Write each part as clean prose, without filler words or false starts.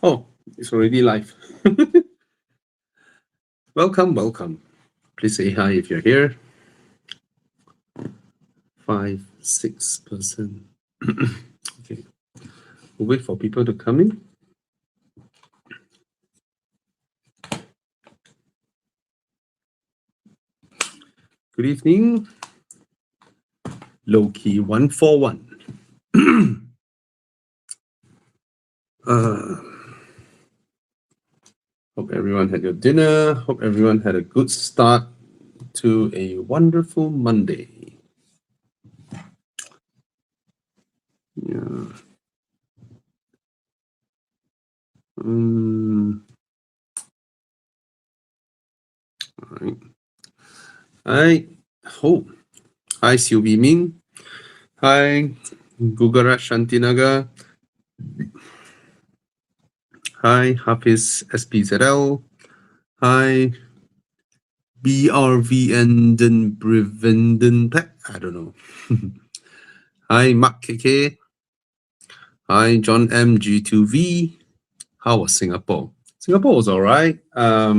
Oh, it's already live. Welcome, welcome. Please say hi if you're here. 5, 6%. Okay. We'll wait for people to come in. Good evening. Loki 141. Hope everyone had your dinner. Hope everyone had a good start to a wonderful Monday. Yeah. All right. Hi. Oh. Hi, Siu Ming. Hi, Gugarat Shantinaga. Hi, Hafiz SPZL. Hi, BRVN Brivenden Pet. I don't know. Hi, Mark KK. Hi, John MG2V. How was Singapore? Singapore was all right. I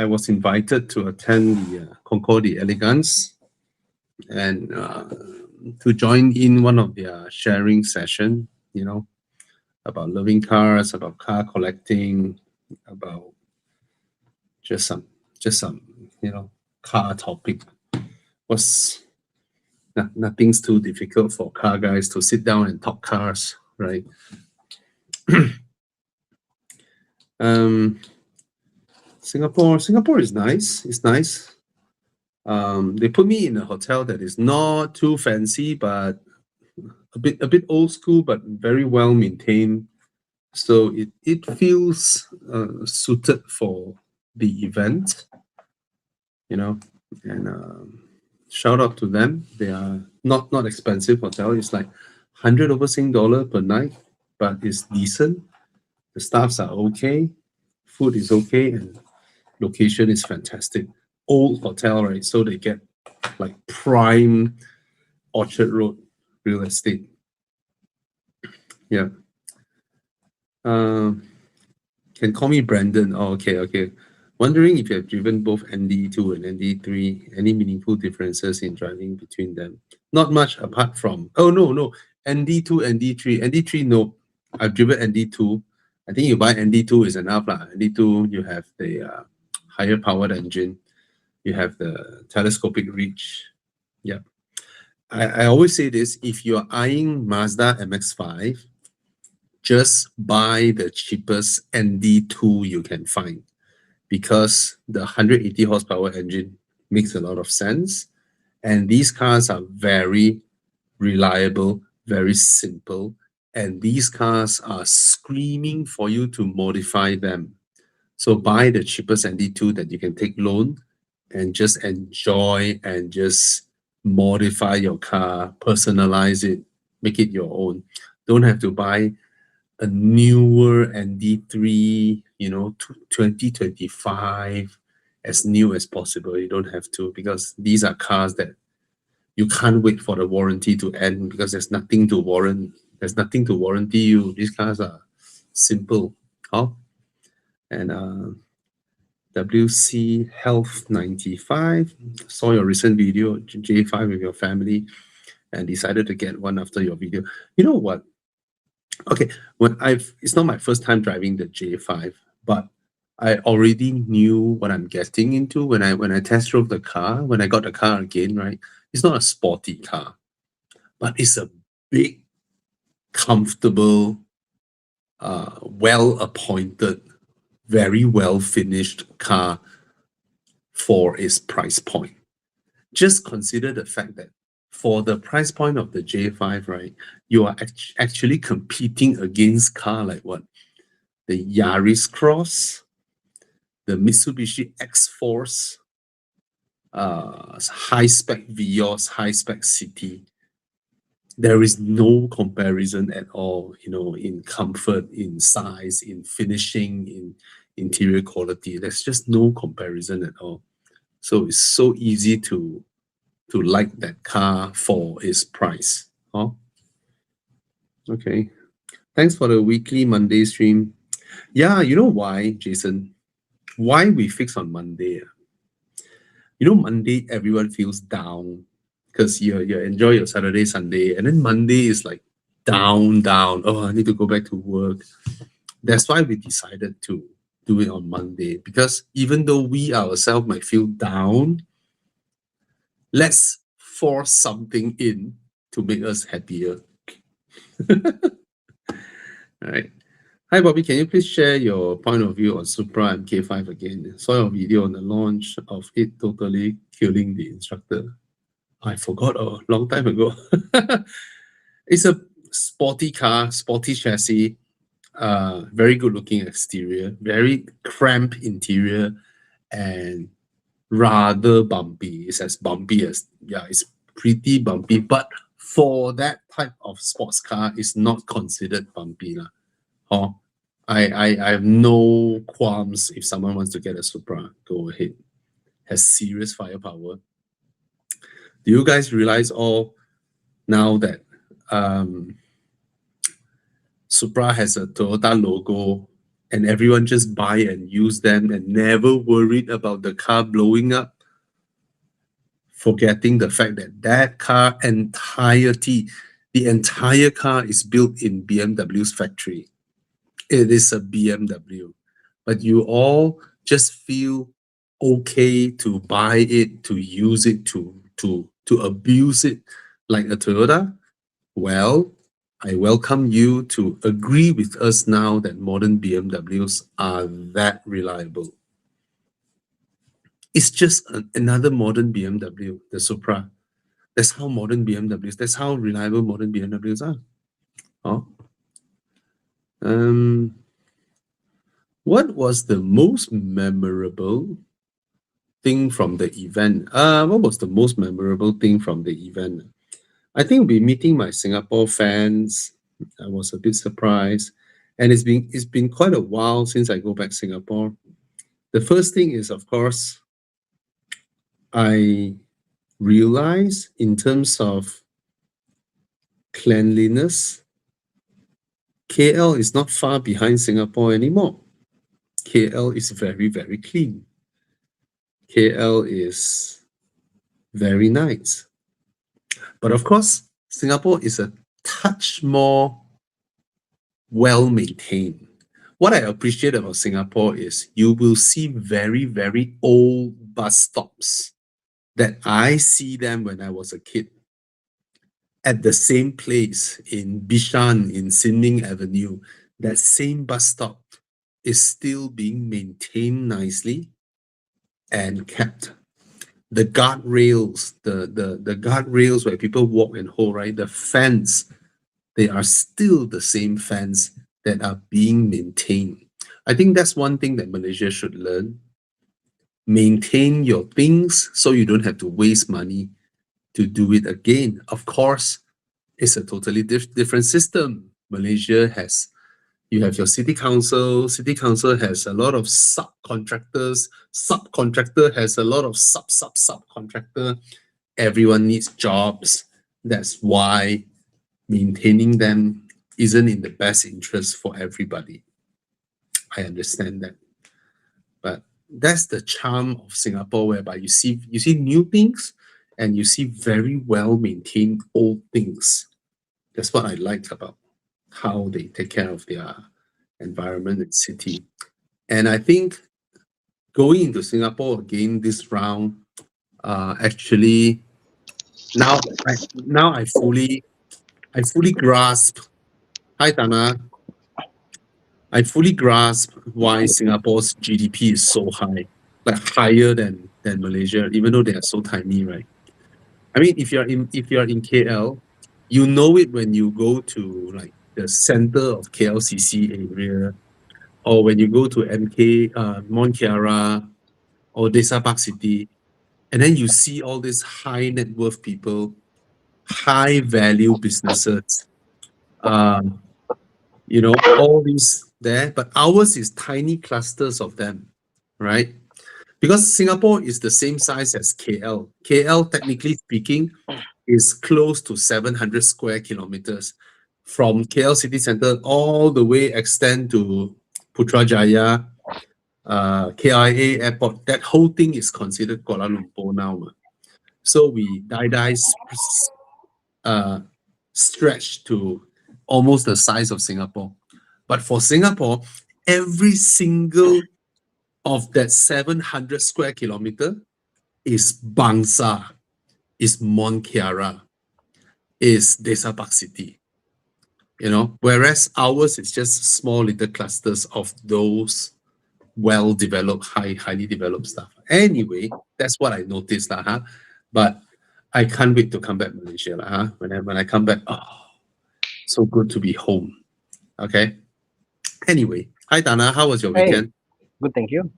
was invited to attend the Concorde Elegance and to join in one of their sharing session, about loving cars, about car collecting, about just some car topic. Was nothing's too difficult for car guys to sit down and talk cars, right? Singapore is nice. It's nice. They put me in a hotel that is not too fancy, but a bit old school, but very well maintained. So it feels suited for the event, and shout out to them. They are not expensive hotel. It's like 100 over Sing dollar per night, but it's decent. The staffs are okay, food is okay, and location is fantastic. Old hotel, right? So they get like prime Orchard Road real estate. Yeah. Can call me Brandon. Oh, okay. Wondering if you have driven both ND2 and ND3, any meaningful differences in driving between them? Not much apart from, oh, no, ND2, ND3. ND3, no. I've driven ND2. I think you buy ND2 is enough. ND2, you have the higher powered engine. You have the telescopic reach. Yeah. I always say this, if you're eyeing Mazda MX-5, just buy the cheapest ND2 you can find, because the 180 horsepower engine makes a lot of sense. And these cars are very reliable, very simple. And these cars are screaming for you to modify them. So buy the cheapest ND2 that you can take loan and just enjoy and just modify your car, personalize it, make it your own. Don't have to buy a newer ND3, 2025, as new as possible. You don't have to, because these are cars that you can't wait for the warranty to end, because there's nothing to warranty you. These cars are simple. And WC Health 95, saw your recent video, J5 with your family, and decided to get one after your video. You know what? Okay, it's not my first time driving the J5, but I already knew what I'm getting into when I test drove the car. When I got the car again, right? It's not a sporty car, but it's a big, comfortable, well appointed, very well finished car for its price point. Just consider the fact that for the price point of the J5, right, you are actually competing against car like what? The Yaris Cross, the Mitsubishi X-Force, high-spec Vios, high-spec City. there is no comparison at all, in comfort, in size, in finishing, in interior quality. There's just no comparison at all. So it's so easy to like that car for its price. Oh, okay. Thanks for the weekly Monday stream. Yeah, you know why, Jason? Why we fix on Monday? Monday everyone feels down because you enjoy your Saturday, Sunday, and then Monday is like down, down. Oh, I need to go back to work. That's why we decided to do it on Monday, because even though we ourselves might feel down, let's force something in to make us happier. All right. Hi, Bobby. Can you please share your point of view on Supra MK5 again? Saw your video on the launch of it totally killing the instructor. I forgot a long time ago. It's a sporty car, sporty chassis, very good looking exterior, very cramped interior, and rather bumpy. It's as bumpy as, yeah, it's pretty bumpy, but for that type of sports car, it's not considered bumpy. Oh, I have no qualms if someone wants to get a Supra, go ahead. Has serious firepower. Do you guys realize all now that Supra has a Toyota logo and everyone just buy and use them and never worried about the car blowing up? Forgetting the fact that that car the entire car is built in BMW's factory. It is a BMW, but you all just feel okay to buy it, to use it, to abuse it like a Toyota. Well, I welcome you to agree with us now that modern BMWs are that reliable. It's just another modern BMW, the Supra. That's how modern BMWs, that's how reliable modern BMWs are. Oh. What was the most memorable thing from the event? What was the most memorable thing from the event? I think we'll be meeting my Singapore fans. I was a bit surprised. And it's been quite a while since I go back Singapore. The first thing is, of course, I realize in terms of cleanliness, KL is not far behind Singapore anymore. KL is very, very clean. KL is very nice. But of course, Singapore is a touch more well-maintained. What I appreciate about Singapore is you will see very, very old bus stops that I see them when I was a kid at the same place in Bishan, in Sin Ming Avenue. That same bus stop is still being maintained nicely and kept. The guardrails, the guardrails where people walk and hold, right? The fence, they are still the same fence that are being maintained. I think that's one thing that Malaysia should learn. Maintain your things so you don't have to waste money to do it again. Of course, it's a totally different system. Malaysia has, you have your city council. City council has a lot of subcontractors. Subcontractor has a lot of subcontractor. Everyone needs jobs. That's why maintaining them isn't in the best interest for everybody. I understand that. But that's the charm of Singapore, whereby you see new things and you see very well maintained old things. That's what I like about how they take care of their environment and city. And I think going into Singapore again this round, actually now I fully grasp. Hi Tana. I fully grasp why Singapore's GDP is so high, like higher than Malaysia, even though they are so tiny, right? I mean, if you're in KL, you know it when you go to like the center of KLCC area, or when you go to MK, Mont Kiara, or Desa Park City, and then you see all these high net worth people high value businesses. All these there, but ours is tiny clusters of them, right? Because Singapore is the same size as KL. KL, technically speaking, is close to 700 square kilometers from KL city center all the way extend to Putrajaya, KIA airport. That whole thing is considered Kuala Lumpur now. So we stretch to almost the size of Singapore. But for Singapore, every single of that 700 square kilometer is Bangsa, is Mont Kiara, is Desa Park City. Whereas ours is just small little clusters of those well-developed, highly developed stuff. Anyway, that's what I noticed, but I can't wait to come back to Malaysia, when I come back, so good to be home. Okay. Anyway, hi Dana, how was your Hey, weekend? good, thank you.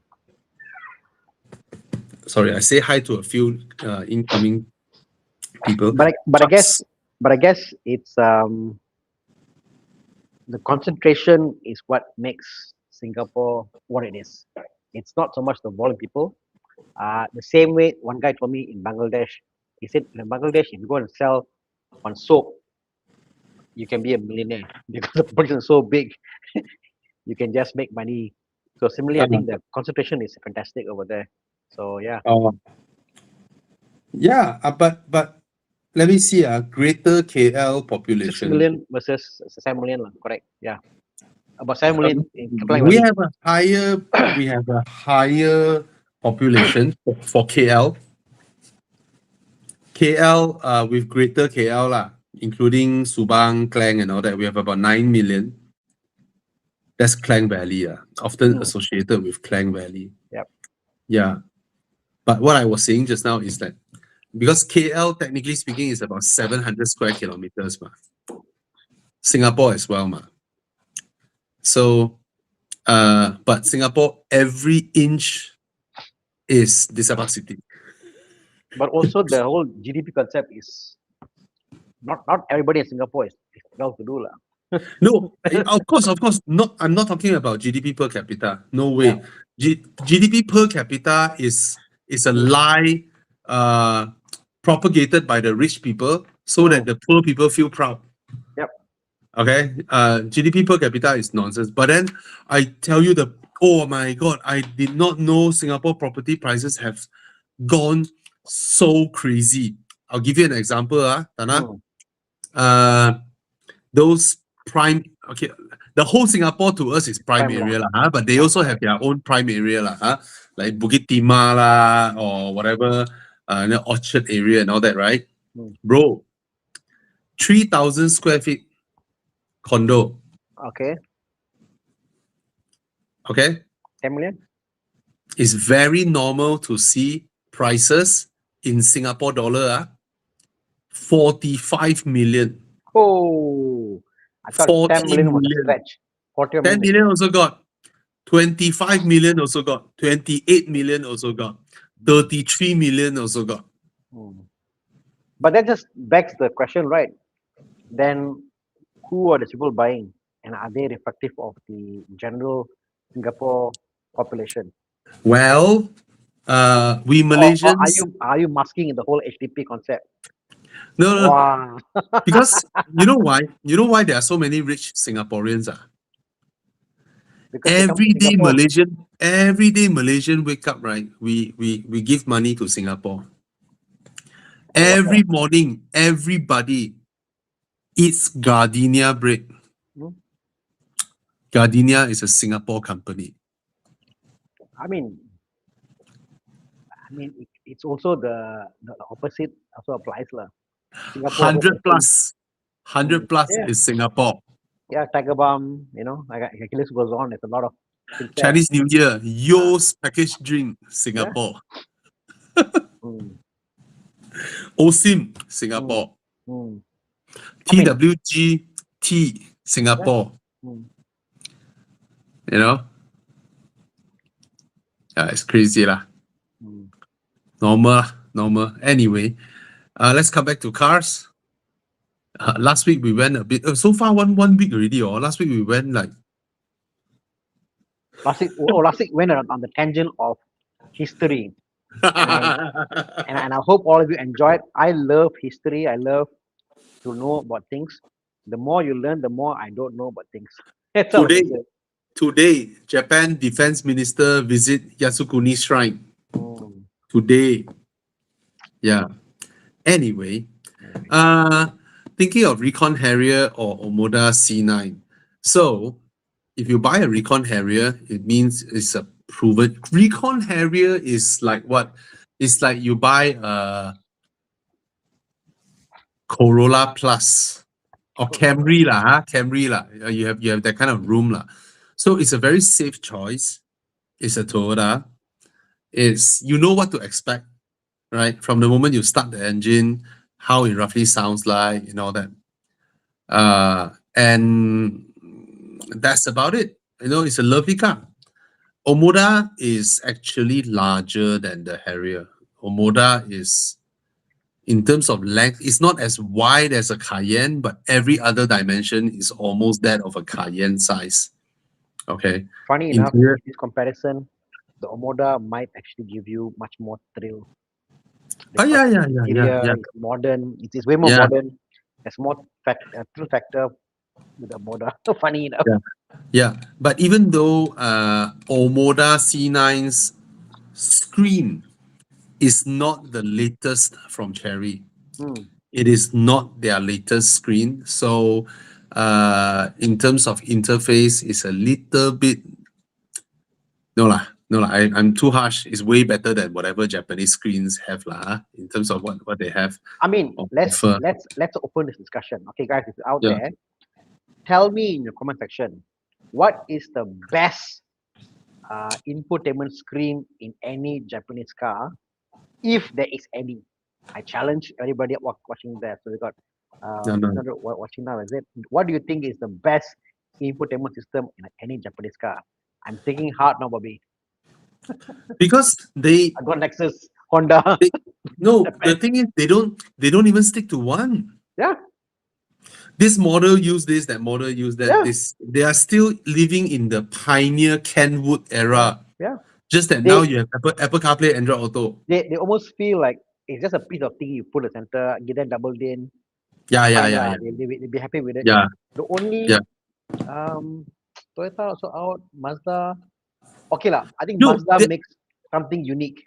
Sorry, I say hi to a few incoming people. But I guess it's the concentration is what makes Singapore what it is. It's not so much the volume of people. The same way one guy told me in Bangladesh, he said in Bangladesh, if you go and sell on soap, you can be a millionaire because the population is so big, you can just make money. So similarly, I think the concentration is fantastic over there. So yeah, Yeah, but let me see, greater KL 6 population. million versus 7 million, correct? Yeah, about 7 million in Keplang We Valley. have a higher population for KL. KL, with greater KL including Subang, Klang, and all that, we have about 9 million. That's Klang Valley, often associated with Klang Valley. Yep. Yeah. But what I was saying just now is that because KL, technically speaking, is about 700 square kilometers, Singapore as well, So, but Singapore, every inch is Desa Park City. But also the whole GDP concept is not everybody in Singapore is well to do. No, of course. I'm not talking about GDP per capita. No way. GDP per capita is a lie propagated by the rich people so that the poor people feel proud. Yep. Okay. GDP per capita is nonsense. But then I tell you oh my God, I did not know Singapore property prices have gone so crazy. I'll give you an example, Tana. Those prime, okay, the whole Singapore to us is prime area but they also have their own prime area like Bukit Timah or whatever, Orchard area and all that, right? Bro, 3,000 square feet condo. Okay. Okay. 10 million. It's very normal to see prices in Singapore dollar, 45 million. Oh, I thought 10 million was a stretch. 40 10 million also got. 25 million also got. 28 million also got. 33 million also got. But that just begs the question, right? Then who are the people buying? And are they reflective of the general Singapore population? Well, we Malaysians. Or are you masking the whole HDP concept? No. Wow. Because you know why? You know why there are so many rich Singaporeans? Because every day Malaysian wake up, right? We give money to Singapore. Every morning, everybody eats Gardenia bread. Gardenia is a Singapore company. I mean, it's also the opposite also applies. 100 plus. 100 plus is Singapore. Yeah, Tiger Balm, like list goes on. There's a lot of Chinese New Year, Yo's packaged drink, Singapore. Osim, Singapore. TWG tea, Singapore. Yeah, it's crazy Normal. Anyway, let's come back to cars. Last week we went a bit. So far, one week already. Or last week we went like Last week went on the tangent of history, and I hope all of you enjoyed. I love history. I love to know about things. The more you learn, the more I don't know about things. That's all I today. can say. Today, Japan Defense Minister visit Yasukuni Shrine. Mm, Today, yeah. Anyway, anyway. thinking of Recon Harrier or Omoda C9. So, if you buy a Recon Harrier, it means it's a proven. Recon Harrier is like what? It's like you buy a Corolla Plus or Camry lah, huh? Camry lah. You have that kind of room lah. So it's a very safe choice. It's a Toyota. It's you know what to expect, right? From the moment you start the engine, how it roughly sounds like, and all that. And that's about it. You know, it's a lovely car. Omoda is actually larger than the Harrier. Omoda is, in terms of length, it's not as wide as a Cayenne, but every other dimension is almost that of a Cayenne size. Okay. Funny enough, Interior, this comparison, the Omoda might actually give you much more thrill. oh Because yeah, the yeah, yeah, yeah, interior yeah, is modern. It is way more yeah, modern. There's more thrill factor with the Omoda. So funny enough. yeah, yeah. But even though Omoda C9's screen is not the latest from Cherry, Mm. it is not their latest screen. So in terms of interface, it's a little bit no lah. I'm too harsh. It's way better than whatever Japanese screens have lah. In terms of what they have I mean, on let's offer. let's open this discussion. Okay, guys, if you're out Yeah. there, tell me in your comment section what is the best infotainment screen in any Japanese car, if there is any. I challenge everybody watching there. So we got No. watching now. Is it? What do you think is the best infotainment system in any Japanese car? I'm thinking hard now, Bobby. Because they I got Lexus, Honda. no, the thing is they don't even stick to one. Yeah, This model use this, that model use that. Yeah. They are still living in the pioneer Kenwood era. yeah. Just that They- now you have Apple CarPlay, Android Auto. They almost feel like it's just a piece of thing you put at the center, give them double in. Yeah. Fine lah, They'll be happy with it. Yeah. The only Yeah. Toyota also out, Mazda. Okay lah, I think No, Mazda makes something unique.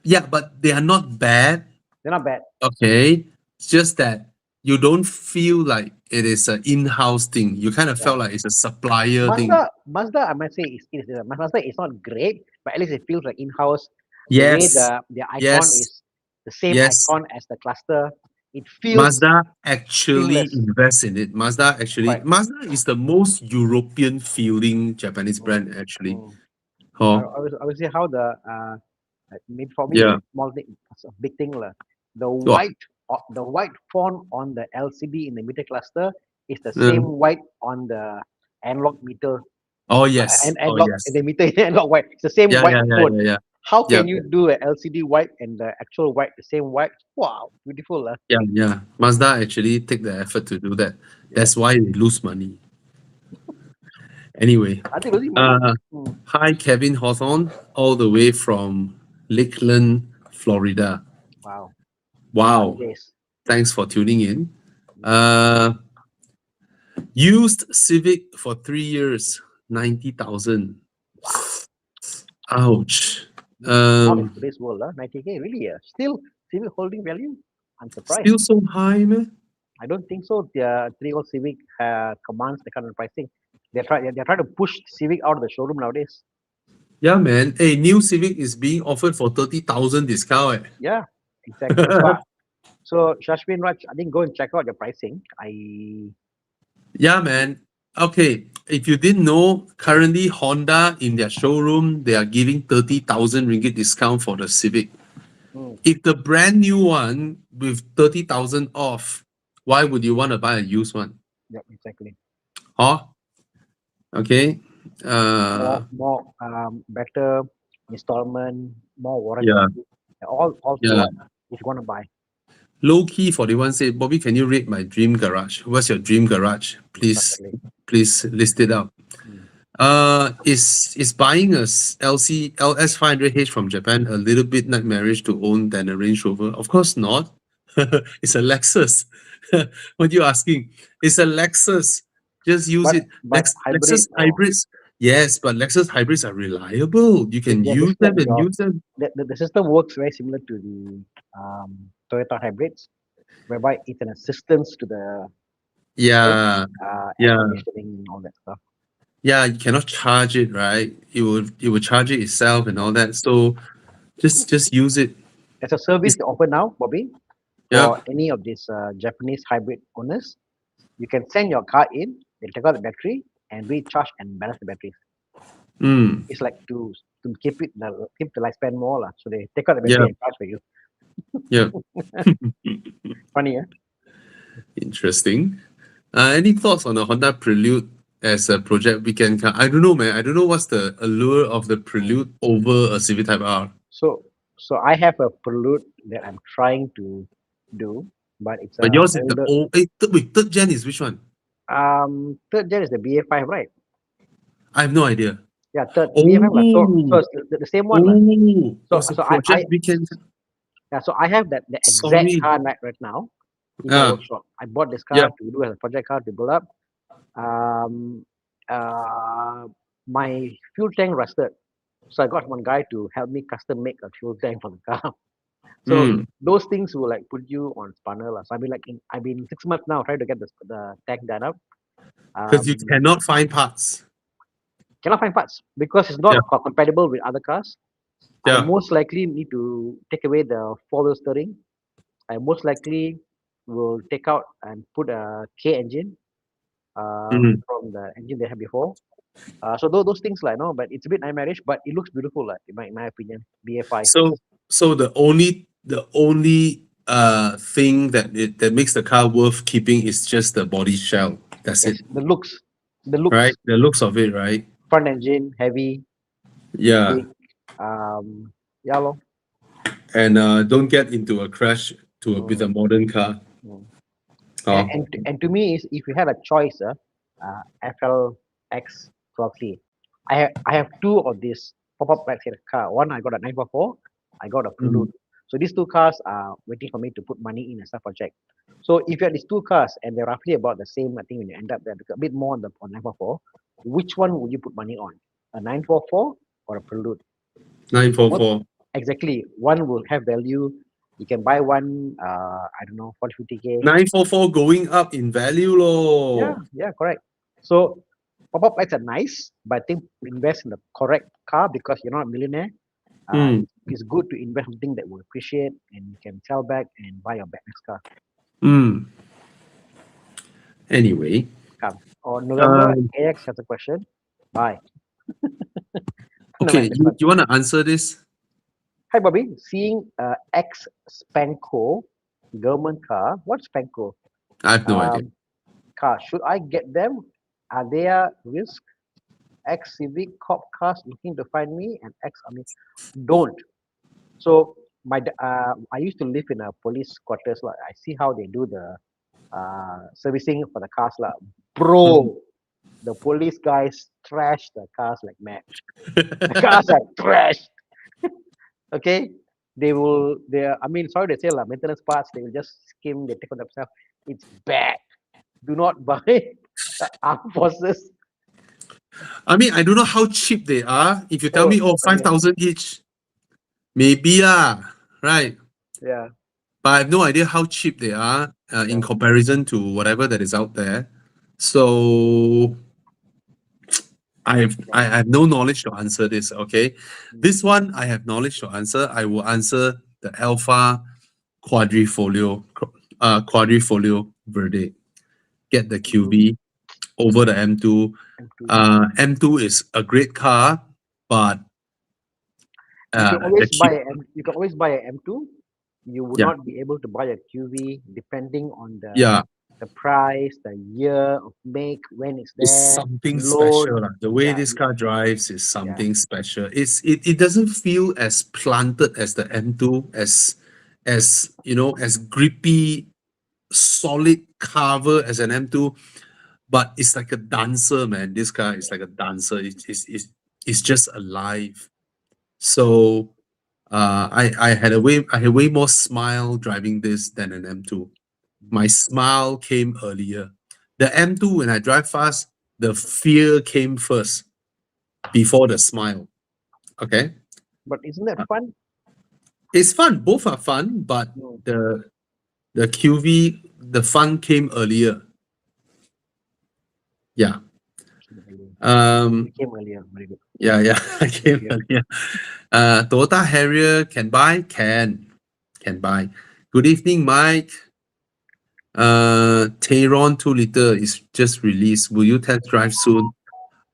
Yeah, but they are not bad. They're not bad. Okay. It's just that you don't feel like it is an in-house thing. You kind of felt like it's a supplier thing. Mazda, I might say Mazda is not great, but at least it feels like in-house. Yes. The way the icon Yes. is the same Yes. icon as the cluster. It feels Mazda actually seamless. invests in it. Mazda Right. is the most European feeling Japanese brand actually. Mm. Oh, I would say how the maybe for me Yeah. it's a small thing, it's a big thing lah. The Wow. white font on the LCD in the meter cluster is the Yeah. same white on the analog meter Oh yes. and Oh analog yes. the meter analog white. It's the same Yeah, white yeah, yeah, tone. yeah, yeah. How can Yeah. you do a LCD white and the actual white the same white? Wow, beautiful lah. Yeah, yeah. Mazda actually take the effort to do that. That's why they lose money. Anyway, I think losing money. hi Kevin Hawthorne, all the way from Lakeland, Florida. Wow. Wow. Yes. Thanks for tuning in. Used Civic for 3 years, 90,000. Ouch. Not in today's world, 90K, really? Still holding value? I'm surprised. Still so high, man. I don't think so. The 3-year-old Civic commands the kind of pricing. They're trying to push Civic out of the showroom nowadays. Yeah, man. Hey, new Civic is being offered for 30,000 discount. Yeah, exactly. So Shashwin Raj, I think go and check out your pricing. Yeah, man. Okay, if you didn't know, currently Honda in their showroom, they are giving 30,000 ringgit discount for the Civic. If the brand new one with 30,000 off, why would you want to buy a used one? Yeah, exactly. Huh? Okay. More better installment, more warranty. Yeah. All Yeah. if you want to buy. Low Key 41 said, Bobby, can you rate my dream garage? What's your dream garage? Please, Definitely. please list it out. Mm. Is buying a LS 500H from Japan a little bit nightmarish to own than a Range Rover? Of course not. It's a Lexus. What are you asking? It's a Lexus. Just use it. But hybrid Lexus or hybrids. Yes, but Lexus hybrids are reliable. You can yeah, use it's like them and your use them. the system works very similar to the Toyota hybrids, whereby it's an assistance to the right? Yeah, Air yeah, conditioning, all that stuff. yeah. You cannot charge it, right? It will charge it itself and all that. So just use it. There's a service It's, they offer now, Bobby, yeah. for any of these Japanese hybrid owners. You can send your car in, they'll take out the battery and recharge and balance the batteries. Mm, It's like to keep the lifespan more lah. So they take out the battery yeah, and charge for you. yeah. Funny, yeah. Interesting. Any thoughts on the Honda Prelude as a project weekend car? I don't know, man. I don't know what's the allure of the Prelude over a Civic Type R. So I have a Prelude that I'm trying to do, but it's But a yours is the older. old. Third gen is which one? Third gen is the BA5, right? I have no idea. Yeah, third BA5 lah. So Oh, it's the same one lah. oh, it So was a so I project weekend. yeah, so I have that the exact Sorry. car right now in my Ah, workshop. I bought this yeah. car to do as a project car to build up. Um, my fuel tank rusted, so I got one guy to help me custom make a fuel tank for the car. So Mm. those things will like put you on spanner lah. So I've been 6 months now trying to get the tank done up. Because you Um, cannot find parts. cannot find parts because it's Yeah, not compatible with other cars. I yeah. most likely need to take away the four-wheel steering. I most likely will take out and put a K engine Mm. from the engine they had before. So those things like no, but it's a bit nightmarish, but it looks beautiful, like in my opinion. BA5. So the only thing that makes the car worth keeping is just the body shell. That's Yes, it, the right? looks, The looks of it, right? front engine, heavy, Yeah. big. Yeah, lor. And don't get into a crash with a Mm, modern car. mm. And, Oh. and to me, is if you had a choice, FLX 12C. I have two of these pop-up bikes in the car. One I got a 944, I got a Mm. Prelude. So these two cars are waiting for me to put money in as a project. So if you have these two cars and they're roughly about the same, I think when you end up there, a bit more on the 944, which one would you put money on? A 944 or a Prelude? What 944. exactly? One will have value. You can buy one, I don't know, 40, 50K. 944 going up in value, Yeah, lor. yeah, correct. So pop-up bikes are nice, but I think invest in the correct car because you're not a millionaire. Mm. It's good to invest in something that will appreciate and you can sell back and buy your next car. Mm. Anyway, Come. On November, um, AX has a question. Bye. Never okay, mind, next you, one. you want to answer this? Hi, Bobby. Seeing X Spanco government car. What's Spanco? I have no idea. Car. Should I get them? Are there risk? X Civic cop cars looking to find me and X I mean don't. So I used to live in a police quarters lah. I see how they do the servicing for the cars lah. Bro, the police guys trash the cars like mad. The cars are trash. Okay, I mean sorry to say lah, maintenance parts they will just skim, they take on themselves. It's bad. Do not buy the armed forces. I mean, I don't know how cheap they are. If you tell me, oh, Okay. 5,000 each, maybe right? Yeah. But I have no idea how cheap they are in Yeah. comparison to whatever that is out there. So I have no knowledge to answer this. Okay, this one I have knowledge to answer. I will answer the Alpha Quadrifoglio Verde. Get the QV over the M2. M2. M2 is a great car, but You can the always Q, buy you can always buy a M2. You would yeah, not be able to buy a QV depending on yeah, the price, the year of make, when it's it's there, something load. special. The way Yeah, this car drives is yeah, something special. It doesn't feel as planted as the M2, as as grippy, solid carver as an M2, but it's like a dancer, man. This car is like a dancer. It's just alive. So I had way more smile driving this than an M2. My smile came earlier. The M2, when I drive fast, the fear came first before the smile. Okay. But isn't that fun? It's fun. Both are fun, but No. the QV, the fun came earlier. Yeah. It came earlier. Very good. Yeah. I came Yeah. earlier. Toyota Harrier can buy? Can buy. Good evening, Mike. Tayron 2 liter is just released. Will you test drive soon?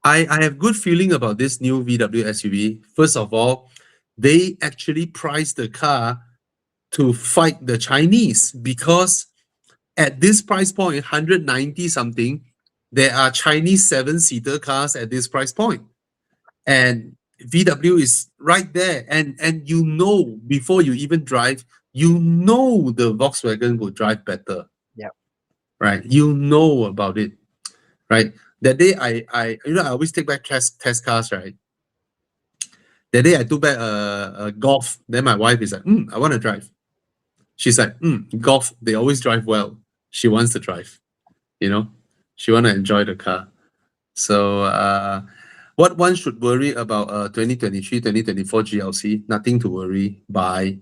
I have good feeling about this new VW SUV. First of all, they actually priced the car to fight the Chinese, because at this price point, 190 something, there are Chinese 7-seater cars at this price point. And VW is right there. And before you even drive, the Volkswagen will drive better. Yeah. Right? About it. Right? That day I always take back test cars, right? That day I took back a Golf. Then my wife is like, I want to drive. She's like, Golf, they always drive well. She wants to drive. She want to enjoy the car. So what one should worry about 2023, 2024 GLC? Nothing to worry. Buy.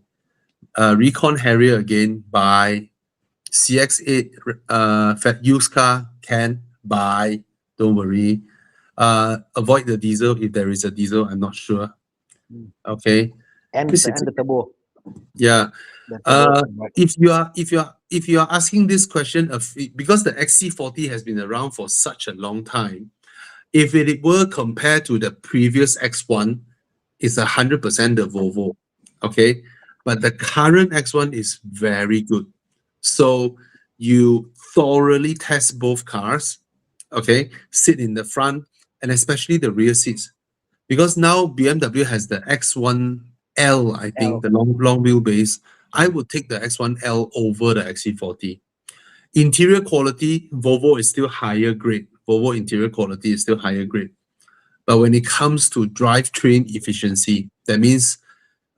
Recon Harrier again, buy. CX-8 used car, can buy. Don't worry. Avoid the diesel if there is a diesel. I'm not sure. Okay. And This the is- the turbo. Yeah. The turbo, right. If you are asking this question because the XC40 has been around for such a long time, if it were compared to the previous X1, it's 100% the Volvo. Okay. But the current X1 is very good. So you thoroughly test both cars. Okay. Sit in the front and especially the rear seats. Because now BMW has the X1L, I think, L. the long wheelbase. I would take the X1L over the XC40. Interior quality, Volvo is still higher grade. Volvo interior quality is still higher grade. But when it comes to drivetrain efficiency, that means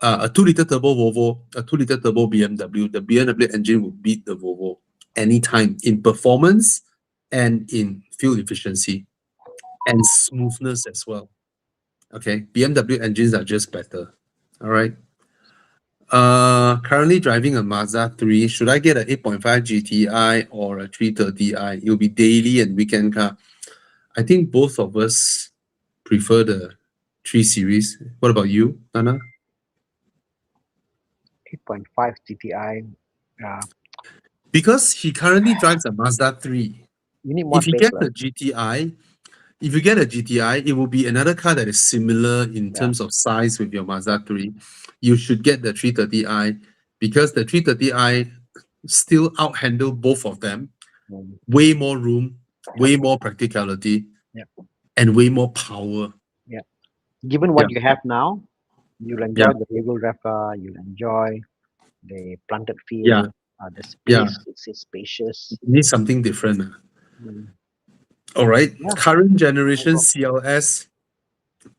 a 2-liter turbo Volvo, a 2-liter turbo BMW, the BMW engine will beat the Volvo anytime in performance and in fuel efficiency and smoothness as well. Okay, BMW engines are just better. All right. Currently driving a Mazda 3. Should I get an 8.5 GTI or a 330i? It'll be daily and weekend car. I think both of us prefer the 3 Series. What about you, Nana? 8.5 GTI. Because he currently drives a Mazda 3. You need more If you space. get Right? a GTI, it will be another car that is similar in Yeah. terms of size with your Mazda 3. You should get the 330i because the 330i still outhandle both of them. Mm. Way more room, way more practicality, Yeah. and way more power. Given what Yeah. you have now, you'll enjoy the rear-wheel drive car. You'll enjoy the planted feel. Yeah. The space. Yeah. It's spacious. You need something different. Mm. All right. Yeah. Current generation No CLS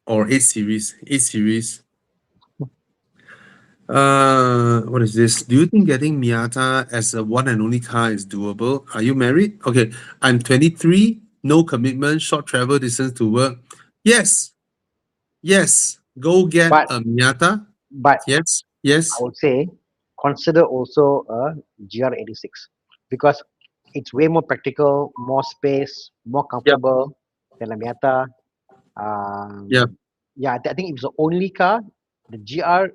or 8 Series. 8 Series. What is this? Do you think getting Miata as a one and only car is doable? Are you married? Okay. I'm 23, no commitment, short travel distance to work. Yes. Go get But- a Miata. But Yes. I would say consider also a GR86 because it's way more practical, more space, more comfortable than a Miata. Yep. Yeah, I think it's the only car. The GR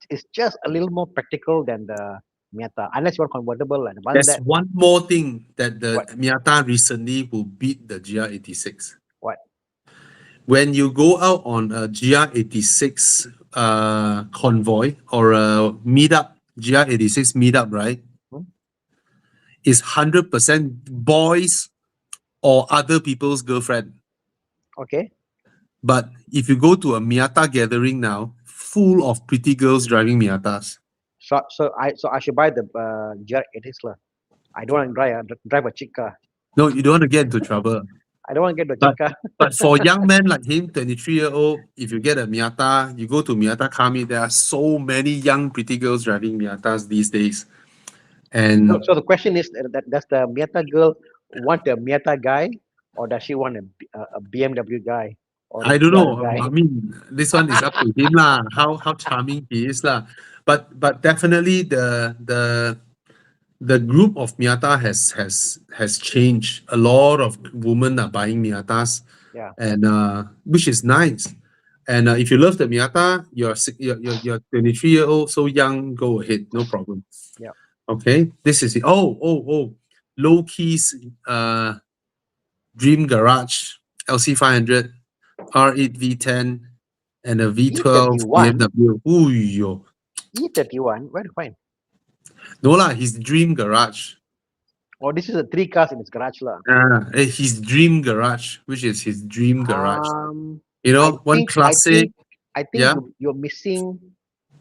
is just a little more practical than the Miata, unless you want convertible and one There's that. one more thing that the What? Miata recently will beat the GR86. What? When you go out on a GR86 convoy or a meetup, GR86 meetup, right? Hmm? Is 100% boys or other people's girlfriend. Okay. But if you go to a Miata gathering now, full of pretty girls driving Miatas. So I should buy the GR80 lah. I don't want to drive a chick car. No, you don't want to get into trouble. I don't want to get the But chick car. but for young men like him, 23-year-old, if you get a Miata, you go to Miata Car Meet, there are so many young pretty girls driving Miatas these days. And So the question is that does the Miata girl want a Miata guy, or does she want a BMW guy or a I don't GR know. guy? I mean, this one is up to him lah. How charming he is lah. But definitely the group of Miata has changed. A lot of women are buying Miatas, Yeah. and which is nice. And if you love the Miata, you're 23-year-old, so young, go ahead, no problem. Yeah. Okay, this is it. Oh, low keys, Dream Garage, LC 500, R8 V10, and a V12 E31? BMW. Ooh, yo. E31, where to find? No lah, his Dream Garage. Oh, this is a 3 cars in his garage lah. His Dream Garage, which is his Dream Garage. You I know, one think classic. I think Yeah. you're missing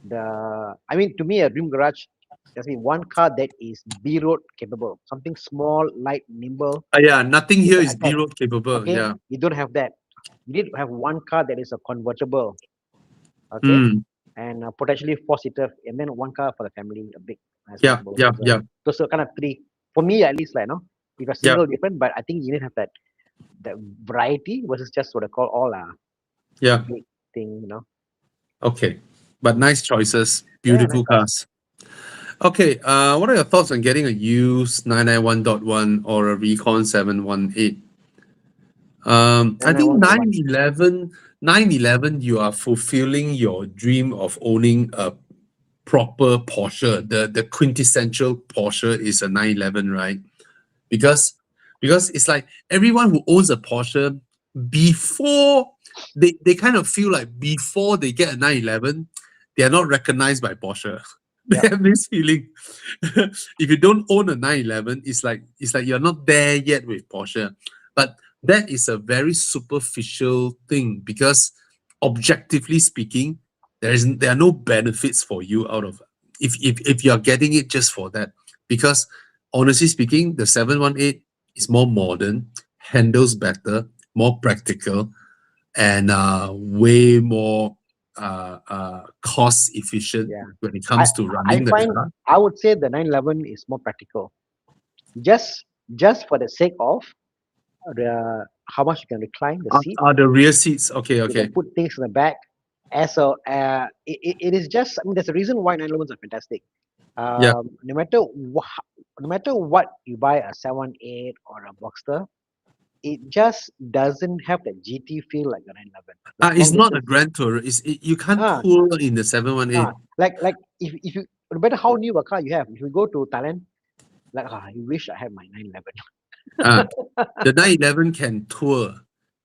the. I mean, to me, a dream garage just mean one car that is B road capable, something small, light, nimble. Yeah, nothing here is attack. B-road capable. Okay, Yeah. you don't have that. You need to have one car that is a convertible. Okay, Mm. and potentially 4-seater, and then one car for the family, a big. Nice Yeah, combo. yeah, So yeah. Those are kind of 3 for me at least, like no. If you're single, different, but I think you need to have that variety versus just what I call all Yeah. big thing, you know. Okay. But nice choices. Yeah, Beautiful nice cars. cars. Okay. What are your thoughts on getting a used 991.1 or a Recon 718? I think 991.1. 911, you are fulfilling your dream of owning a proper Porsche. The quintessential Porsche is a 911, right? Because it's like everyone who owns a Porsche, before they kind of feel like before they get a 911, they are not recognized by Porsche. They Yeah. have this feeling. If you don't own a 911, it's like you're not there yet with Porsche. But that is a very superficial thing, because objectively speaking, there are no benefits for you out of if you're getting it just for that. Because honestly speaking, the 718 is more modern, handles better, more practical, and way more cost efficient Yeah. when it comes to running the find car. I would say the 911 is more practical. Just for the sake of the how much you can recline the seat, The rear seats. Okay, you okay. can put things in the back. As a it is just, I mean, there's a reason why 911s are fantastic. Yeah. No matter what you buy, a 718 or a Boxster, it just doesn't have the GT feel like the 911. It's not a Grand Tourer. You can't Ah. tour in the 718. Like if you, no matter how new a car you have, if you go to Thailand, like I wish I had my 911. The 911 can tour,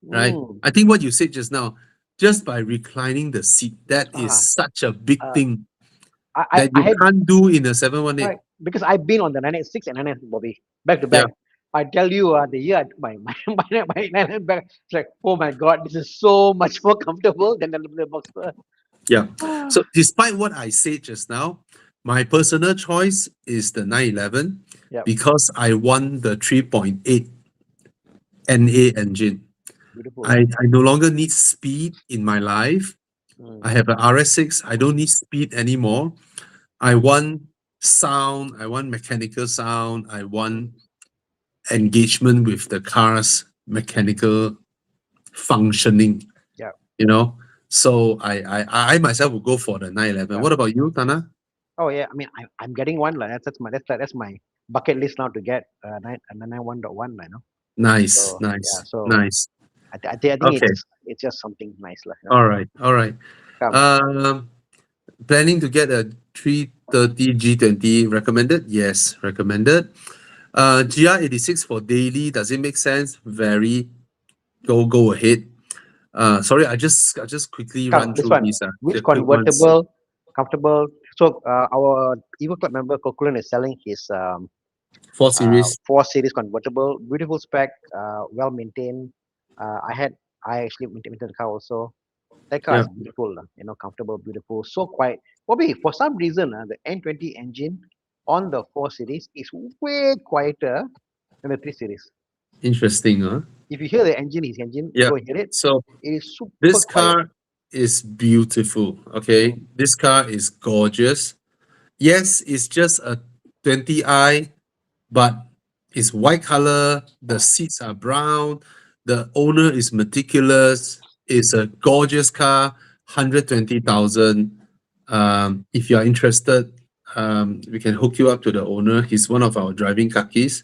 right? Mm. I think what you said just now, just by reclining the seat, that is Ah. such a big thing I that you had, can't do in a 718. right, because I've been on the 986 and 996, Bobby, back to back. I tell you, the year I took my 911 back, it's like, oh my god, this is so much more comfortable than the Boxster. Yeah. So despite what I said just now, my personal choice is the 911 Yep. because I want the 3.8 NA engine. Beautiful. I no longer need speed in my life. I have an RS6. I don't need speed anymore. I want sound. I want mechanical sound. I want engagement with the car's mechanical functioning. Yeah. You know, so I myself will go for the 911. Yeah. What about you, Tana? Oh yeah, I mean, I'm getting one. Like that's my bucket list now to get a 991.1. You know. Nice, So, nice, yeah, so nice. I think Okay. it's just something nice, like. You know? All right. Planning to get a 330 G20 recommended? Yes, recommended. GR86 for daily, does it make sense? Very. Go ahead. Sorry, I just quickly run This through one, these. which The quick ones. convertible, comfortable. So our Evo Club member Kokulan is selling his 4 Series. 4 Series convertible, beautiful spec, well maintained. I actually maintained the car also. That car is beautiful, you know, comfortable, beautiful, so quiet. Bobby, for some reason, the N20 engine on the 4 Series is way quieter than the 3 Series. Interesting, huh? If you hear the engine, his engine, Yeah. go and hear it. So It is super this quiet. car is beautiful. Okay, this car is gorgeous. Yes, it's just a 20i, but it's white color. The seats are brown. The owner is meticulous. It's a gorgeous car. 120,000. If you are interested, we can hook you up to the owner. He's one of our driving kakis.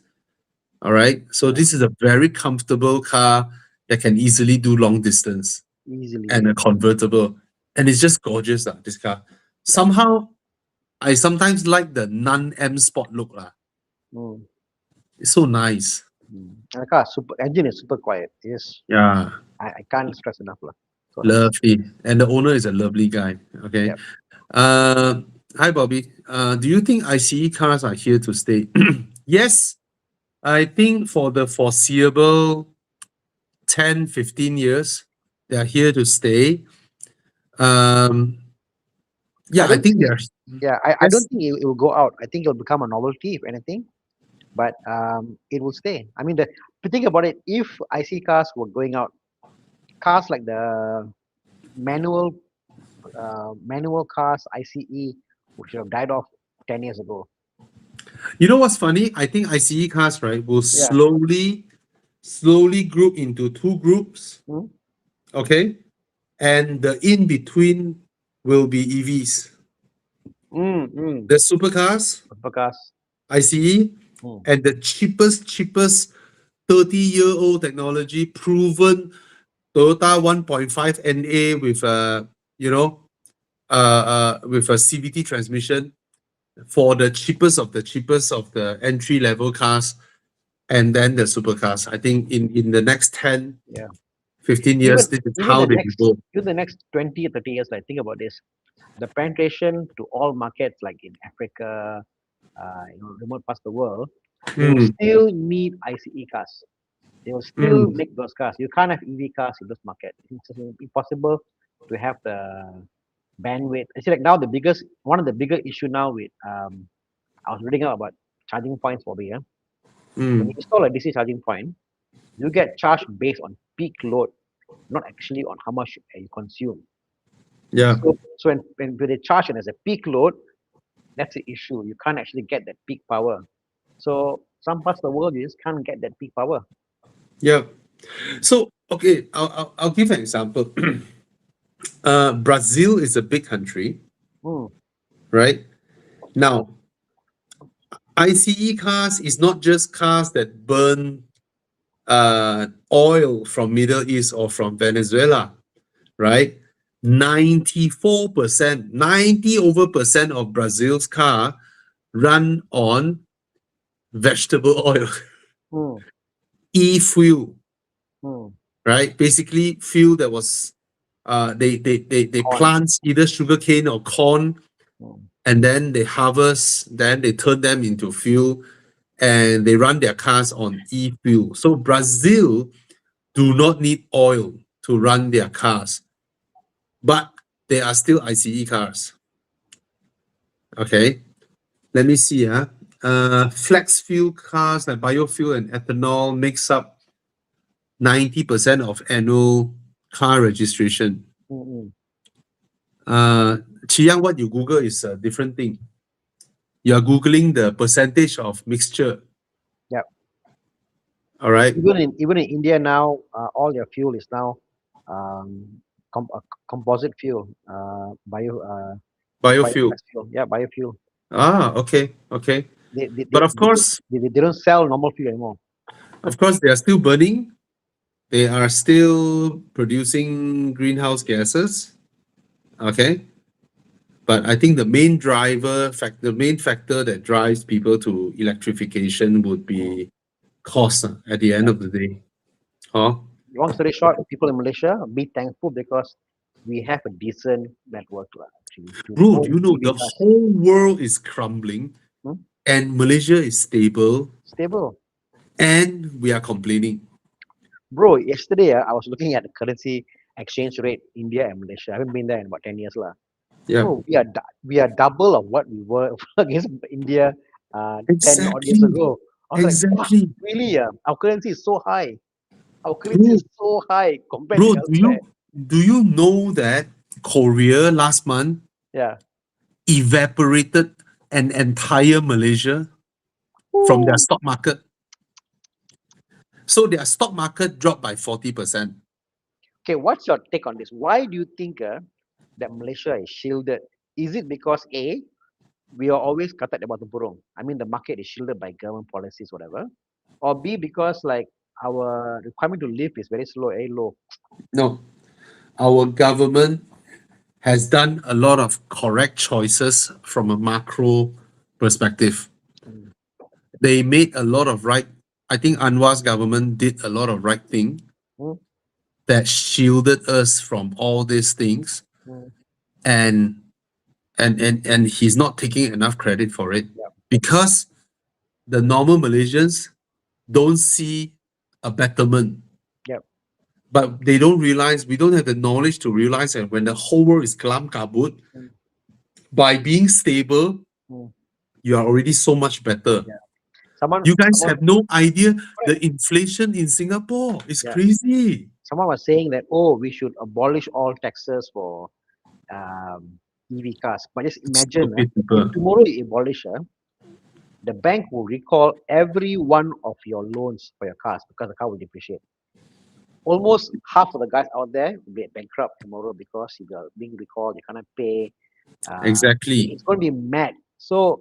All right. So this is a very comfortable car that can easily do long distance Easily. and a convertible. And it's just gorgeous, this car. Somehow, I sometimes like the non-M Sport look. Mm, It's so nice. mm. And the car super engine is super quiet. Yes, Yeah, I can't stress enough. So nice. lovely. And the owner is a lovely guy. Okay. Yep. Hi, Bobby. Do you think ICE cars are here to stay? Yes, I think for the foreseeable 10, 15 years, they are here to stay. Yeah, I don't think see- they're. Yeah, I don't Yes. think it will go out. I think it'll become a novelty, if anything. But it will stay. I mean, if you think about it, if IC cars were going out, cars like the manual manual cars, ICE, would have died off 10 years ago. You know what's funny? I think ICE cars, right, will Yeah. slowly group into two groups. Hmm? Okay. And the in between will be EVs. The supercars, Supercars. ICE, Hmm. and the cheapest 30-year-old technology proven Toyota 1.5 NA with with a CVT transmission for the cheapest of the entry level cars, and then the supercars. I think in the next 10, Yeah. 15 years, this is how they will go. Even the next 20 or 30 years, like think about this. The penetration to all markets like in Africa, remote parts of the world, they will Hmm. still need ICE cars. They will still make those cars. You can't have EV cars in those markets. It's just impossible to have the bandwidth. Actually, like now one of the bigger issue now with I was reading up about charging points for me. When you install a DC charging point, you get charged based on peak load, not actually on how much you consume. Yeah. So when they charge it as a peak load, that's the issue. You can't actually get that peak power. So some parts of the world you just can't get that peak power. Yeah. So okay, I'll give an example. Brazil is a big country, Hmm. right? Now, ICE cars is not just cars that burn oil from Middle East or from Venezuela, right? 94%, 90% of Brazil's car run on vegetable oil, Hmm. e-fuel, Hmm. right? Basically, fuel that was they Corn. plant either sugarcane or corn, Hmm. and then they harvest, then they turn them into fuel, and they run their cars on e-fuel. So Brazil do not need oil to run their cars, but they are still ICE cars. Okay, let me see. Flex fuel cars like biofuel and ethanol makes up 90% of annual car registration. Hmm. Chi Yang, what you Google is a different thing. You are Googling the percentage of mixture. Yep. All right. Even in India now, all your fuel is now composite fuel, Biofuel. fuel. Yeah, biofuel. Okay. They, But of course, they don't sell normal fuel anymore. they are still burning. They are still producing greenhouse gases. Okay. But I think the main factor that drives people to electrification would be cost at the end of the day. Huh? Long story short, people in Malaysia be thankful because we have a decent network. Actually, Bro, do you know EV the cars. whole world is crumbling Hmm? and Malaysia is stable Stable. and we are complaining? Bro, yesterday I was looking at the currency exchange rate, India and Malaysia. I haven't been there in about 10 years. Yeah, Oh, we are double of what we were against India 10 odd years exactly, ago. I was like, wow, exactly. really? Our currency is so high. Our currency Bro, is so high compared to bro, elsewhere. do you know that Korea last month Yeah. evaporated an entire Malaysia from their Ooh. stock market? So their stock market dropped by 40%. Okay, what's your take on this? Why do you think that Malaysia is shielded? Is it because A, we are always katat about the burung? I mean, the market is shielded by government policies, whatever. Or B, because like our requirement to live is very slow, very low. No, our government has done a lot of correct choices from a macro perspective. Mm, They made a lot of right. I think Anwar's government did a lot of right thing mm, that shielded us from all these things, mm. and and he's not taking enough credit for it Yeah. because the normal Malaysians don't see a betterment. Yeah. But they don't realize, we don't have the knowledge to realize that when the whole world is kelam kabut, Mm, by being stable, mm. you are already so much better. Yeah. Someone, You guys someone, have no idea correct. the inflation in Singapore is Yeah. crazy. Someone was saying that, oh, we should abolish all taxes for um, EV cars. But just imagine, Stupid if people. tomorrow you abolish, the bank will recall every one of your loans for your cars because the car will depreciate. Almost half of the guys out there will be bankrupt tomorrow because if you're being recalled, you cannot pay. Exactly. It's going to be mad. So,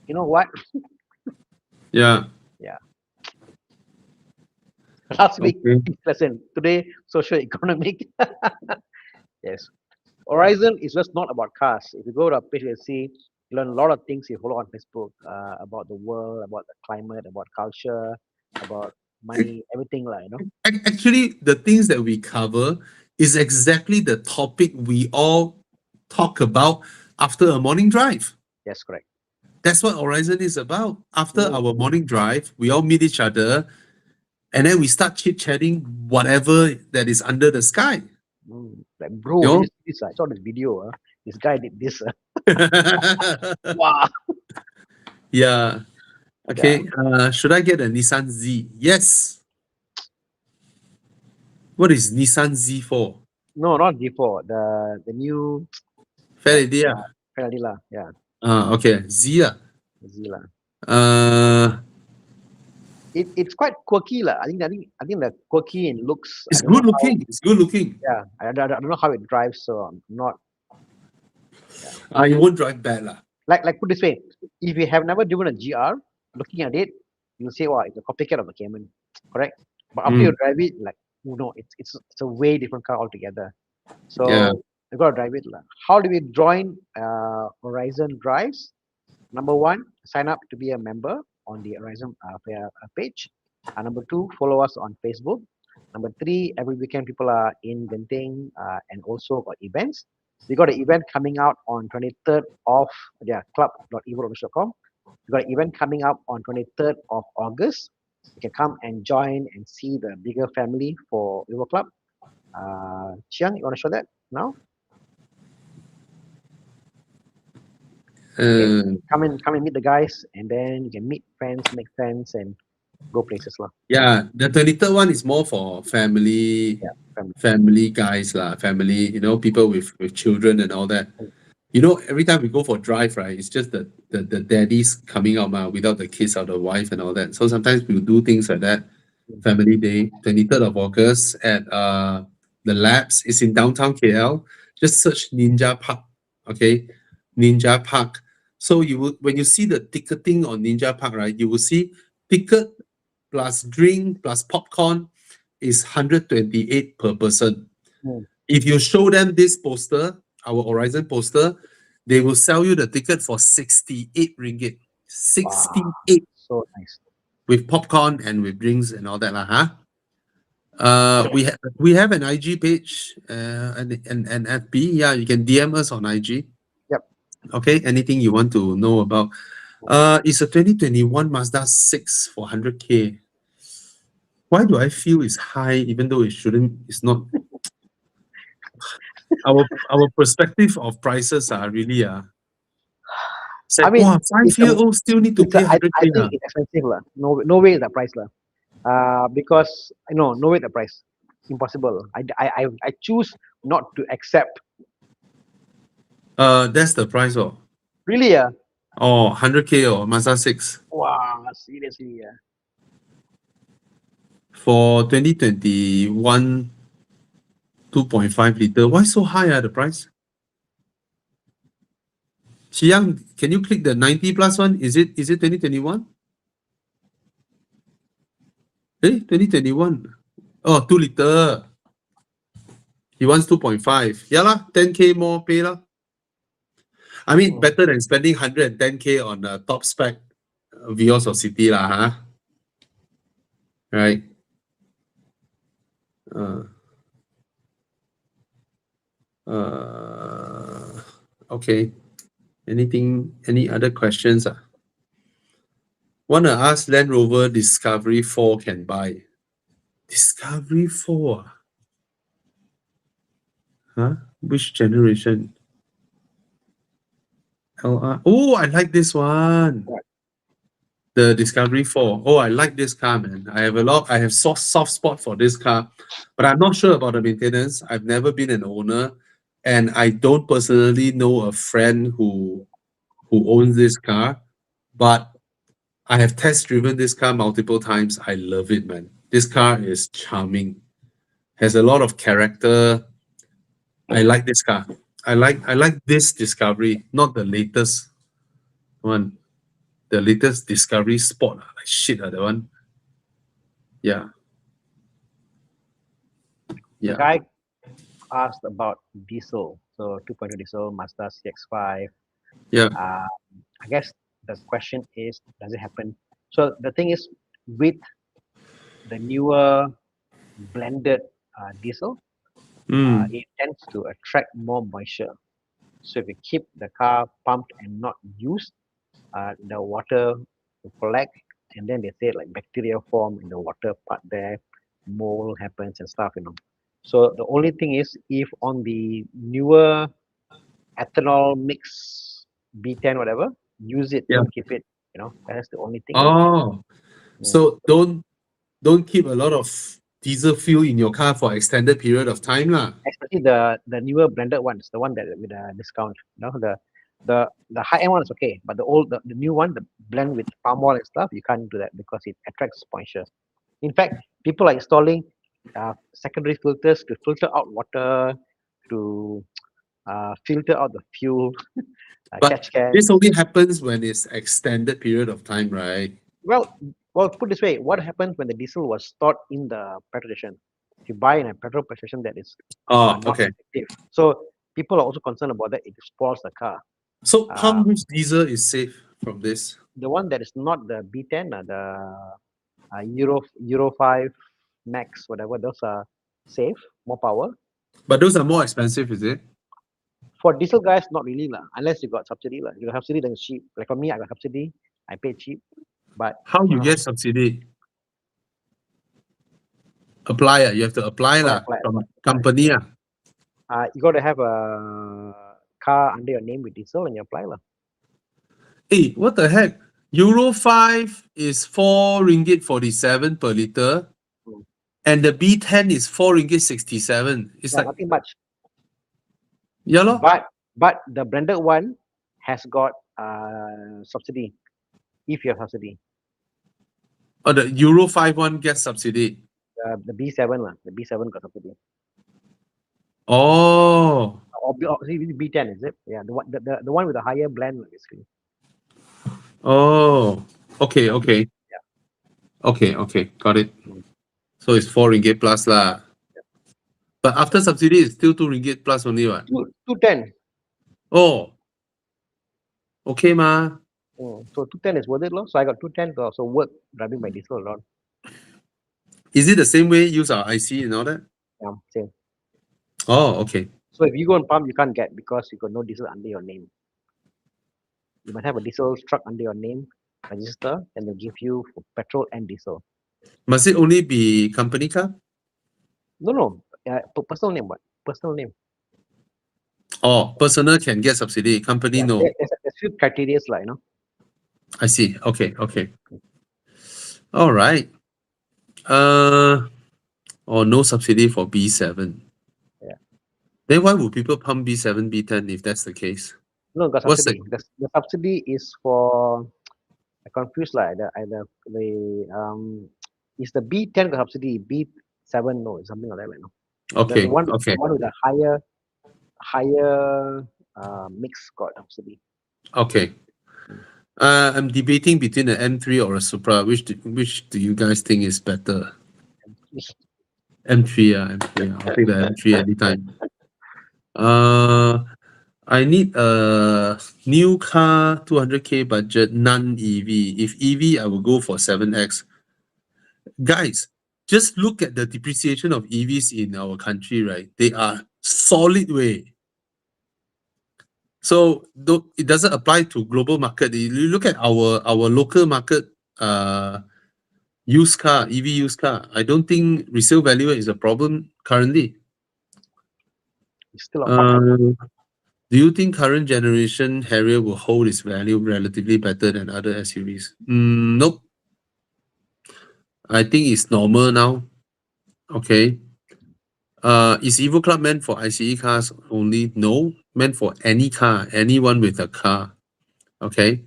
you know what? Yeah. Yeah. Last week, Okay. lesson. Today, social economic. Yes. Horizon is just not about cars. If you go to our page, you'll see, you learn a lot of things you follow on Facebook about the world, about the climate, about culture, about money, everything like, Actually, the things that we cover is exactly the topic we all talk about after a morning drive. Yes, correct. That's what Horizon is about. After Mm, our morning drive, we all meet each other and then we start chit-chatting whatever that is under the sky. Like, bro, You did know? you see this? I saw this video. This guy did this. Wow. Yeah. Yeah. Okay. Should I get a Nissan Z? Yes. What is Nissan Z for? No, not G4. The new Fair like idea. Penadilla. Yeah, Okay. Z. Zilla. Uh, It's quite quirky lah. I think the quirky in looks. I it's don't know good how. looking. It's good looking. Yeah, I don't know how it drives. So I'm not. Yeah. You won't drive bad lah. Like put this way, if you have never driven a GR, looking at it, you'll say, wow, it's a copycat of a Cayman, correct? But after you Mm, drive it, like, oh no, it's a way different car altogether. yeah. So you gotta drive it. Lah. How do we join Horizon Drives? Number one, sign up to be a member on the Horizon page. Number two, follow us on Facebook. Number three, every weekend people are in Genting and also got events. We got an event coming out on 23rd of club.evo.com. We got an event coming up on 23rd of August. You can come and join and see the bigger family for Evo Club. Chiang, you want to show that now? Okay. Uh, Come and meet the guys, and then you can meet friends, make friends, and go places lah. yeah. The 23rd one is more for family, Yeah, family. family guys lah. Family, people with children and all that. Every time we go for drive, right, it's just the daddies coming out without the kids or the wife and all that. So sometimes we'll do things like that. Family Day, 23rd of August at the Labs. It's in downtown KL. Just search Ninja Park. Okay. Ninja Park. So when you see the ticketing on Ninja Park, right, you will see ticket plus drink plus popcorn is 128 per person. Mm. If you show them this poster, our Horizon poster, they will sell you the ticket for 68 ringgit. Wow, 68 so nice. with popcorn and with drinks and all that, huh? We have an IG page and FB. Yeah, you can DM us on IG. Yep. Okay, anything you want to know about. It's a 2021 Mazda 6 for 100K. Why do I feel it's high even though it shouldn't? It's not. our perspective of prices are really it's like, I mean, wow, it's a, 5-year-old still need to it's a, pay I 100K. think it's expensive lah. No way is the price lah. Because no way the price. Impossible. I choose not to accept. That's the price. Really, Oh, 100K or Mazda 6 wow, seriously, for 2021 2.5 liter. Why so high the price? Xiang, can you click the 90 plus one? Is it 2021? 2021. Oh, 2 liter. He wants 2.5. Yeah lah, 10K more pay lah. I mean, better than spending 110K on a top spec Vios or City lah, huh? Right. Okay. Any other questions? Wanna ask Land Rover Discovery 4 can buy. Discovery 4? Huh? Which generation? LR. Oh, I like this one. The Discovery 4. Oh, I like this car, man. I have soft spot for this car, but I'm not sure about the maintenance. I've never been an owner, and I don't personally know a friend who owns this car, but I have test driven this car multiple times. I love it, man. This car is charming. Has a lot of character. I like this car. I like this Discovery, not the latest one. The latest Discovery Sport. Like shit, that one. Yeah. The guy asked about diesel, so 2.2 diesel Mazda CX-5. Yeah. I guess the question is, does it happen? So the thing is, with the newer blended diesel, it tends to attract more moisture. So if you keep the car pumped and not used, the water will collect, and then they say like bacteria form in the water part there, mold happens and stuff, So the only thing is, if on the newer ethanol mix B10 whatever, use it, Yeah. don't keep it. That's the only thing. Oh, so don't keep a lot of diesel fuel in your car for extended period of time, lah. Especially the newer blended ones, the one that with a discount. The high end one is okay, but the new one, the blend with palm oil and stuff, you can't do that because it attracts moisture. In fact, people are installing secondary filters to filter out water, to filter out the fuel. But catch can. this only happens when it's extended period of time, right? Well, put this way: what happens when the diesel was stored in the petrol station? If you buy in a petrol station that is not okay. effective, so people are also concerned about that. It spoils the car. So how much diesel is safe from this? The one that is not the B10, the Euro 5 Max, whatever, those are safe, more power. But those are more expensive, is it? For diesel guys, not really lah. Unless you got subsidy lah. You got subsidy, then it's cheap. Like for me, I got subsidy. I pay cheap. But how you get subsidy? Apply, you have to apply lah from a company. You got to have a car under your name with diesel and you apply lah. Hey, what the heck? Euro 5 is 4 ringgit 47 per liter, and the B10 is 4 ringgit 67. It's like nothing much. Yeah, lor. But the branded one has got subsidy if you have subsidy. Oh, the Euro 5 one gets subsidy. The B7 lah. The B7 got subsidy. Oh. Or B10 is it? Yeah, the one with the higher blend basically. Oh. Okay. Yeah. Okay. Got it. So it's 4 ringgit plus lah. Yeah. But after subsidy, it's still 2 ringgit plus only, what? 210. Oh. Okay, ma. So 210 is worth it, lor. So I got 210 to also work driving my diesel around. Is it the same way use our IC and all that? Yeah, same. Oh, okay. So if you go and pump, you can't get because you got no diesel under your name. You must have a diesel truck under your name, register, and they give you for petrol and diesel. Must it only be company car? No. Personal name, what? Personal name. Oh, personal can get subsidy. Company, Yeah, no. there's few criteria, like, I see. Okay, okay. All right. Or no subsidy for B7. Yeah. Then why would people pump B7, B10 if that's the case? No, got What's the subsidy. The subsidy is for, I confused like is the B10 got subsidy, B7 no, something like that, like, no. The okay, one okay, the one with the higher mix got subsidy. okay. I'm debating between an M3 or a Supra. Which do you guys think is better? M3, M3. I'll take the M3 anytime. I need a new car, 200K budget, non-EV. If EV, I will go for 7X. Guys, just look at the depreciation of EVs in our country, right? They are solid way. So it doesn't apply to global market. You look at our local market, used car, EV used car. I don't think resale value is a problem currently. It's still a hot. Do you think current generation Harrier will hold its value relatively better than other SUVs? Nope. I think it's normal now. Okay. Is Evo Club meant for ICE cars only? No, meant for any car, anyone with a car. Okay.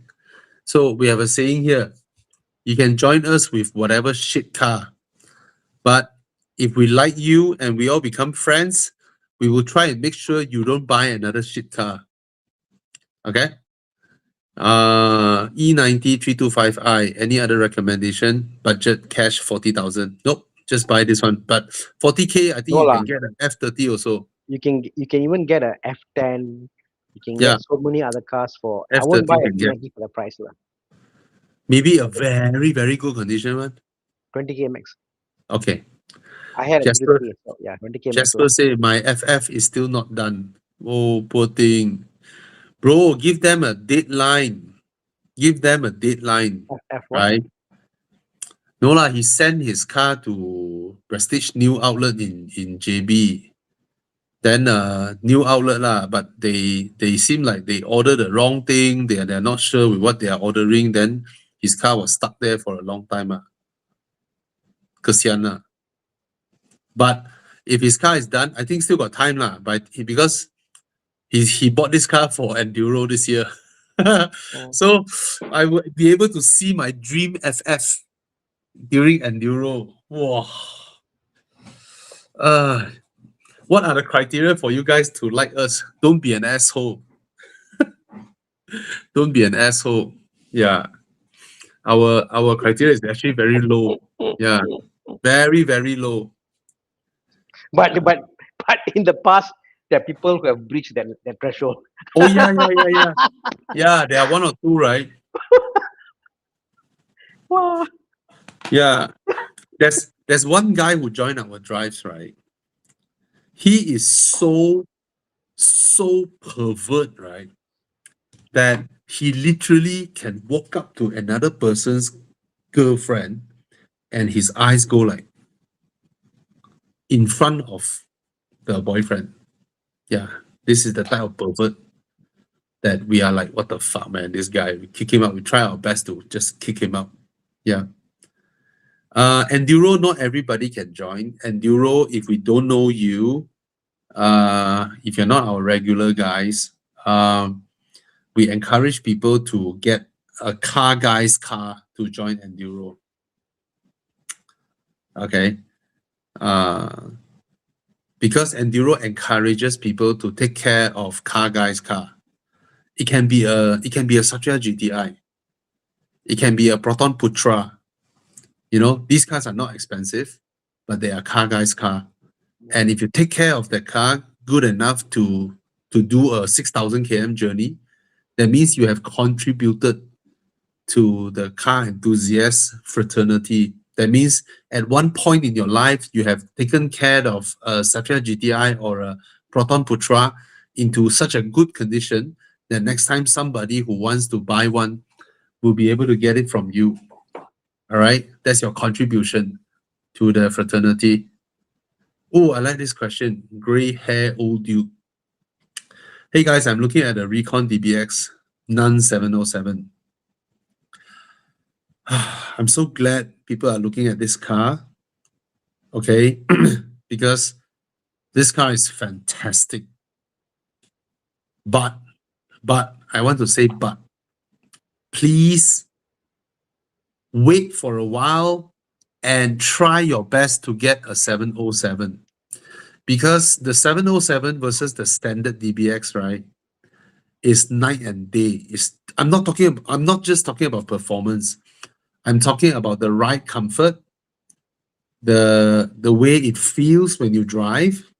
So we have a saying here. You can join us with whatever shit car. But if we like you and we all become friends, we will try and make sure you don't buy another shit car. Okay? E90 325i. Any other recommendation? Budget cash 40,000. Nope. Just buy this one. But 40K, I think No you lah. can get an F30 also. You can even get a F10. You can Yeah. get so many other cars for. I F30 won't buy a can get. E90 for the price lah. Maybe a very, very good condition one. 20K max. Okay. I had a Jasper, GT, so yeah, 20K max Jasper lah. say my FF is still not done. Oh, poor thing. Bro, give them a deadline. Give them a deadline, F what? right? No lah, he sent his car to Prestige new outlet in JB. Then new outlet lah, but they seem like they ordered the wrong thing. They're not sure with what they are ordering. Then his car was stuck there for a long time. Kesian lah. But if his car is done, I think still got time lah. But because he bought this car for Enduro this year. So I would be able to see my dream FF during Enduro. Wow. What are the criteria for you guys to like us? Don't be an asshole. Don't be an asshole. Yeah. Our criteria is actually very low. Yeah. Very, very low. But in the past, there are people who have breached that threshold. Oh yeah. Yeah, there are one or two, right? Wow. Yeah. There's one guy who joined our drives, right? He is so pervert, right? That he literally can walk up to another person's girlfriend and his eyes go like in front of the boyfriend. Yeah, this is the type of pervert that we are like, what the fuck, man? This guy, we kick him out. We try our best to just kick him out. Yeah. Enduro, not everybody can join. Enduro, if we don't know you, if you're not our regular guys, we encourage people to get a car guy's car to join Enduro. Okay. Because Enduro encourages people to take care of car guy's car. It can be a Satya GTI. It can be a Proton Putra. You know, these cars are not expensive, but they are car guy's car. And if you take care of that car good enough to do a 6,000 km journey, that means you have contributed to the car enthusiast fraternity. That means at one point in your life, you have taken care of a Satya GTI or a Proton Putra into such a good condition that next time somebody who wants to buy one will be able to get it from you. All right? That's your contribution to the fraternity. Oh, I like this question. Gray hair old dude. Hey guys, I'm looking at the Recon DBX Nun 707. I'm so glad people are looking at this car, okay? Because this car is fantastic. But I want to say, but please wait for a while and try your best to get a 707. Because the 707 versus the standard DBX, right, is night and day. I'm not just talking about performance. I'm talking about the ride comfort, the way it feels when you drive,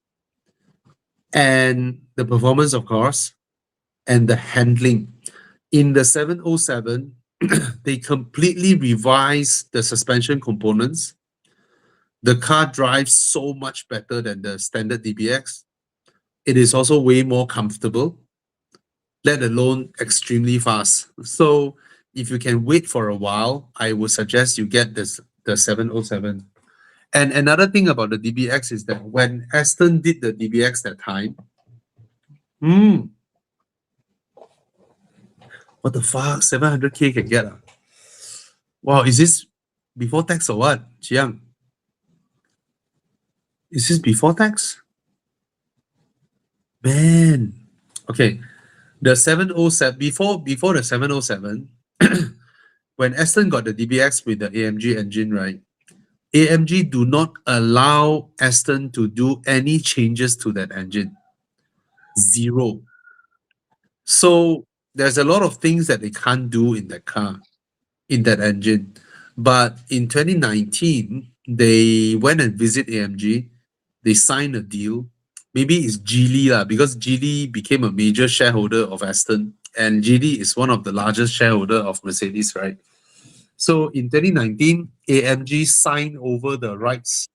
and the performance, of course, and the handling. In the 707, they completely revised the suspension components. The car drives so much better than the standard DBX. It is also way more comfortable, let alone extremely fast. So if you can wait for a while, I would suggest you get the 707. And another thing about the DBX is that when Aston did the DBX that time, what the fuck? 700K can get. Wow, is this before tax or what? Jiang? Is this before tax? Man. Okay. The 707, before the 707, when Aston got the DBX with the AMG engine, right? AMG do not allow Aston to do any changes to that engine. Zero. So there's a lot of things that they can't do in that car, in that engine. But in 2019, they went and visit AMG. They signed a deal. Maybe it's Geely lah, because Geely became a major shareholder of Aston, and Geely is one of the largest shareholder of Mercedes, right? So in 2019, AMG signed over the rights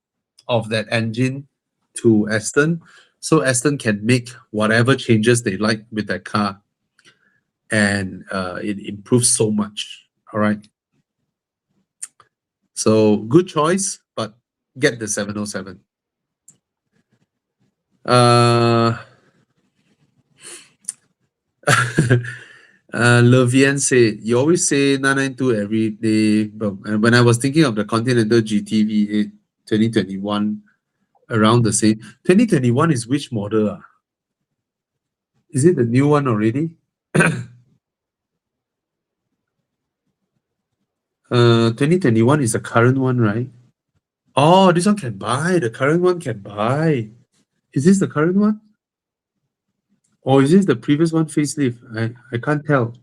of that engine to Aston, so Aston can make whatever changes they like with that car, and it improves so much. All right. So good choice, but get the 707. Levian said, you always say 992 every day, but when I was thinking of the Continental GTV 2021, around the same. 2021 is which model? Is it the new one already? 2021 is the current one, right? Oh, this one can buy. The current one can buy. Is this the current one? Or is this the previous one facelift? I can't tell.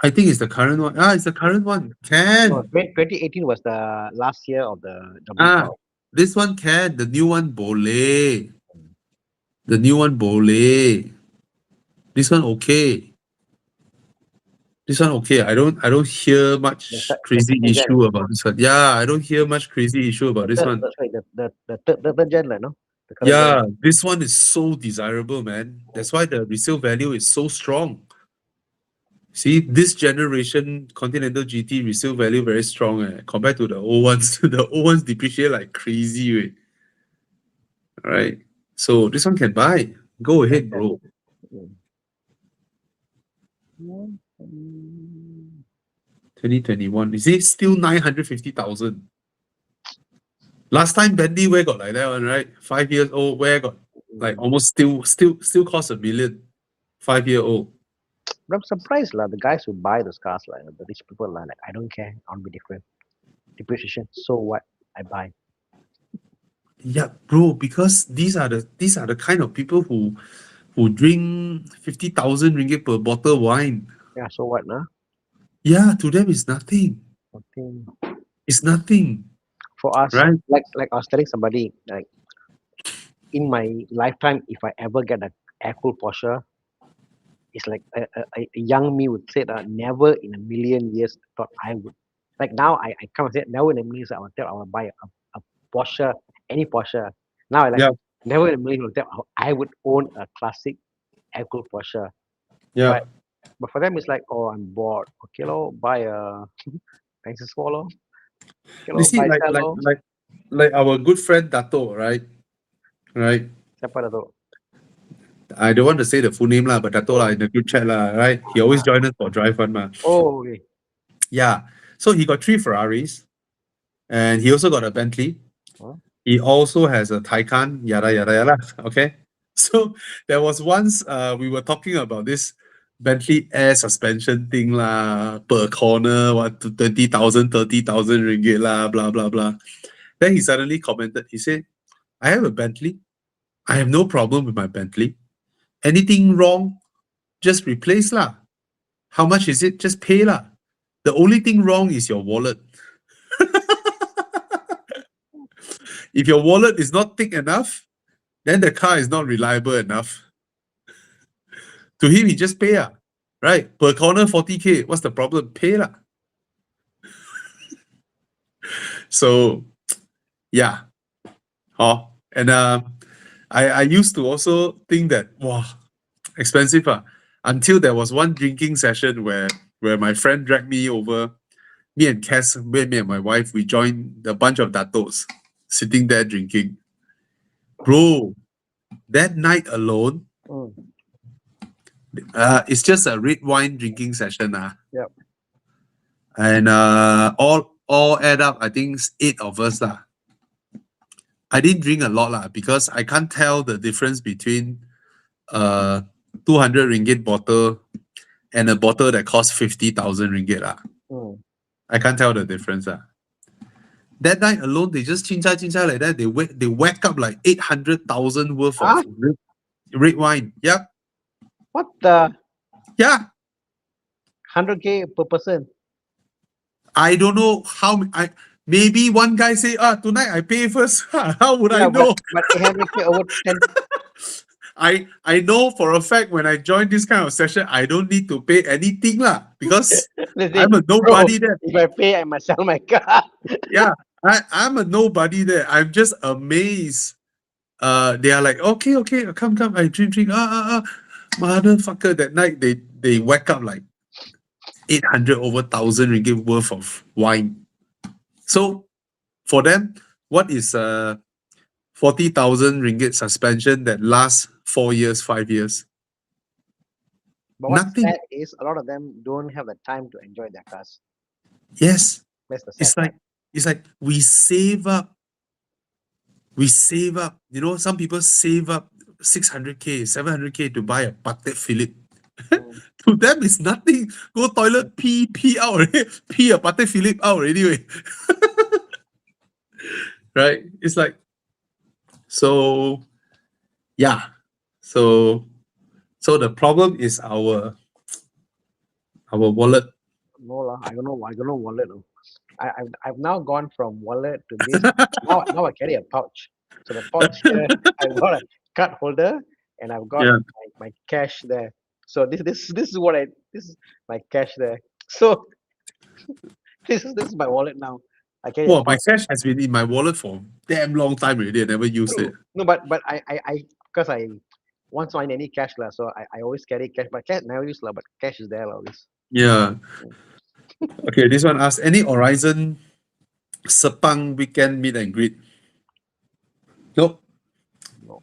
I think it's the current one. It's the current one. Can. No, 2018 was the last year of the Ah, W12. this one can. The new one boleh. The new one boleh. This one okay. This one okay. I don't hear much crazy second gen. issue about this one. Yeah, I don't hear much crazy issue about this one. Sorry, the third gen, no? The current Yeah, gen. this one is so desirable, man. That's why the resale value is so strong. See, this generation Continental GT resale value very strong compared to the old ones. The old ones depreciate like crazy. All right. So this one can buy. Go ahead, bro. Mm. 2021. Is it still 950,000? Last time Bentley where got like that one, right? 5 years old, where got like almost still cost $1 million. 5-year old. But I'm surprised the guys who buy those cars, the rich people like, I don't care, I want to be different. Depreciation, so what? I buy. Yeah, bro, because these are the kind of people who drink 50,000 ringgit per bottle of wine. Yeah, so what, nah? Yeah, to them it's nothing. Nothing. It's nothing. For us, right? like I was telling somebody, like in my lifetime, if I ever get a air-cooled Porsche, it's like a young me would say that never in a million years thought I would. Like now, I come and say never in a million years I would buy a Porsche, any Porsche. Now I like Yeah, never in a million would tell I would own a classic air-cooled Porsche. yeah. But for them, it's like, oh, I'm bored. Okay, lo, buy a thanks is for lo. Okay, You lo, see, buy sell lo. like our good friend Dato, right? Right. Siapa dah tu? I don't want to say the full name lah, but Dato lah in the group chat lah, right? He always join us for drive one ma. Oh, okay. Yeah. So he got 3 Ferraris, and he also got a Bentley. Huh? He also has a Taycan, yada yada yada. Okay. So there was once we were talking about this Bentley air suspension thing lah, per corner, what 20,000, 30,000 ringgit lah, blah blah blah. Then he suddenly commented, he said, I have a Bentley. I have no problem with my Bentley. Anything wrong, just replace lah. How much is it? Just pay lah. The only thing wrong is your wallet. If your wallet is not thick enough, then the car is not reliable enough. To him, he just pay lah. Right? Per corner 40K. What's the problem? Pay lah. So, yeah. Oh, and I used to also think that, wow, expensive until there was one drinking session where my friend dragged me over, me and Cass, me and my wife, we joined a bunch of datos sitting there drinking. Bro, that night alone, it's just a red wine drinking session. Yep. And all add up, I think it's 8 of us. I didn't drink a lot because I can't tell the difference between 200 ringgit bottle and a bottle that costs 50,000 ringgit. I can't tell the difference. That night alone, they just chin chai like that. They whack up like 800,000 worth of red wine. Yep. What the? Yeah. 100K per person. I don't know how. Maybe one guy say, tonight I pay first. How would I know? But 800K over 10. I know for a fact when I join this kind of session, I don't need to pay anything lah, because I'm a nobody there. If I pay, I must sell my car. Yeah, I'm a nobody there. I'm just amazed. They are like, okay, come, I drink. Motherfucker, that night they whack up like 800 over 1,000 ringgit worth of wine. So for them, what is 40,000 ringgit suspension that lasts 4 years, 5 years? But what's Nothing. sad is a lot of them don't have the time to enjoy their cars. Yes. That's the sad part. It's like we save up. You know, some people save up 600K, 700K to buy a Patek Philippe. To them, it's nothing. Go toilet, pee out already. Pee a Patek Philippe out already. Right? It's like, so, yeah. So the problem is our wallet. No lah, I don't know wallet. I've now gone from wallet to this. now I carry a pouch. So the pouch here, I've got a card holder and I've got my cash there. So this is my cash there. So this is my wallet now. I carry. Well, my cash has been in my wallet for a damn long time already. I never used it. No, but I because I once find any cash lah, so I always carry cash. But cash never use lah, but cash is there always. Yeah. Okay, this one asks, any Horizon Sepang weekend meet and greet? Nope. No.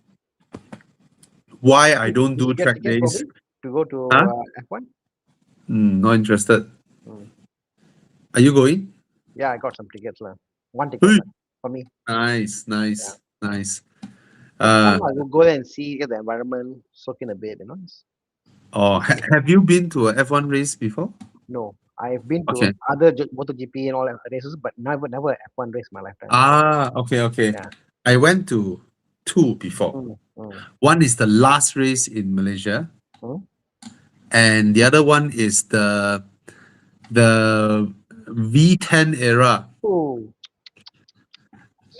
Why I don't do Get track tickets days? to go to F1? Not interested. Mm. Are you going? Yeah, I got some tickets lah. One ticket lah, for me. Nice. I will go there and see, get the environment, soak in a bit, you know. Have you been to a F1 race before? No, I've been to other MotoGP and all that races, but never an F1 race in my lifetime. Okay. Yeah. I went to 2 before. One is the last race in Malaysia, and the other one is the V10 era. Oh.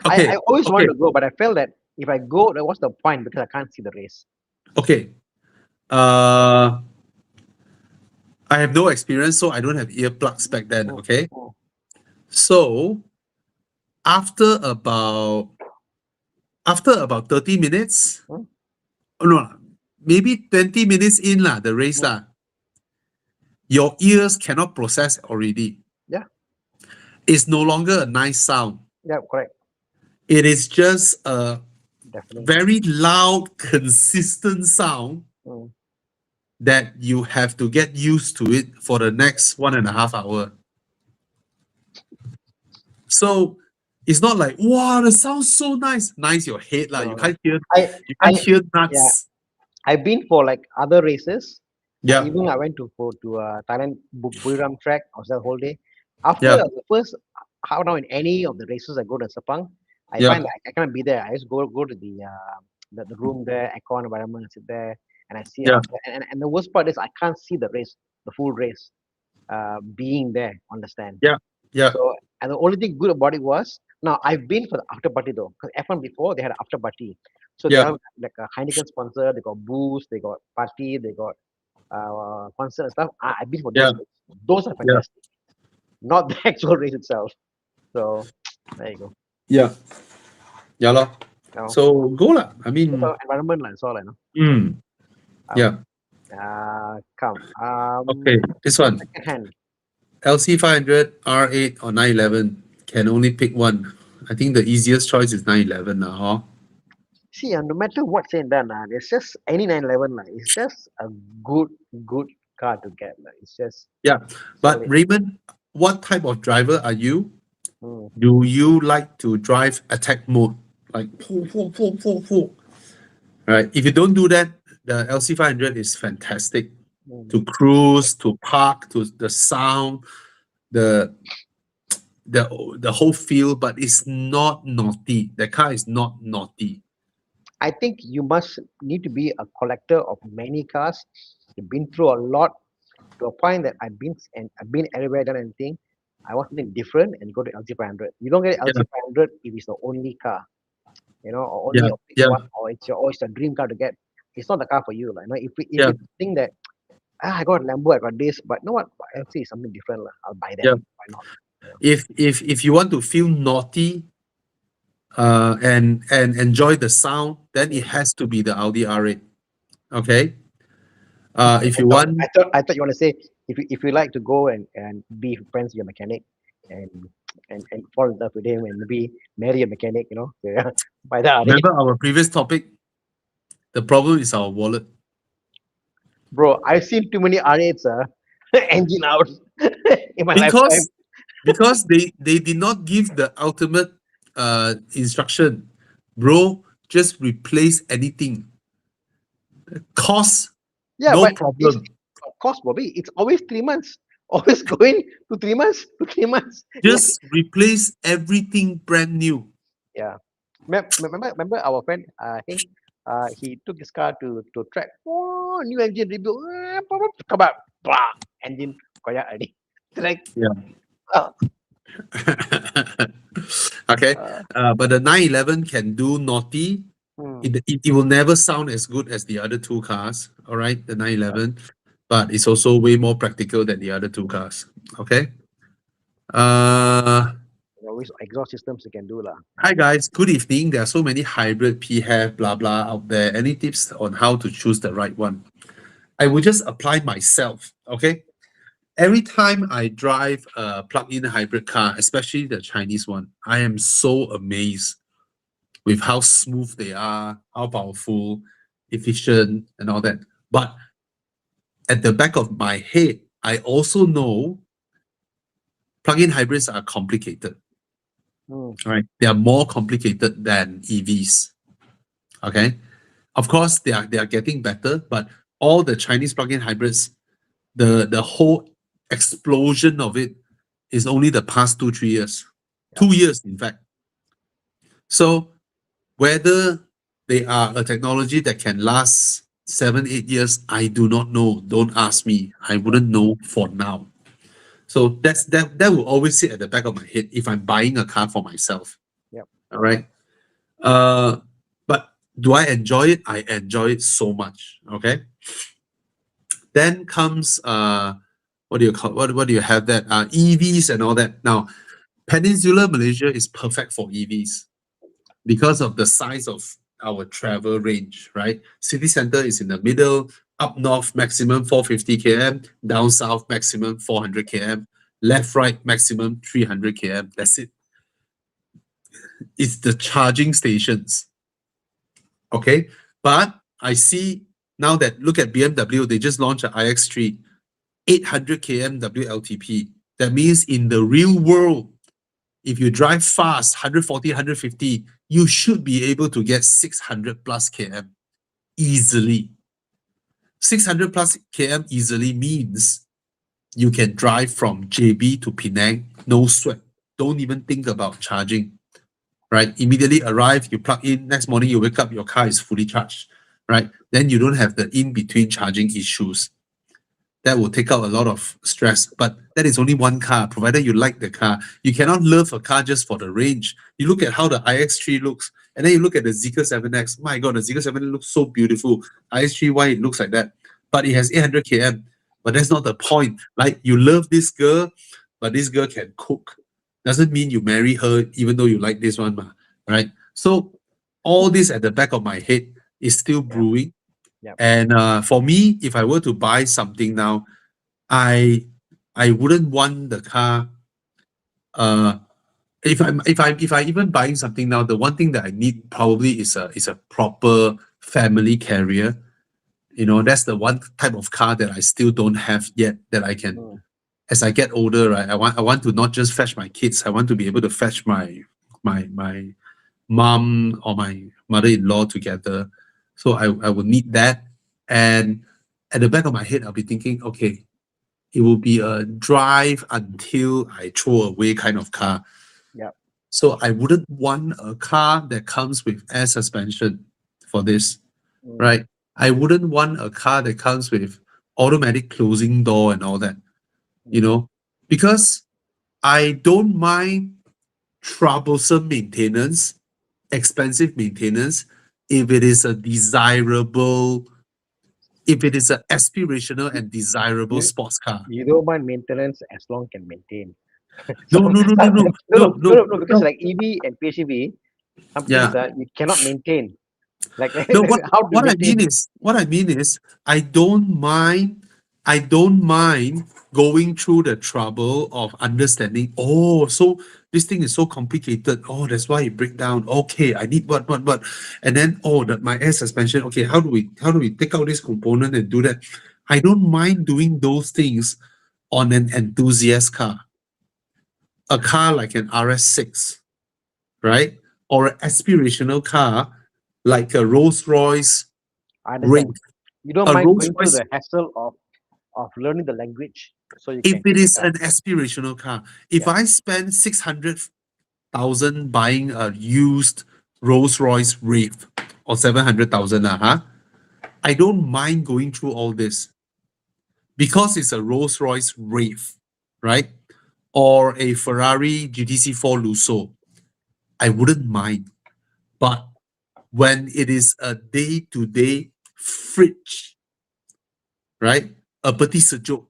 Okay. I always wanted to go, but I felt that if I go, then what's the point? Because I can't see the race. Okay. I have no experience, so I don't have earplugs back then. Okay. So after about 30 minutes, no, maybe 20 minutes in the race your ears cannot process already. Yeah. It's no longer a nice sound. Yeah, correct. It is just a definitely. very loud, consistent sound Mm. that you have to get used to it for the next 1.5 hour. So it's not like, wow, the sounds so nice. Nice your head lah. No, You no. can't hear I, you I, can't hear yeah, nuts. I've been for like other races. Yeah, Even I went to Thailand Buriram track. I was there the whole day. After yeah, the first how now in any of the races I go to Sepang, I yeah, find that I cannot be there. I just go to the room there, aircon environment, and sit there, and I see yeah, after. And the worst part is I can't see the race, the full race, being there on the stand. yeah, yeah, So and the only thing good about it was now I've been for the after party though. Because F1 before they had an after party, so they yeah, have like a Heineken sponsor. They got booze, they got party, they got concert and stuff. I've been for yeah, those races. Those are yeah, fantastic, not the actual race itself. So there you go. yeah, yeah, lor. Now, So go lah. I mean, environment like, that's all I know. yeah. Come. Okay, this one. Second hand. LC500, R8 or 911. Can only pick one. I think the easiest choice is 911 now, huh? See, no matter what's said and done, it's just any 911. It's just a good car to get. It's just Yeah. But solid. Raymond, what type of driver are you? Mm. Do you like to drive attack mode? Like, poo, poo, poo, poo, poo. Right? If you don't do that, the LC500 is fantastic Mm. to cruise, to park, to the sound, the the whole feel, but it's not naughty. The car is not naughty. I think you must need to be a collector of many cars. You've been through a lot to a point that I've been everywhere, done anything. I want something different and go to LG500. You don't get Yeah, LG500 if it's the only car, or only yeah, a big yeah, one, or it's a dream car to get. It's not the car for you, like. If yeah, you think that I got Lambo, I got this, but you know what? LG is something different, lah. I'll buy that. yeah. Why not? If you want to feel naughty, and enjoy the sound, then it has to be the Audi R8. Okay. If you want, I thought you want to say if you like to go and be friends with your mechanic and and fall in love with him and maybe marry a mechanic, yeah, by that. remember our previous topic. The problem is our wallet. Bro, I've seen too many R8s, engine out in my lifetime. Because they did not give the ultimate instruction, bro. Just replace anything. Cost, Yeah, no but it's problem. of course, Bobby. It's always 3 months. Always going to 3 months to 3 months. Just replace everything brand new. Yeah. Remember our friend he took his car to track. Oh, new engine rebuild. Come back. Blah, engine koyak already. It's like Yeah. uh, Okay. uh, But the 911 can do naughty. hmm, It will never sound as good as the other two cars. All right, the 911, but it's also way more practical than the other two cars. Okay. always exhaust systems you can do lah. Hi guys, good evening. There are so many hybrid PHEV, blah blah out there. Any tips on how to choose the right one? I will just apply myself. Okay. Every time I drive a plug-in hybrid car, especially the Chinese one, I am so amazed with how smooth they are, how powerful, efficient, and all that. But at the back of my head, I also know plug-in hybrids are complicated. Hmm. Right? They are more complicated than EVs. Okay. Of course, they are getting better, but all the Chinese plug-in hybrids, the whole explosion of it is only the past 2-3 years. 2 years, in fact. So whether they are a technology that can last 7-8 years, I do not know. Don't ask me. I wouldn't know for now. So that will always sit at the back of my head if I'm buying a car for myself. Yep. All right. But do I enjoy it? I enjoy it so much. Okay. Then comes what do you call what do you have that EVs and all that. Now, Peninsular Malaysia is perfect for EVs because of the size of our travel range, right? City center is in the middle, up north maximum 450 km, down south maximum 400 km, left right maximum 300 km. That's it. It's the charging stations Okay, but I see now that look at BMW, they just launched an iX3, 800 km WLTP. That means in the real world, if you drive fast, 140, 150, you should be able to get 600 plus km easily. 600 plus km easily means you can drive from JB to Penang, no sweat. Don't even think about charging, right? Immediately arrive, you plug in, next morning you wake up, your car is fully charged, right? Then you don't have the in-between charging issues. That will take out a lot of stress, but that is only one car, provided you like the car. You cannot love a car just for the range. You look at how the iX3 looks, and then you look at the Zeekr 7X. My God, the Zeekr 7 looks so beautiful. iX3, why it looks like that? But it has 800 km. But that's not the point. Like, you love this girl, but this girl can cook. Doesn't mean you marry her, even though you like this one, right? So all this at the back of my head is still brewing. Yep. And for me, if I were to buy something now, I wouldn't want the car. If I even buying something now, the one thing that I need probably is a proper family carrier. You know, that's the one type of car that I still don't have yet that I can. Mm. As I get older, right, I want to not just fetch my kids. I want to be able to fetch my mom or my mother-in-law together. So I will need that. And at the back of my head, I'll be thinking, okay, it will be a drive until I throw away kind of car. Yep. So I wouldn't want a car that comes with air suspension for this, Mm. right? I wouldn't want a car that comes with automatic closing door and all that, you know, because I don't mind troublesome maintenance, expensive maintenance, if it is a desirable, if it is an aspirational and desirable You- sports car. You don't mind maintenance as long can maintain. No, no, no, no, no, No, because no. like EV and PHEV, some Yeah. things that you cannot maintain. Like No, how to maintain. what I mean is, I don't mind going through the trouble of understanding. Oh, so this thing is so complicated. Oh, that's why it break down. Okay, I need what, and then my air suspension. Okay, how do we take out this component and do that? I don't mind doing those things on an enthusiast car, a car like an RS6, right, or an aspirational car like a Rolls Royce I Wraith. understand. You don't A mind Rolls going through Royce, the hassle of learning the language so you if can it get the is car. an aspirational car, if Yeah. I spend 600,000 buying a used Rolls Royce Wraith or 700,000, I don't mind going through all this because it's a Rolls Royce Wraith, right? Or a Ferrari GTC4 Lusso. I wouldn't mind. But when it is a day-to-day fridge, right? A petit sejuk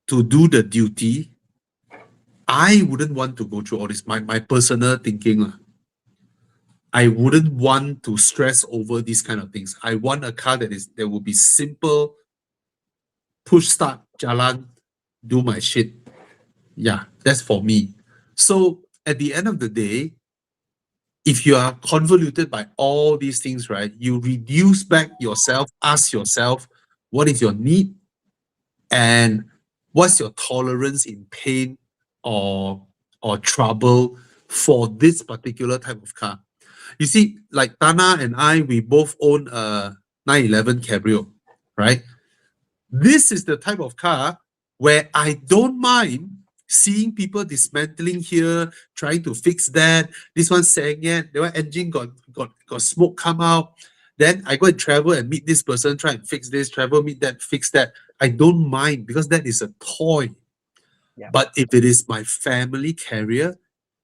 to do the duty, I wouldn't want to go through all this. My personal thinking, I wouldn't want to stress over these kind of things. I want a car that will be simple, push start, jalan, do my shit. Yeah, that's for me. So at the end of the day, if you are convoluted by all these things, right, you reduce back yourself, ask yourself, what is your need and what's your tolerance in pain or trouble for this particular type of car. You see, like Tana and I, we both own a 911 Cabrio, right? This is the type of car where I don't mind seeing people dismantling here, trying to fix that. This one saying it, the one engine got smoke come out. Then I go and travel and meet this person, try and fix this, travel, meet that, fix that. I don't mind because that is a toy. Yeah. But if it is my family carrier,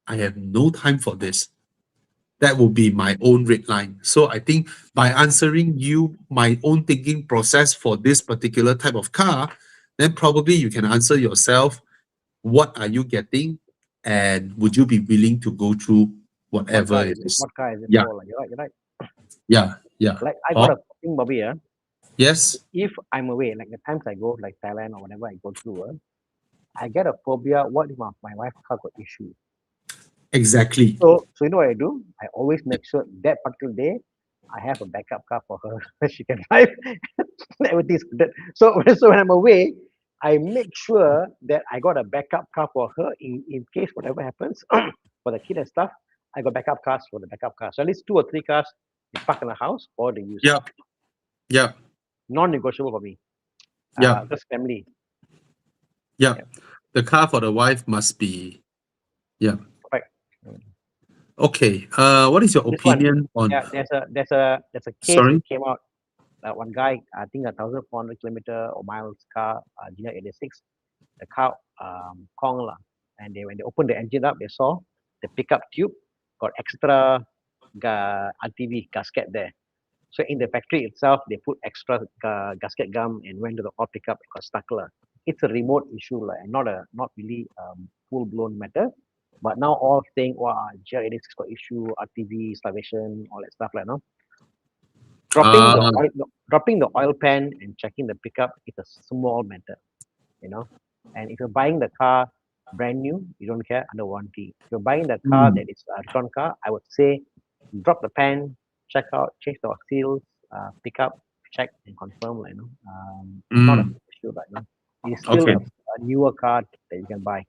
I have no time for this. That will be my own red line. So I think by answering you my own thinking process for this particular type of car, then probably you can answer yourself, what are you getting? And would you be willing to go through whatever it is? What car is it Yeah, for? Like, you're right. yeah. Like I Oh, got a thing, Bobby. yes, If I'm away, like the times I go, like Thailand or whatever I go through, I get a phobia. What if my wife's car got issue? exactly. So you know what I do? I always make sure that particular day I have a backup car for her. She can drive. Everything's good. So when I'm away, I make sure that I got a backup car for her in case whatever happens for the kid and stuff. I got backup cars for the backup cars. So at least 2 or 3 cars they park in the house or they use. Yeah. Yeah. Non-negotiable for me. Yeah. Just family. Yeah. Yeah. The car for the wife must be. Yeah. Right. Okay. What is your This one. opinion on? Yeah, there's a case Sorry. that came out. One guy, I think 1,400 kilometer or miles car, GR86, the car Kong lah. And when they opened the engine up, they saw the pickup tube got extra RTV gasket there. So in the factory itself, they put extra gasket gum and went to the oil pickup, it got stuck lah. It's a remote issue lah, and not really full blown matter. But now all saying, wow, GR86 got issue, RTV, starvation, all that stuff like no. Dropping the oil pan and checking the pickup is a small matter, you know. And if you're buying the car brand new, you don't care under warranty. If you're buying the car that is a return car, I would say drop the pan, check out, change the seals, pick up, check and confirm, like, you know. It's not an issue, but you know, it's still Okay. a newer car that you can buy.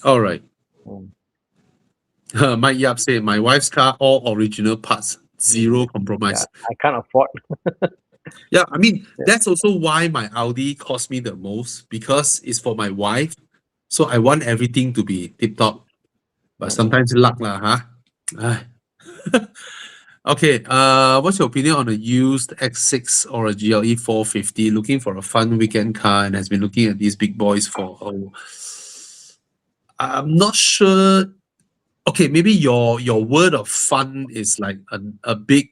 All right. Mm. Mike Yap said, my wife's car, all original parts, zero compromise. Yeah, I can't afford. Yeah, I mean, that's also why my Audi cost me the most, because it's for my wife. So I want everything to be tip top. But sometimes luck lah, huh? Ah. Okay, what's your opinion on a used X6 or a GLE 450 looking for a fun weekend car and has been looking at these big boys for I'm not sure. Okay, maybe your word of fun is like a big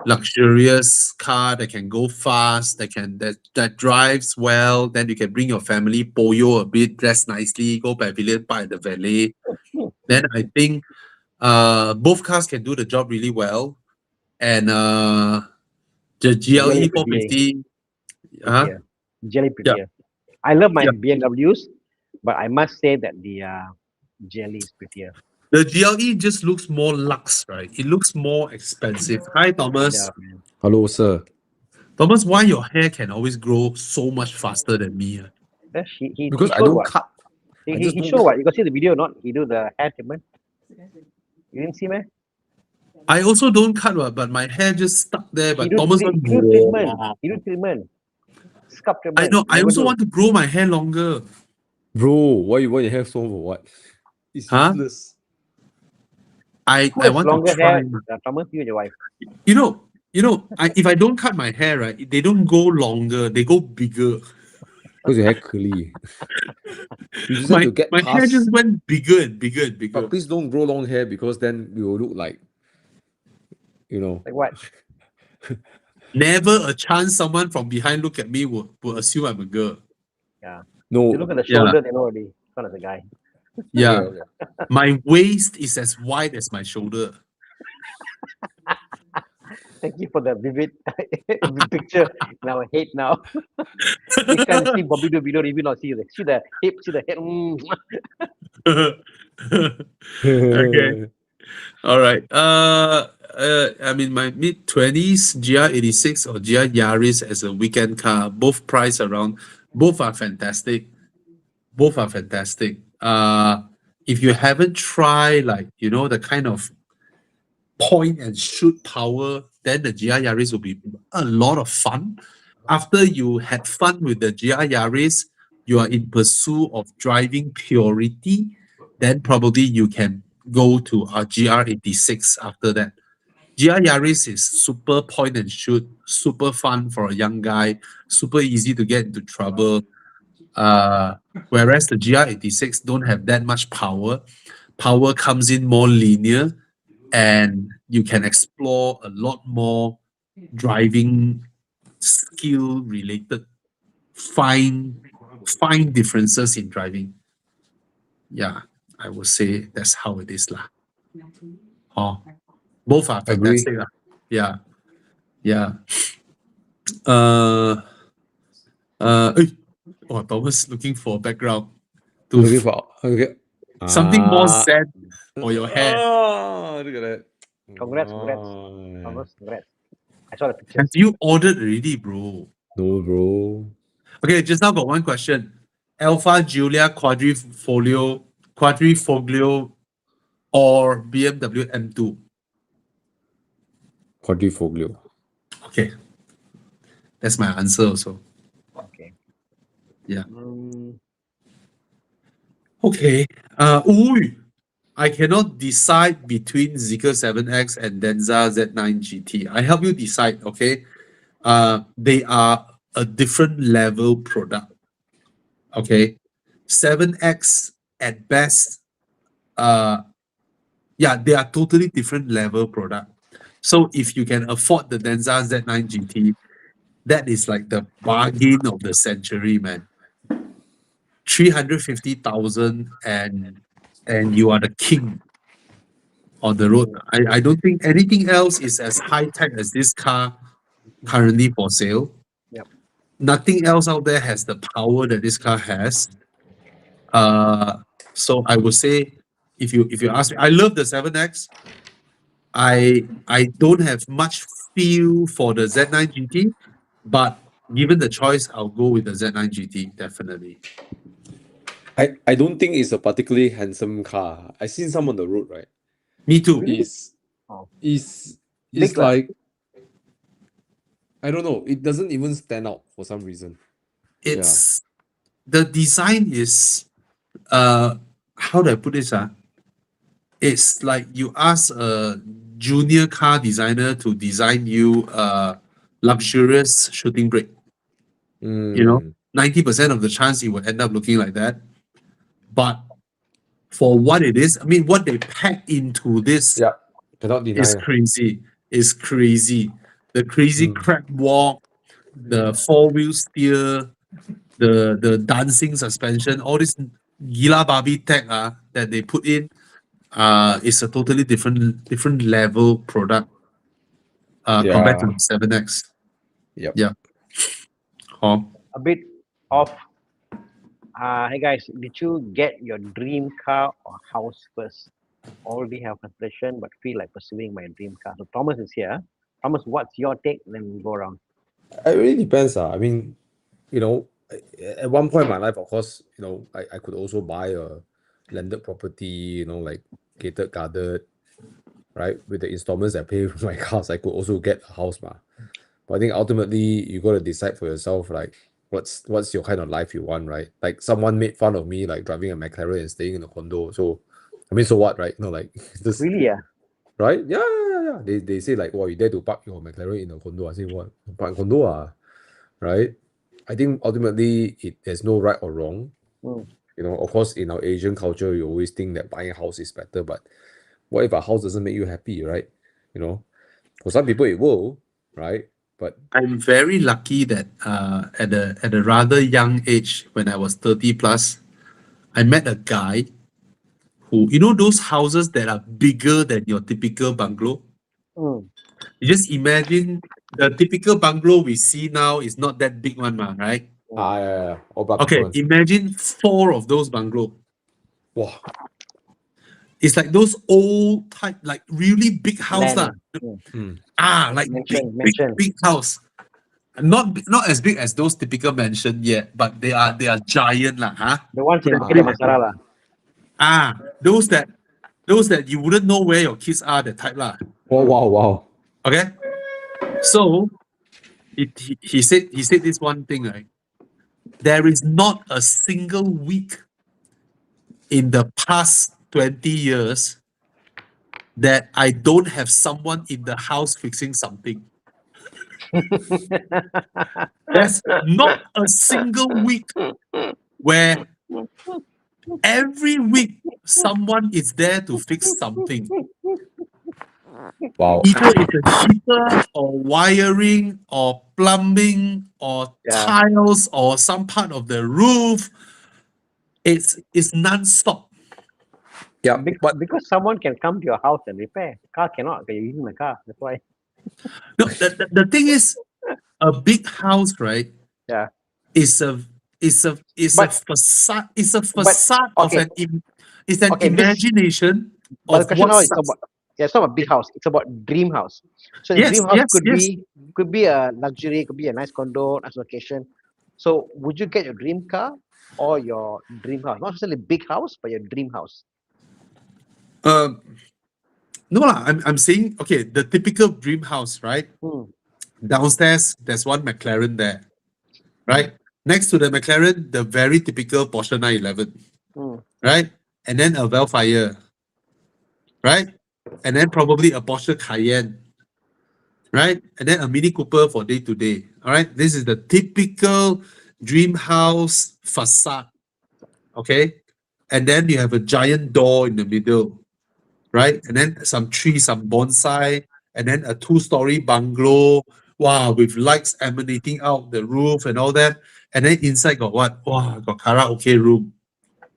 luxurious car that can go fast, that drives well, then you can bring your family, poyo a bit, dress nicely, go pavilion, park at the valet. Then I think both cars can do the job really well. And the GLE 450, GLE prettier. I love my BMWs, but I must say that the GLE is prettier. the GLE just looks more luxe, right? It looks more expensive. Hi, Thomas. Yeah, man. Hello, sir. Thomas, why your hair can always grow so much faster than me? He Because I showed don't what? cut. I He just don't showed what? You can see the video, not? He do the hair treatment. You didn't see, man? I also don't cut, but my hair just stuck there. But Thomas, he do treatment. He do treatment. Scalp treatment. I know. I Never also do. want to grow my hair longer. Bro, why you have so for what? It's Huh? useless. I Who has want longer to try. hair? Thomas, you and your wife. You know, if I don't cut my hair, right, they don't go longer. They go bigger. Because your hair curly. You just My have to get hair past. just went bigger and bigger and bigger. But please don't grow long hair because then we will look like, you know. Like what? Never a chance someone from behind look at me will assume I'm a girl. No. You look at the Yeah. shoulder, they know already. Not as a guy. Yeah. okay. My waist is as wide as my shoulder. Thank you for the vivid picture in our head now. Next time you see Bobby do video review, not see the hip, see the head. Okay. All right. I'm in my mid-20s, GR86 or GR Yaris as a weekend car. Both priced around. Both are fantastic. Both are fantastic. If you haven't tried, like, you know, the kind of point and shoot power, then the GR Yaris will be a lot of fun. After you had fun with the GR Yaris, you are in pursuit of driving purity, then probably you can go to a GR86 after that. GR Yaris is super point and shoot, super fun for a young guy, super easy to get into trouble. Whereas the GR86 don't have that much power. Power comes in more linear, and you can explore a lot more driving skill related fine differences in driving. Yeah, I would say that's how it is lah. Oh, both are Agree. fantastic lah. Yeah, yeah. Thomas looking for background to Looking for okay. something more zen for your hair. Oh, look at that. Congrats. Ah, Congrats. I saw the Have pictures. you ordered already, bro? no, bro. Okay, just now got one question. Alpha Giulia Quadrifoglio or BMW M2? Quadrifoglio. Okay, that's my answer also. Okay. Yeah. Mm, Okay. I cannot decide between Zeekr 7X and Denza Z9 GT. I help you decide, okay? They are a different level product. Okay. 7X at best, yeah, they are totally different level product. So if you can afford the Denza Z9 GT, that is like the bargain of the century, man. 350,000 and you are the king on the road. I don't think anything else is as high tech as this car currently for sale. Yep. Nothing else out there has the power that this car has. So I would say if you ask me, I love the 7X. I don't have much feel for the Z9 GT, but given the choice, I'll go with the Z9 GT definitely. I don't think it's a particularly handsome car. I seen some on the road, right? Me too. Is Oh. is Big lah. like I don't know. It doesn't even stand out for some reason. It's the design is how do I put this? It's like you ask a junior car designer to design you a luxurious shooting brake. You know, Mm, 90% of the chance it will end up looking like that. But for what it is, I mean, what they pack into this yeah, cannot deny. is crazy. It's crazy. The crazy Mm. crab walk, the four-wheel steer, the dancing suspension, all this gila babi tech that they put in is a totally different level product compared to Yeah. the 7X. Yep. Yeah. Oh, A bit off. Hey guys, did you get your dream car or house first? Already have consideration, but feel like pursuing my dream car. So Thomas is here. Thomas, what's your take? Then we go around. It really depends. I mean, you know, at one point in my life, of course, you know, I could also buy a landed property, you know, like gated guarded, right? With the installments I pay for my cars, I could also get a house, ma. But I think ultimately you got to decide for yourself, like what's your kind of life you want, right? Like someone made fun of me, like driving a McLaren and staying in a condo. So, I mean, so what, right? No, like this, Really? Yeah. right? Yeah. They say like, well, you dare to park your McLaren in a condo. I say, what? Park in condo, right? I think ultimately there's no right or wrong. Mm. You know, of course, in our Asian culture, you always think that buying a house is better. But what if a house doesn't make you happy, right? You know, for some people it will, right? But I'm very lucky that at a rather young age, when I was 30 plus, I met a guy who, you know, those houses that are bigger than your typical bungalow. Mm. You just imagine the typical bungalow we see now is not that big one, right? yeah, all black Okay, people. imagine 4 of those bungalow. Wow. It's like those old type, like really big house lah. Land. Like Mansion. big house. Not as big as those typical mansion yet, but they are giant lah, The ones in Ah, Bukit Masara lah. Those that you wouldn't know where your kids are, that type lah. Oh, wow. Okay, so he said this one thing, right? There is not a single week in the past 20 years that I don't have someone in the house fixing something. There's not a single week where every week someone is there to fix something. Wow. Either it's a heater or wiring or plumbing or Yeah. tiles or some part of the roof. It's non-stop. Yeah, but Because someone can come to your house and repair. Car cannot. You're using the car. That's why. No, the thing is, a big house, right? Yeah. Is a But- facade. It's a facade of okay. it's an Okay, this- imagination But the of question now what is about Yeah, it's not a big house. It's about dream house. So the Yes, dream house yes, yes. could be a luxury, could be a nice condo, nice location. So would you get your dream car or your dream house? Not necessarily big house, but your dream house. Um, no lah. I'm saying okay. The typical dream house, right? Hmm. Downstairs, there's one McLaren there, right? Next to the McLaren, the very typical Porsche 911, Hmm. right? And then a Velfire, right? And then probably a Porsche Cayenne, right? And then a Mini Cooper for day to day. All right. This is the typical dream house facade. Okay. And then you have a giant door in the middle, right? And then some trees, some bonsai, and then a 2-story bungalow. Wow, with lights emanating out the roof and all that. And then inside got what? Wow, got karaoke room,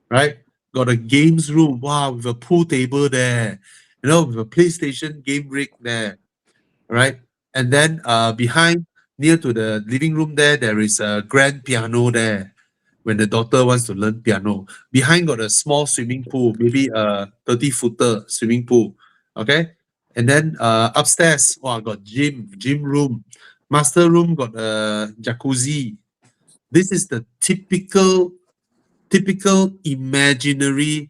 right? Got a games room. Wow, with a pool table there. You know, with a PlayStation game rig there, right? And then behind, near to the living room there is a grand piano there when the daughter wants to learn piano. Behind got a small swimming pool, maybe a 30-footer swimming pool. Okay. And then upstairs, wow, got gym room. Master room got a jacuzzi. This is the typical imaginary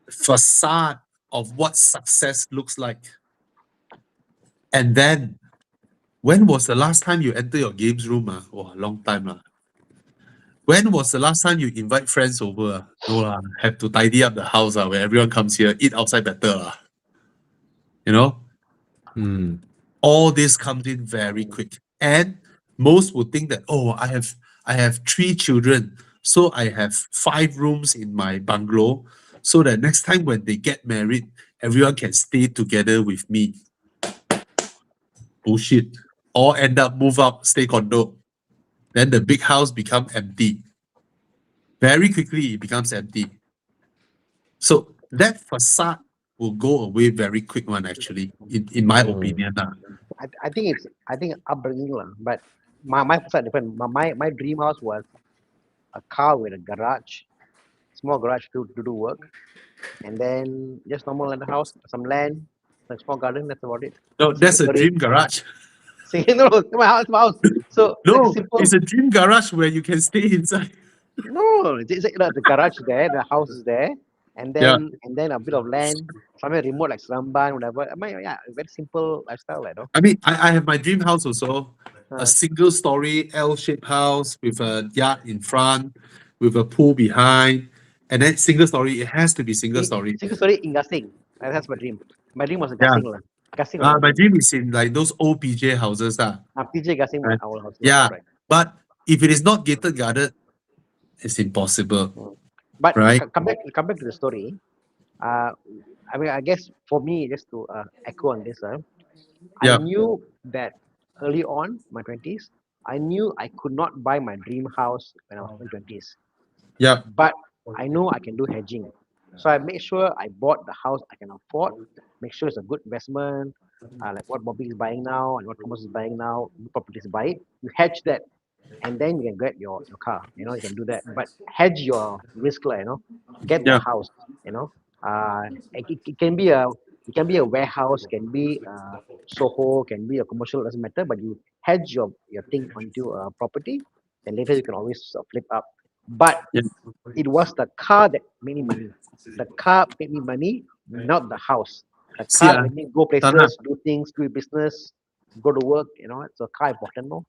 facade of what success looks like. And then when was the last time you enter your games room? Oh, a long time. When was the last time you invite friends over? No, have to tidy up the house where everyone comes here, eat outside better. You know, Hmm. all this comes in very quick. And most would think that, oh, I have 3 children, so I have 5 rooms in my bungalow, so that next time when they get married, everyone can stay together with me. Bullshit. Or end up move out, stay condo. Then the big house become empty. Very quickly, it becomes empty. So that facade will go away very quick one, actually, in my opinion. I think upbringing lah. But my side different. My dream house was a car with a garage, small garage to do work, and then just normal land house, some land, a small garden. That's about it. No, that's a Single dream garage. See, no, my house, my house. So like No, simple. it's a dream garage where you can stay inside. No, the garage is there, the house is there, and Yeah. then a bit of land, somewhere remote like Seremban, whatever. I mean, yeah, very simple lifestyle, you know. I mean, I have my dream house also, Uh, a single-story L-shaped house with a yard in front, with a pool behind, and then single-story. It has to be single-story. Single story in Gasing. That's my dream. My dream was in Yeah. Gasing lah. Gasing was My dream is in like those old PJ houses. PJ Gasing was Right. our house. Yeah. Right. But if it is not gated guarded, it's impossible. But Right. come back to the story. I mean, I guess for me, just to echo on this, Yeah. I knew that early on my 20s, I knew I could not buy my dream house when I was in 20s. Yeah. But I know I can do hedging. So I made sure I bought the house I can afford, make sure it's a good investment, like what Bobby is buying now and what Thomas is buying now, properties buy it. You hedge that and then you can get your car. You know, you can do that. But hedge your risk, you know, get the Yeah. house, you know. It can be a warehouse, can be Soho, can be a commercial, doesn't matter, but you hedge your thing onto a property, and later you can always flip up. But Yeah. it was the car that made me money. The car made me money, not the house. The See, car made me go Tanah. places, do things, do business, go to work, you know. So car important, no?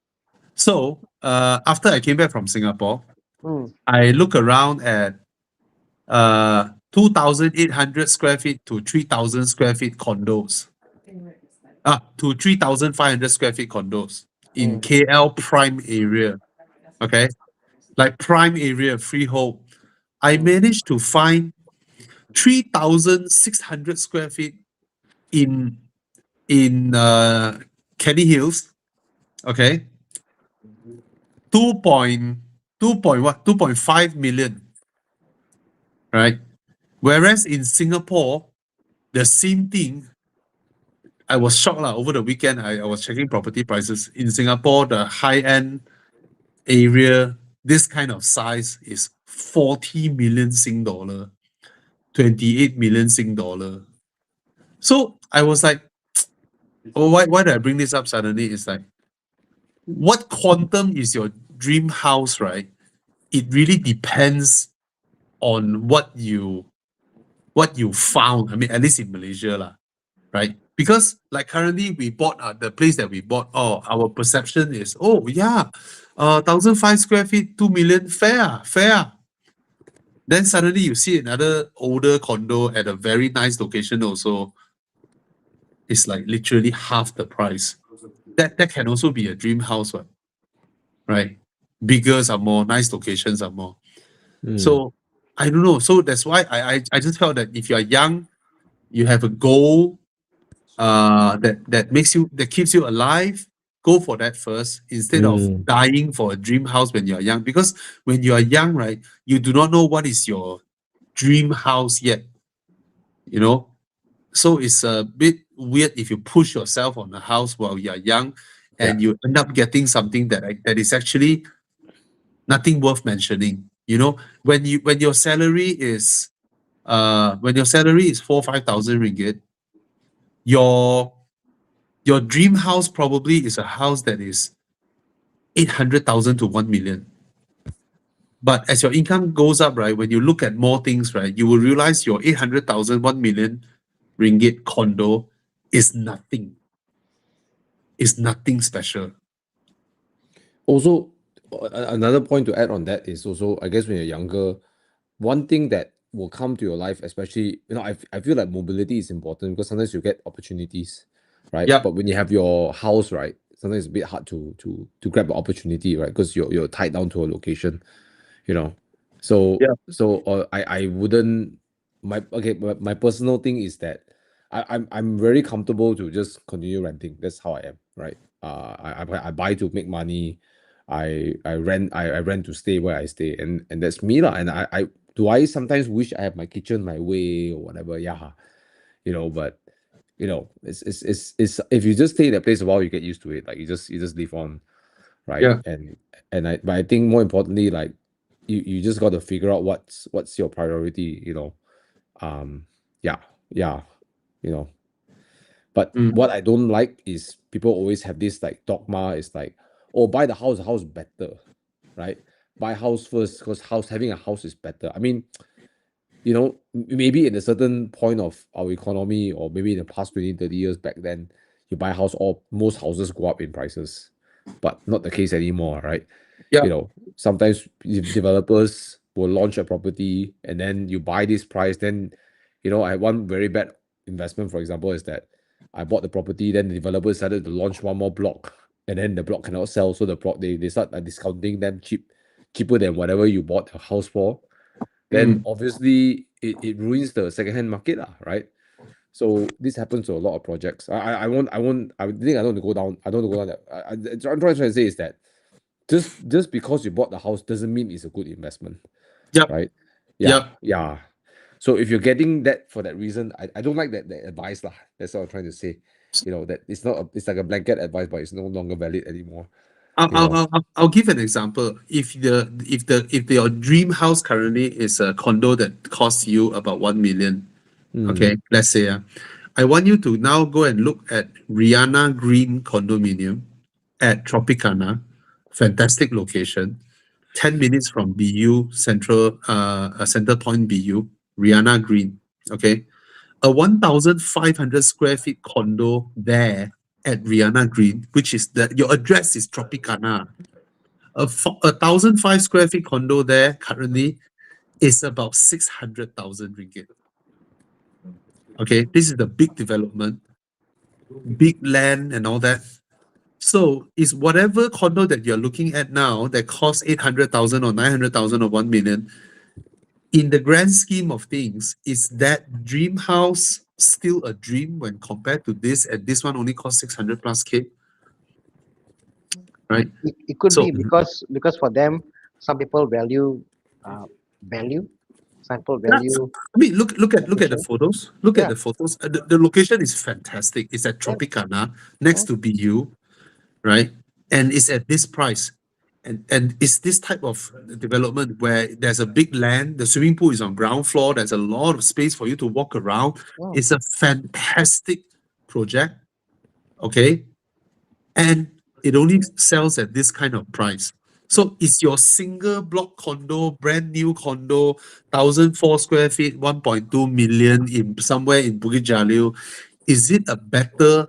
So after I came back from Singapore, Hmm. I look around at 2,800 square feet to 3,000 square feet condos. To 3,500 square feet condos in KL prime area. Okay. Like prime area, freehold. I managed to find 3,600 square feet in Kenny Hills. Okay. 2.5 million. Right. Whereas in Singapore, the same thing, I was shocked over the weekend. I was checking property prices. In Singapore, the high-end area, this kind of size is 40 million Sing dollar, 28 million Sing dollar. So I was like, oh, why did I bring this up suddenly? It's like, what quantum is your dream house, right? It really depends on what you found. I mean, at least in Malaysia, lah, right? Because like currently we bought the place that we bought. Oh, our perception is, oh yeah, 1,005 square feet, 2 million, fair. Then suddenly you see another older condo at a very nice location also. It's like literally half the price. That can also be a dream house, right? Bigger are more, nice locations are more. Mm. So I don't know. So that's why I just felt that if you are young, you have a goal that keeps you alive, go for that first instead of Mm. dying for a dream house when you are young. Because when you are young, right, you do not know what is your dream house yet. You know, so it's a bit weird if you push yourself on a house while you are young, and you end up getting something that is actually nothing worth mentioning. You know, when your salary is 4,000-5,000 ringgit, your dream house probably is a house that is 800,000 to 1 million. But as your income goes up, right, when you look at more things, right, you will realize your 800,000, 1 million ringgit condo is nothing. It's nothing special. Also, another point to add on that is also, I guess when you're younger, one thing that will come to your life, especially, I feel like mobility is important because sometimes you get opportunities, right? Yeah. But when you have your house, right, sometimes it's a bit hard to grab an opportunity, right? Because you're tied down to a location, So Yeah. I wouldn't my personal thing is that I'm very comfortable to just continue renting. That's how I am, right? I buy to make money. I rent to stay where I stay, and that's me lah. And I sometimes wish I have my kitchen my way or whatever. Yeah, but it's if you just stay in a place a while, you get used to it. Like you just live on, right? Yeah. But I think more importantly, like you just got to figure out what's your priority. But what I don't like is people always have this like dogma. It's like, oh, buy the house better, right? Buy house first because having a house is better. I mean, maybe in a certain point of our economy, or maybe in the past 20, 30 years back then, you buy a house, or most houses go up in prices, but not the case anymore, right? Yeah. Sometimes developers will launch a property and then you buy this price. Then, I had one very bad investment, for example, is that I bought the property, then the developer decided to launch one more block, and then the block cannot sell. So the block, they start discounting them cheaper than whatever you bought the house for. Then obviously it ruins the secondhand market, right? So this happens to a lot of projects. I think I don't want to go down. I don't want to go down that. I'm trying to say is that just because you bought the house doesn't mean it's a good investment. Yep. Right? Yep. Yeah. So if you're getting that for that reason, I don't like that advice lah. That's what I'm trying to say. That it's not it's like a blanket advice, but it's no longer valid anymore. I'll give an example. If your dream house currently is a condo that costs you about 1 million, okay, let's say, I want you to now go and look at Rihanna Green condominium at Tropicana, fantastic location, 10 minutes from BU Central, Center Point BU, Rihanna Green, okay, a 1,500 square feet condo there at Rihanna Green, which is your address is Tropicana. A 1,005 square feet condo there currently is about 600,000 ringgit. Okay, this is the big development, big land and all that. So is whatever condo that you're looking at now that costs 800,000 or 900,000 or 1 million, in the grand scheme of things, is that dream house still a dream when compared to this, and this one only costs 600 plus K? Right? It could So- be because for them, some people value value. Some people value. I mean, look at the location. photos. Look at Yeah. the photos. The location is fantastic. It's at Tropicana, next to BU, right? And it's at this price. And it's this type of development where there's a big land, the swimming pool is on ground floor, there's a lot of space for you to walk around. Mm. It's a fantastic project, okay? And it only sells at this kind of price. So is your single block condo, brand new condo, 1,004 square feet, 1.2 million in somewhere in Bukit Jalil, is it a better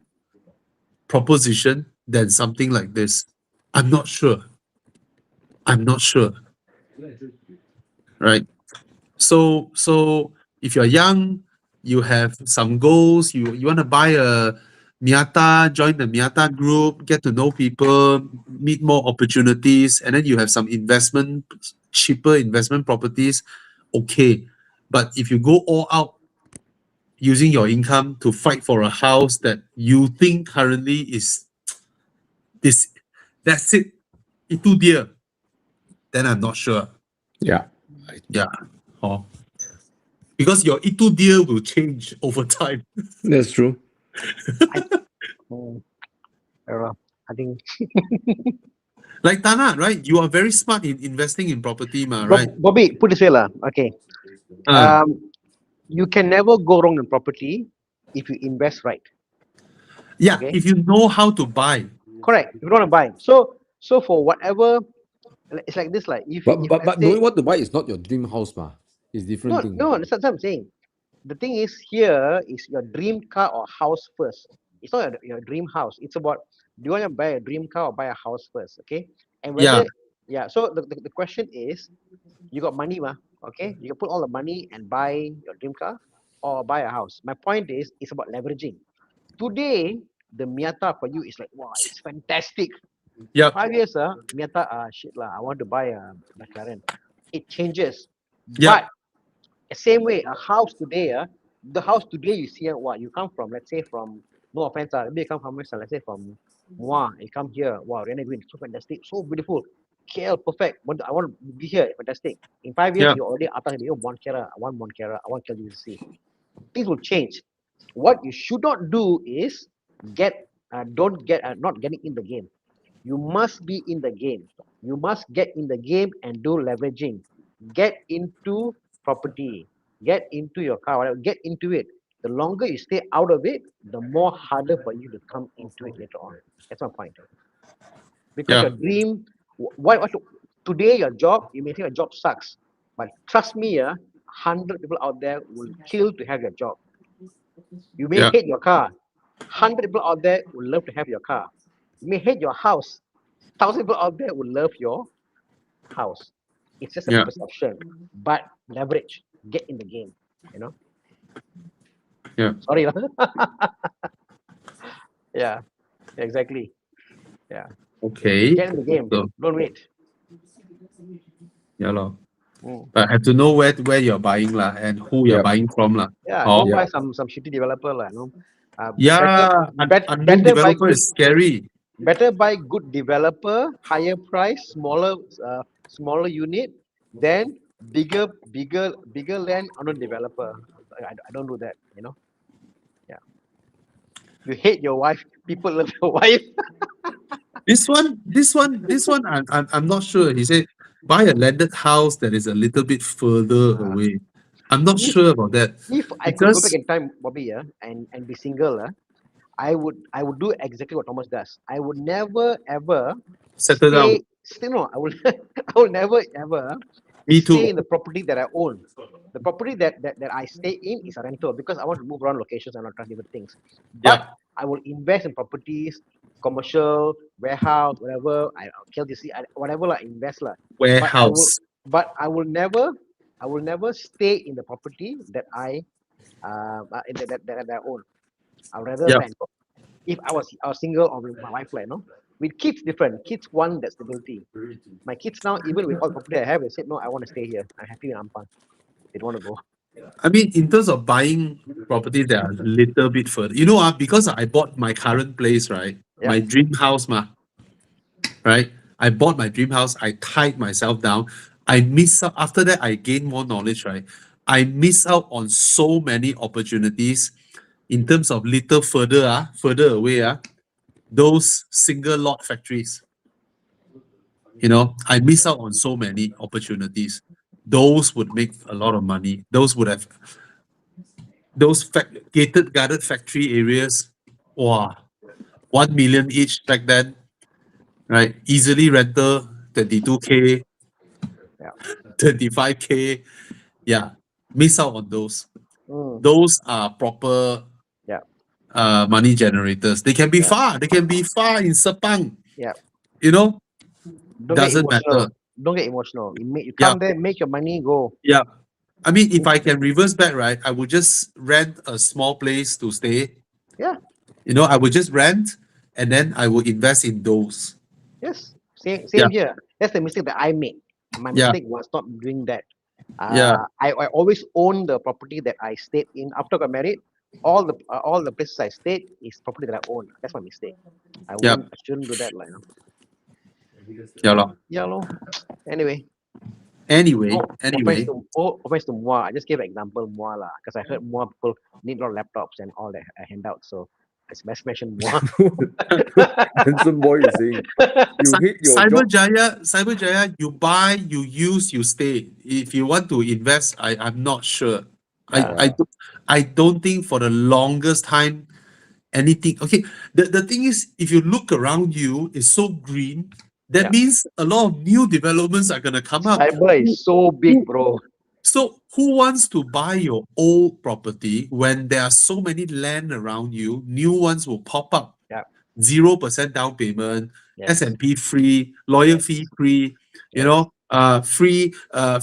proposition than something like this? I'm not sure. I'm not sure. Right. So if you're young, you have some goals, you want to buy a Miata, join the Miata group, get to know people, meet more opportunities, and then you have some investment, cheaper investment properties, okay. But if you go all out using your income to fight for a house that you think currently is this, that's it, itu dia, then I'm not sure. Yeah. Yeah. Oh. Because your itu dia will change over time. That's true. Mm. I don't know. I think Like Tana, right? You are very smart in investing in property, right? Bobby, put this way lah. Okay. Uh, You can never go wrong in property if you invest right. yeah, okay. if you know how to buy. Correct. If you want to buy. So for whatever, it's like this, like if But if but let's but say, knowing what to buy is not your dream house, ma. It's different thing. no, that's what I'm saying. The thing is, here is your dream car or house first. It's not your dream house. It's about, do you want to buy a dream car or buy a house first? Okay. And whether, so the question is, you got money, ma, okay? You can put all the money and buy your dream car or buy a house. My point is, it's about leveraging. Today, the Miata for you is like, wow, it's fantastic. Yep. 5 years, Miata, shit lah, I want to buy a McLaren. It changes. Yep. But the same way, a house today, the house today you see, what you come from, let's say from, no offense, maybe you come from, let's say from Muar, you come here, wow, Renegade, so fantastic, so beautiful. KL, perfect. I want to be here, fantastic. In 5 years, Yeah. you already atas, you want Monkera, I want Monkera, I want KLUC. Things will change. What you should not do is not getting in the game. You must be in the game. You must get in the game and do leveraging. Get into property. Get into your car, whatever. Get into it. The longer you stay out of it, the more harder for you to come into it later on. That's my point. Because Yeah. your dream, today your job, you may think your job sucks, but trust me, 100 people out there will kill to have your job. You may Yeah. hate your car. 100 people out there would love to have your car. You may hate your house. 1,000 people out there would love your house. It's just a Yeah. perception. But leverage. Get in the game. You know? Yeah. Sorry. Yeah. Exactly. Okay. Get in the game. So, Don't wait. yeah, lor. Mm. But have to know where you're buying lah and who you're Yep. buying from lah. Yeah. Oh. Don't buy some shitty developer lah. You know? Yeah, unknown better buy developer good, is scary. better buy good developer, higher price, smaller unit, than bigger land unknown developer. I don't do that, you know. Yeah. You hate your wife, people love your wife. This one, I'm not sure. He said buy a landed house that is a little bit further away. I'm not If- sure about that. If I could go Because- back in time, Bobby, and be single, I would do exactly what Thomas does. I would never ever Settle down. I will I will never ever Me stay too. in the property that I own. The property that I stay in is a rental because I want to move around locations and not try different things. But Yeah. I will invest in properties, commercial, warehouse, whatever. KLDC, whatever I invest lah. Warehouse. But I will never stay in the property that I that I own. I'd rather Yeah. rent. If I was single or with my wife, like, with kids different. Kids want that stability. My kids now, even with all the property I have, they said no, I want to stay here. I'm happy in Ampang. They don't want to go. I mean, in terms of buying properties that are a little bit further, because I bought my current place, right? Yeah. My dream house, right? I bought my dream house. I tied myself down. I miss out. After that, I gained more knowledge, right? I miss out on so many opportunities in terms of little further away, those single lot factories. I miss out on so many opportunities. Those would make a lot of money. Those would have gated guarded factory areas. Wow, 1 million each back then, right? Easily rental 22K, Yeah. 25K. Yeah, miss out on those. Mm, Those are proper Yeah. money generators. They can be Yeah. far. They can be far in Sepang. Yeah. You know, Don't get doesn't emotional. matter. Don't get emotional. You Yeah. come there, make your money, go. Yeah. I mean, if I can reverse back, right, I would just rent a small place to stay. Yeah. I would just rent and then I would invest in those. Yes. Same Yeah. here. That's the mistake that I made. My Yeah. mistake was not doing that. Yeah. I always own the property that I stayed in after I got married. All the places I stayed is property that I own. That's my mistake. I Yeah. shouldn't do that, like. Yeah. Lor. Yeah, lor. Anyway. Anyway, Offense to Mua. I just gave an example Mua lah, because I heard Mua people need a lot of laptops and all that handouts. So I just mentioned Mua. Handsome boy is saying you hate your job. Cyberjaya, you buy, you use, you stay. If you want to invest, I'm not sure. I don't think for the longest time anything. Okay, the thing is, if you look around you, it's so green. That Yeah. means a lot of new developments are gonna come up. Cyber is so big, bro. So who wants to buy your old property when there are so many land around you? New ones will pop up. Yeah. 0% down payment, Yes. S&P free, lawyer Yes. fee free, Yes.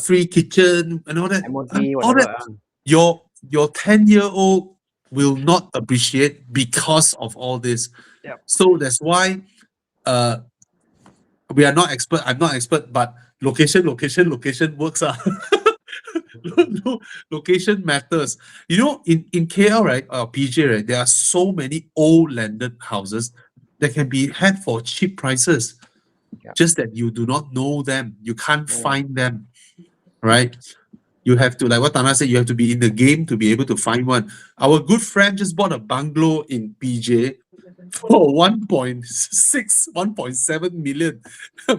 free kitchen and all that. MOT, All whatever. that your 10-year-old will not appreciate because of all this. Yep. So that's why we are not expert. I'm not expert, but location works. Location matters. In KL, right, PJ, right, there are so many old landed houses that can be had for cheap prices. Yeah. Just that you do not know them. You can't Yeah. find them, right? You have to, like what Tana said, you have to be in the game to be able to find one. Our good friend just bought a bungalow in PJ for 1.6, 1.7 million.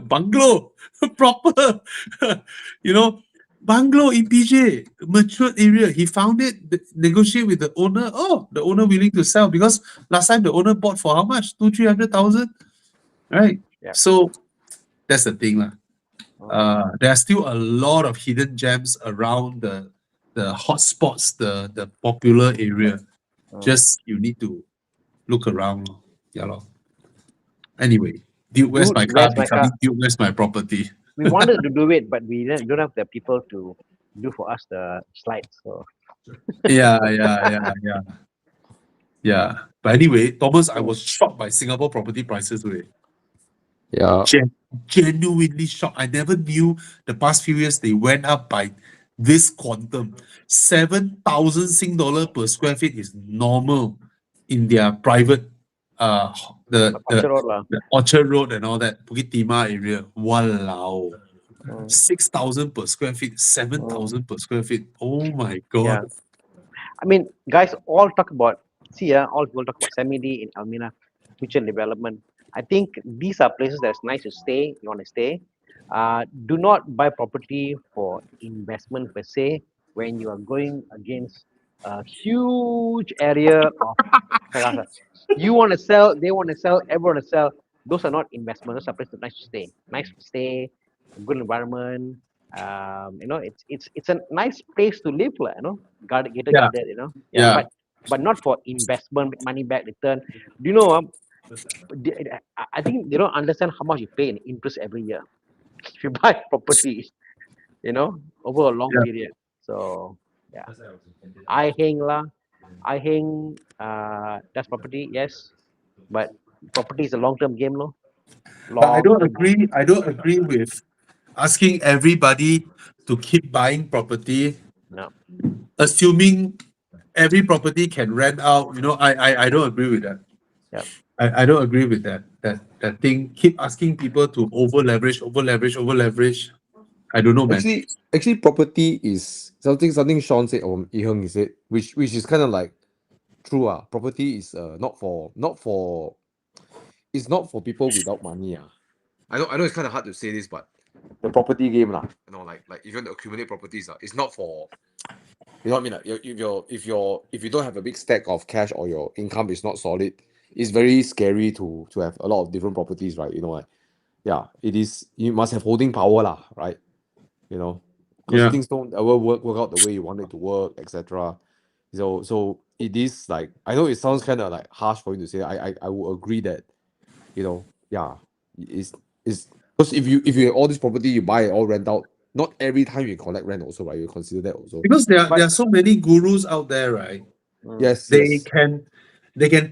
Bungalow, proper, bungalow in PJ, matured area. He found it, negotiate with the owner. Oh, the owner willing to sell because last time the owner bought for how much? 200,000-300,000, right? Yeah. So that's the thing, lah. There are still a lot of hidden gems around the hotspots, the popular area. Just you need to look around. Yeah, lor. Anyway, Duke, where's Dude, my car? where's my Becoming car? Duke, where's my property? We wanted to do it, but we don't have the people to do for us the slides. So Yeah. But anyway, Thomas, I was shocked by Singapore property prices today. Yeah. Genuinely shocked. I never knew the past few years they went up by this quantum. 7,000 Sing dollar per square feet is normal in their private the Orchard Road lah. Orchard Road and all that Bukit Timah area. Walao. 6,000 per square feet, 7,000 per square feet. Oh my god. Yeah. I mean, guys, all talk about all people talk about Semi-D in Almina, future development. I think these are places that's nice to stay. You want to stay. Do not buy property for investment per se when you are going against a huge area of you want to sell, they want to sell, everyone want to sell. Those are not investments. Those are places nice to stay. Nice to stay, good environment. It's a nice place to live, gated, Yeah. guarded, Yeah. but not for investment, money back return. Do you know? I think they don't understand how much you pay in interest every year if you buy property, over a long Yeah. period. So yeah, I hang lah, that's property, yes, but property is a long-term game, no. But I don't agree with asking everybody to keep buying property, No. assuming every property can rent out. I don't agree with that. Yep. I don't agree with that thing. Keep asking people to over leverage. I don't know, man. Actually, property is something Sean said, or Yi Heng said, which is kind of like true. Property is not for it's not for people without money. I know it's kind of hard to say this, but the property game lah, like if you want to accumulate properties it's not for, you know what I mean? Like, if you don't have a big stack of cash or your income is not solid, it's very scary to have a lot of different properties, right? Like, yeah, it is. You must have holding power lah, right? Because Yeah. things don't ever work out the way you want it to work, etc. So it is like, I know it sounds kind of like harsh for you to say. I would agree that, yeah, it's because if you have all this property, you buy it all rent out. Not every time you collect rent also, right? You consider that also. Because there But- are so many gurus out there, right? Yes, They yes. can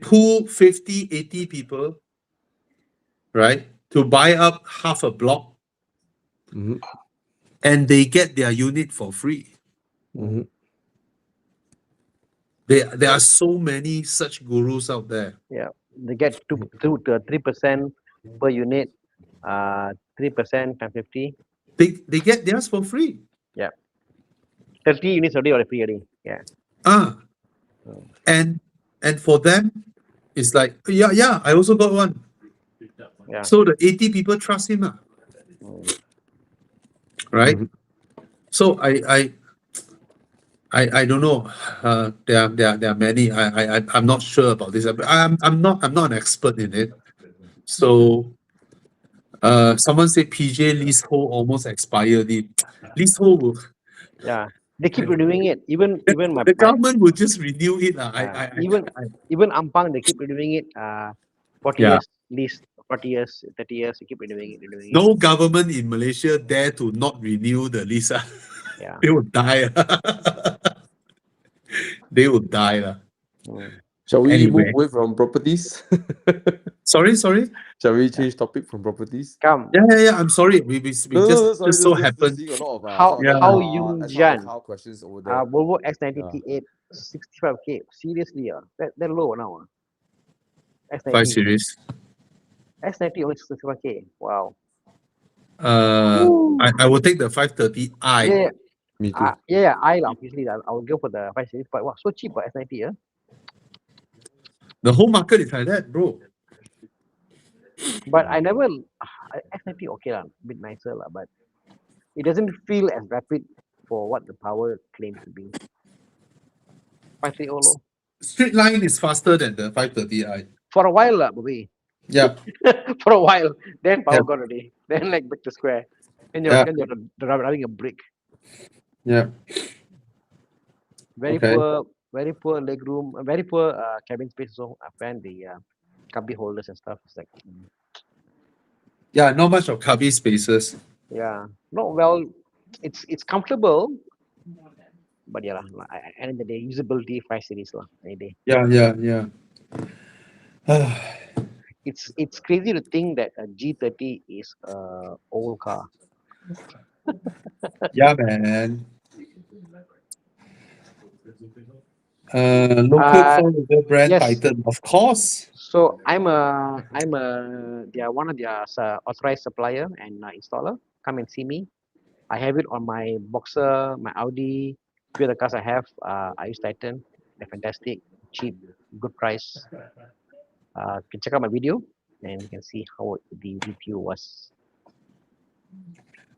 pull 50, 80 people, right, to buy up half a block, Mhm, and they get their unit for free. mhm. There are so many such gurus out there. They get 3% per unit, 3% times 50, They get theirs for free. 30 units already or free already. Yeah. And for them, it's like, yeah, I also got one. Yeah. So the 80 people trust him, right? Mhm. So I don't know. There are many. I'm not sure about this. I'm not an expert in it. So someone said PJ leasehold almost expired. The leasehold will, Yeah. They keep renewing it. Even my the government will just renew it. even Ampang, they keep renewing it. 40 Yeah. years lease, 40 years, 30 years, they keep renewing it. No government in Malaysia dare to not renew the lease. Yeah. They will die. They will die. Shall we Anyway. move away from properties? Sorry. Shall we change topic from properties? Come. Yeah. I'm sorry. We just so happened. seeing a lot of How Yung Jian, questions over there. Volvo X90 T8, 65K. Seriously, that low now. 5 X90, Series. X90 only 65K. Wow. I will take the 530i. Yeah, Me too. obviously I will go for the 5 Series, but wow, so cheap for S90, yeah. The whole market is like that, bro. But I never S90 okay lah, a bit nicer lah, but it doesn't feel as rapid for what the power claims to be. 530 low. Straight line is faster than the 530i. For a while lah, Bobby. Yeah. For a while, then power Yeah. got already. Then like back to square. Then you're driving a brick. Yeah. Very Okay. poor leg room, very poor cabin space. So I found the cubby holders and stuff. It's like Yeah, not much of cubby spaces. yeah, not well. It's comfortable, but yeah, and the usability 5 Series lah. Any day. Yeah. It's crazy to think that a G30 is a old car. Yeah, man. Local four-wheeler brand yes. Titan, of course. So they are one of their authorized supplier and installer. Come and see me. I have it on my Boxer, my Audi, few of the cars I have. I use Titan. They're fantastic, cheap, good price. You can check out my video and you can see how the review was.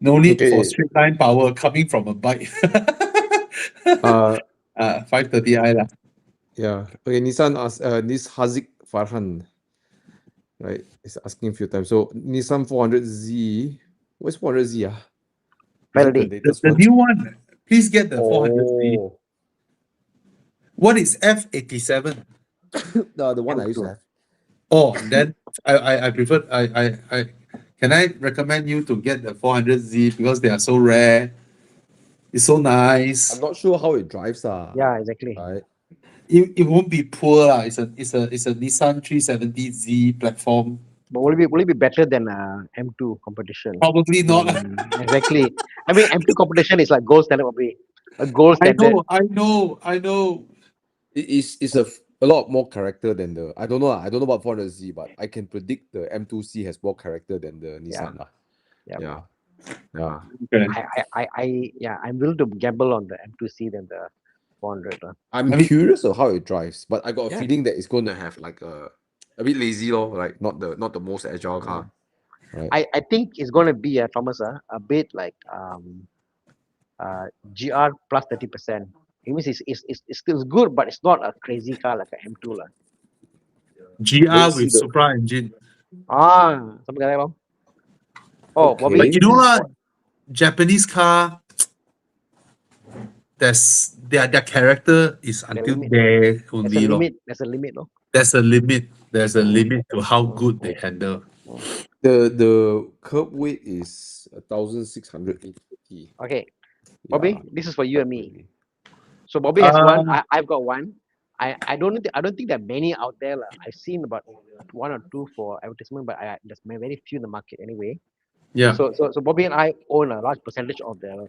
No need Okay. for straight line power coming from a bike. 530i lah. Yeah. Okay, Nissan asked, this Haziq Farhan, right, is asking a few times. So Nissan 400Z, what's 400Z? Validate. The new one. Please get the 400Z. Oh, What is F87? the one I used to have. Oh, then I prefer I can I recommend you to get the 400Z because they are so rare. It's so nice. I'm not sure how it drives. Yeah, exactly. Right. It won't be poor. It's a Nissan 370Z platform. But will it be better than M2 competition? Probably not. Exactly. I mean, M2 competition is like gold standard, probably. A gold standard. I know. It's a lot more character than the, I don't know about 400Z, but I can predict the M2C has more character than the Nissan. Yeah. Yeah. Okay. I'm willing to gamble on the M2C than the 400. I'm I mean- curious of how it drives, but I got a Yeah. feeling that it's going to have like a bit lazy, like not the most agile car. I think it's going to be Thomas a bit like GR plus 30%. It means it's still good, but it's not a crazy car like an M2 lah. GR Let's see with the- Supra engine. Something like that lor. Oh, Okay. Bobby, But you know what? Japanese car, their character is until limit. there there's only. a Lor. limit. There's a limit, no? There's a limit. There's a limit to how good they handle. The curb weight is 1,680. Okay, Bobby, Yeah. this is for you and me. So Bobby has one. Um, I've got one. I don't think there are many out there lah. I've seen about one or two for advertisement, but there's very few in the market anyway. Yeah. So Bobby and I own a large percentage of the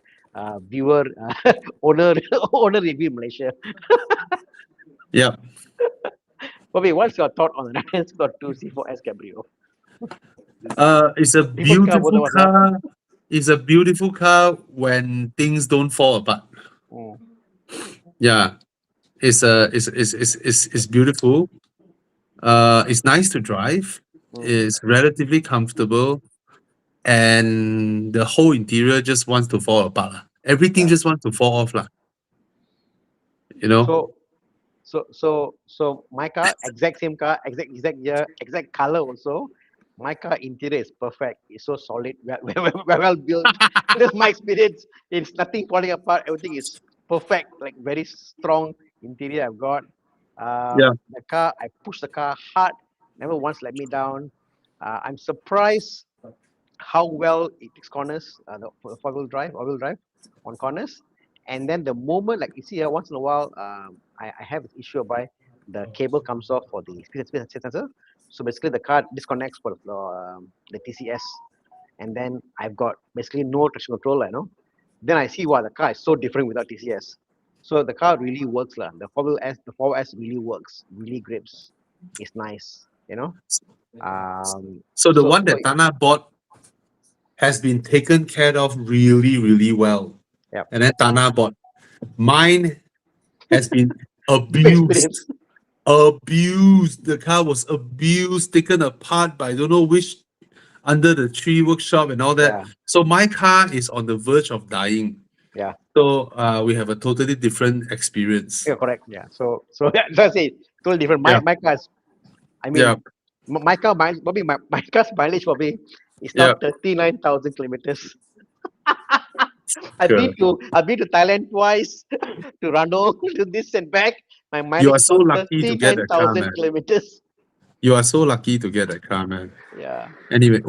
viewer owner review in Malaysia. Yeah. Bobby, what's your thought on the 992 C4S Cabrio? It's a Beautiful car, both beautiful of us, huh? car. It's a beautiful car when things don't fall apart. Mm. Yeah. It's beautiful. It's nice to drive. Mm. It's relatively comfortable. And the whole interior just wants to fall apart. Lah. Everything Yeah. just wants to fall off. Lah. You know? So my car, exact same car, exact year, exact color also. My car interior is perfect. It's so solid, well built. That's my experience. It's nothing falling apart. Everything is perfect, like very strong interior I've got. Yeah. The car, I push the car hard, never once let me down. I'm surprised how well it takes corners, the all-wheel drive on corners. And then the moment, like you see here, once in a while, I have this issue by the cable comes off for the speed sensor. So basically, the car disconnects for the TCS, and then I've got basically no traction control, Then I see, wow, the car is so different without TCS. So the car really works, lah. The 4S really works, really grips. It's nice, So the so- one that so- Tana bought has been taken care of really, really well. Yep. And then Tana bought. Mine has been Experience. abused. Abused. The car was abused, taken apart by I don't know which under the tree workshop and all that. Yeah. So my car is on the verge of dying. Yeah. So we have a totally different experience. Yeah, correct. Yeah. So that's it. Totally different. My car's, I mean, Yeah. my car mileage, Bobby, my car's mileage, Bobby, is now 39,000 kilometers. I've been to Thailand twice, to Ranong, to this and back. My mileage are is so now lucky to get a car, 39,000 man. kilometers. You are so lucky to get that car, man. Yeah. Anyway,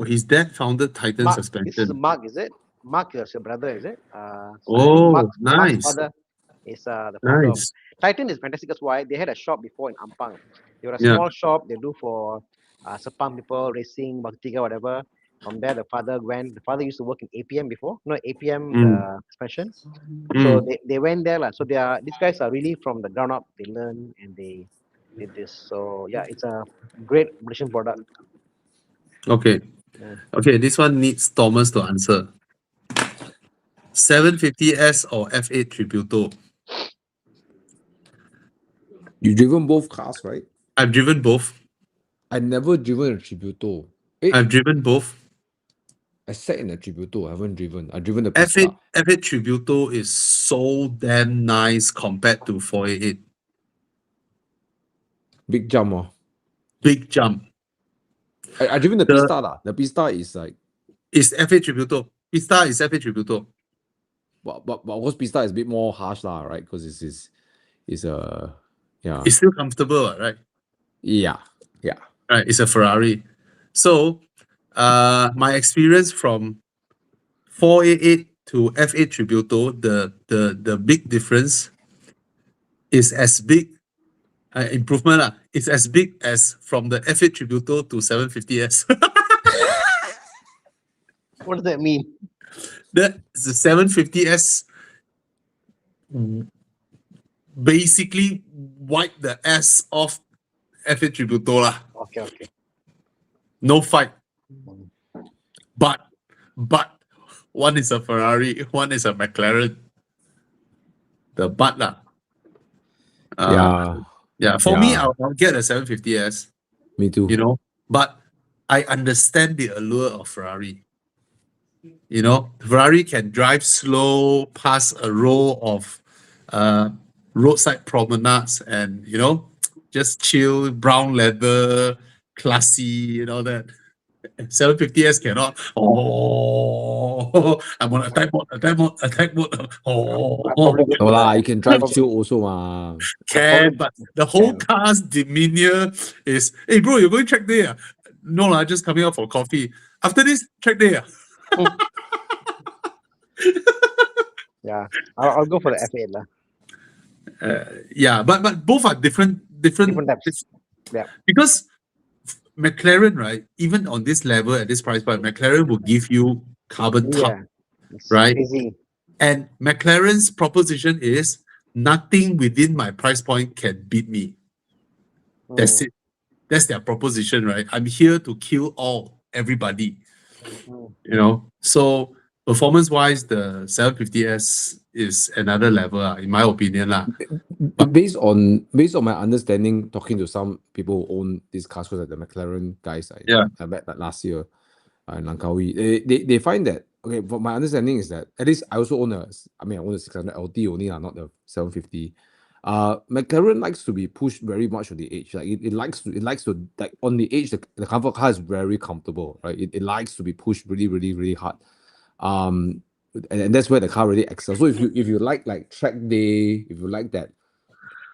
his dad founded Titan This is Suspension. Mark, is it? Mark is your brother, is it? Oh, nice. Mark's father is the founder of Nice. Titan is fantastic. That's why they had a shop before in Ampang. They were a Yeah. small shop. They do for Sepang people, racing, Bhaktiga, whatever. From there, the father used to work in APM before. No, APM, the suspension. So they went there. These guys are really from the ground up. They learn and they did this. So yeah, it's a great Malaysian product. Okay. Yeah. Okay, this one needs Thomas to answer. 750S or F8 Tributo? You driven both cars, right? I've driven both. I never driven a Tributo. I've driven both. I sat in a Tributo. I haven't driven. I driven the F8 Pista. F8 Tributo is so damn nice compared to 488. Big jump. Oh. Big jump. I driven the Pista lah. The Pista is like, It's F8 Tributo. Pista is F8 Tributo. but of course Pista is a bit more harsh lah, right? Because it's yeah. It's still comfortable, right? Yeah. Right, it's a Ferrari. So, my experience from 488 to F8 Tributo, the big difference is as big, improvement. It's as big as from the F8 Tributo to 750S. What does that mean? The 750S basically wiped the ass off F8 Tributo lah. Okay. No fight. But one is a Ferrari, one is a McLaren. The but lah. Yeah. Yeah. For me, Yeah. I'll get a 750S. Me too. You know, but I understand the allure of Ferrari. You know, Ferrari can drive slow past a row of roadside promenades and, you know, just chill, brown leather, classy, and all that. 750S cannot. Oh, I'm on attack mode, attack mode, attack mode. Oh, Probably good No for lah, the- you can drive chill also ma. can, but the whole Can. car's demeanor is, hey bro, you're going track day? Ah?" No lah, just coming out for coffee. After this, track day. Ah?" Yeah, I'll go for the F8 lah. Yeah, but both are different Different types. Yeah. because McLaren, right? Even on this level at this price point, McLaren will give you carbon top, Yeah. It's right? crazy. And McLaren's proposition is nothing within my price point can beat me. That's Mm, it. That's their proposition, right? I'm here to kill everybody. mm. You know, so performance-wise, the 750S is another level, in my opinion, lah. Based on my understanding, talking to some people who own these cars, like the McLaren guys, Yeah. I met that last year in Langkawi. They find that, okay, from my understanding is that at least I also own I own a 600 LT only, not the 750. McLaren likes to be pushed very much on the edge. Like it likes to like on the edge, the comfort car is very comfortable, right? It likes to be pushed really, really, really hard. And that's where the car really excels. So if you like track day, if you like that,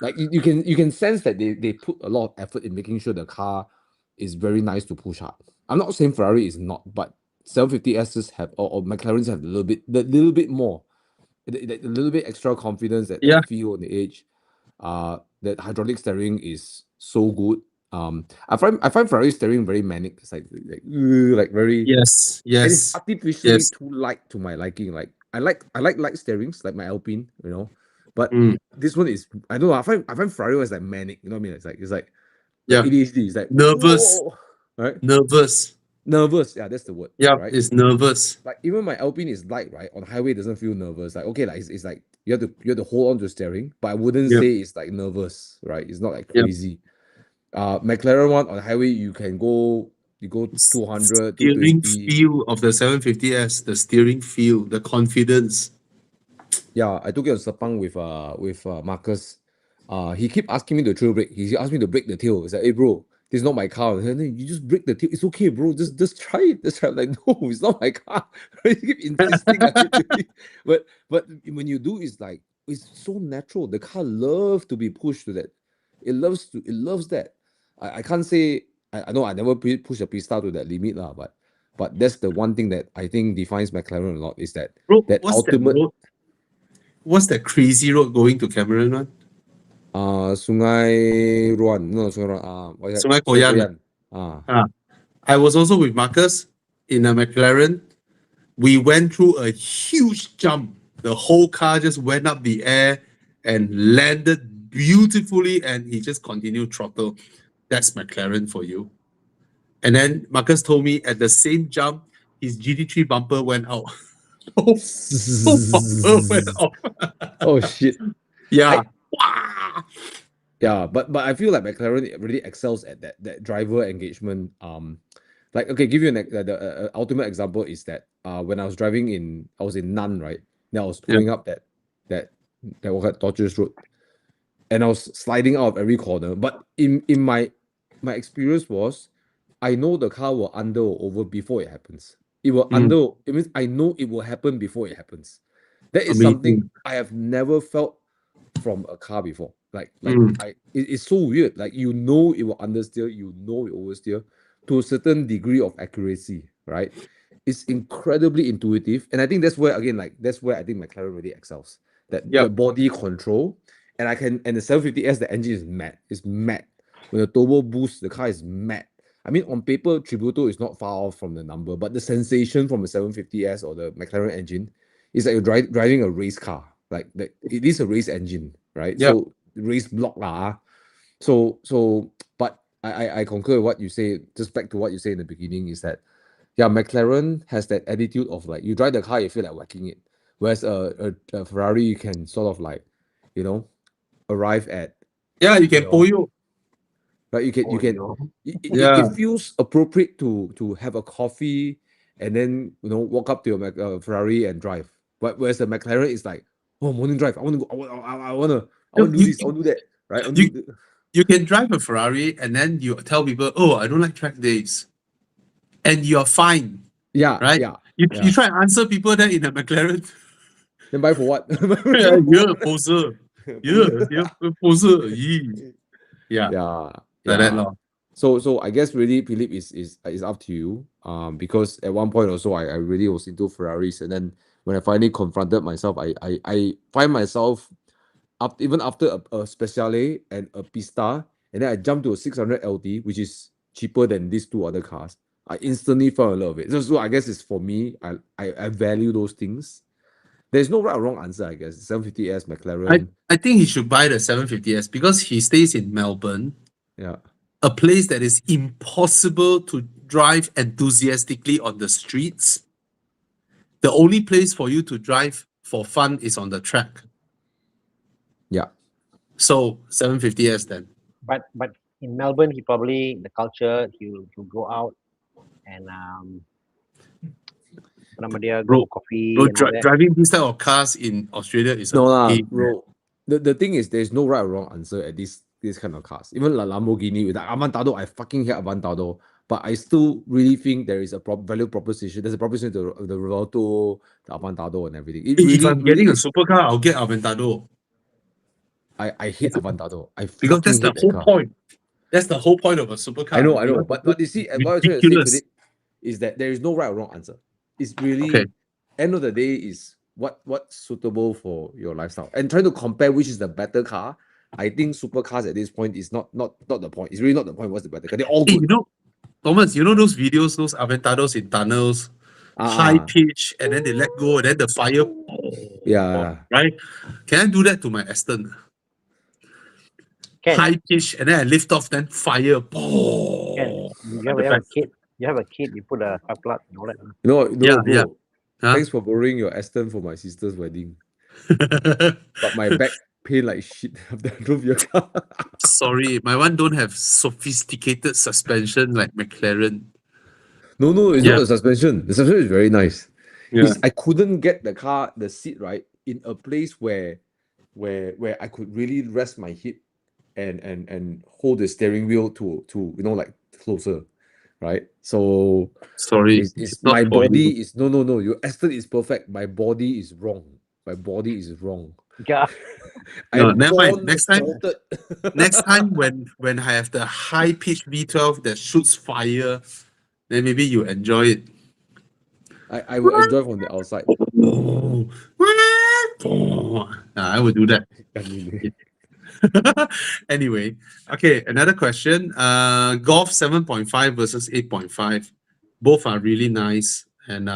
like you can sense that they put a lot of effort in making sure the car is very nice to push hard. I'm not saying Ferrari is not, but 750Ss have or McLarens have a little bit more, a little bit extra confidence that Yeah. feel on the edge. That hydraulic steering is so good. I find Ferrari steering very manic. It's like very Yes. and it's Yes. artificially Yes. too light to my liking. Like I like light steerings, like my Alpine, you know. But Mm. this one is, I don't know. I find Ferrari was like manic. You know what I mean? It's like Yeah. ADHD. It's like Nervous. whoa, right? Nervous. Nervous. Yeah, that's the word. Yeah, right. it's nervous. Like even my Alpine is light, right? On highway, it doesn't feel nervous. Like okay, like it's like you have to hold on to steering, but I wouldn't Yeah. say it's like nervous, right? It's not like Yeah. crazy. McLaren one on highway, you go 200, Steering 220. feel of the 750S, the steering feel, the confidence. Yeah, I took it on Sepang with Marcus. He keep asking me to trail brake. He asked me to break the tail. He's like, hey bro, this is not my car. And then you just break the tail. It's okay, bro. Just try it. Just try it. Like, no, it's not my car. He keep insisting. But when you do, it's like it's so natural. The car loves to be pushed to that. It loves that. I can't say I know I never push a pista to that limit lah, but that's the one thing that I think defines McLaren a lot is that Bro, that what's ultimate that road? What's that crazy road going to Cameron one? Sungai Ruan. No, Sungai Ruan. What is that? Sungai Koyan. I was also with Marcus in a McLaren. We went through a huge jump. The whole car just went up the air and landed beautifully, and he just continued throttle. That's McLaren for you. And then Marcus told me at the same jump, his GT3 bumper went out. Bumper went off. Oh shit. Yeah. Yeah, but I feel like McLaren really excels at that driver engagement. Like okay, give you the ultimate example is that when I was driving I was in Nan, right? Then I was pulling up that tortuous road, and I was sliding out of every corner. But in my experience was, I know the car will under or over before it happens. It will under. It means I know it will happen before it happens. That is something I have never felt from a car before. It's so weird. Like you know it will understeer, you know it oversteer to a certain degree of accuracy, right? It's incredibly intuitive, and I think that's where again, that's where I think McLaren really excels. The body control, and the 750S, the engine is mad. It's mad. When the turbo boost, the car is mad. I mean, on paper, Tributo is not far off from the number, but the sensation from the 750S or the McLaren engine is like you're driving a race car. Like it is a race engine, right? Yep. So race block lah. So, but I concur with what you say. Just back to what you say in the beginning is that, yeah, McLaren has that attitude of like you drive the car, you feel like whacking it, whereas a Ferrari you can sort of like, arrive at. Yeah, you can pull you. right? You Oh, can no. Yeah. it feels appropriate to have a coffee and then walk up to your Ferrari and drive. But whereas the McLaren is like, oh, morning drive. I want to go. I want to No, do this. I want to do that. Right? I want to do You can drive a Ferrari and then you tell people, oh, I don't like track days. And you're fine, yeah, right? yeah. You yeah. try and answer people that in a McLaren. Then buy for what? You're a poser. You're a poser. Yee. Yeah, Yeah, like that yeah. lor. So I guess really, Philip, is up to you. Because at one point also I really was into Ferraris, and then when I finally confronted myself, I find myself even after a Speciale and a Pista, and then I jumped to a 600 LT, which is cheaper than these two other cars. I instantly fell in love with it. So I guess it's for me. I value those things. There's no right or wrong answer, I guess. 750S, McLaren. I think he should buy the 750S because he stays in Melbourne, Yeah. a place that is impossible to drive enthusiastically on the streets. The only place for you to drive for fun is on the track. Yeah. So 750S then. But in Melbourne, he probably the culture he'll go out and nama dia Bro, go coffee Bro, and all that. driving this type of cars in Australia is No a lah, pain. bro. The thing is, there's no right or wrong answer at this kind of cars. Even like Lamborghini with the Aventador, I fucking hate Aventador, but I still really think there is a value proposition. There's a proposition to the Rivalto, the Aventador, and everything. It If I'm getting a is- supercar, I'll get Aventador I hate Aventador. I because that's fucking the hate that whole car. point. That's the whole point of a supercar. I know, You but you see, what I was trying to say, ridiculous. Philip, is that there is no right or wrong answer. It's really Okay. end of the day is what's suitable for your lifestyle. And trying to compare which is the better car, I think supercars at this point is not the point. It's really not the point. What's the better car? They're all Hey, good. Thomas, those videos, those Aventados in tunnels, high pitch, and then they let go, and then the fire. Yeah. Right? Can I do that to my Aston? Can High pitch, and then I lift off, then fire. can you have a kid? You have a kid. You put a spark plug and all that. No, Yeah, bro. yeah. Huh? Thanks for borrowing your Aston for my sister's wedding. But my back pain like shit after I drove your car. Sorry, my one don't have sophisticated suspension like McLaren. No, it's Yeah. not the suspension. The suspension is very nice. Yeah. I couldn't get the seat right in a place where I could really rest my hip and hold the steering wheel to like closer, right? So Sorry, it's not my for you. body is no. Your Aston is perfect. My body is wrong. My body is wrong. Yeah. No, I'm never mind. born Next time- faulted. Next time when I have the high pitch V12 that shoots fire, then maybe you enjoy it. I will enjoy from the outside. I would do that. I mean, Anyway, okay, another question. Golf 7.5 versus 8.5. Both are really nice, and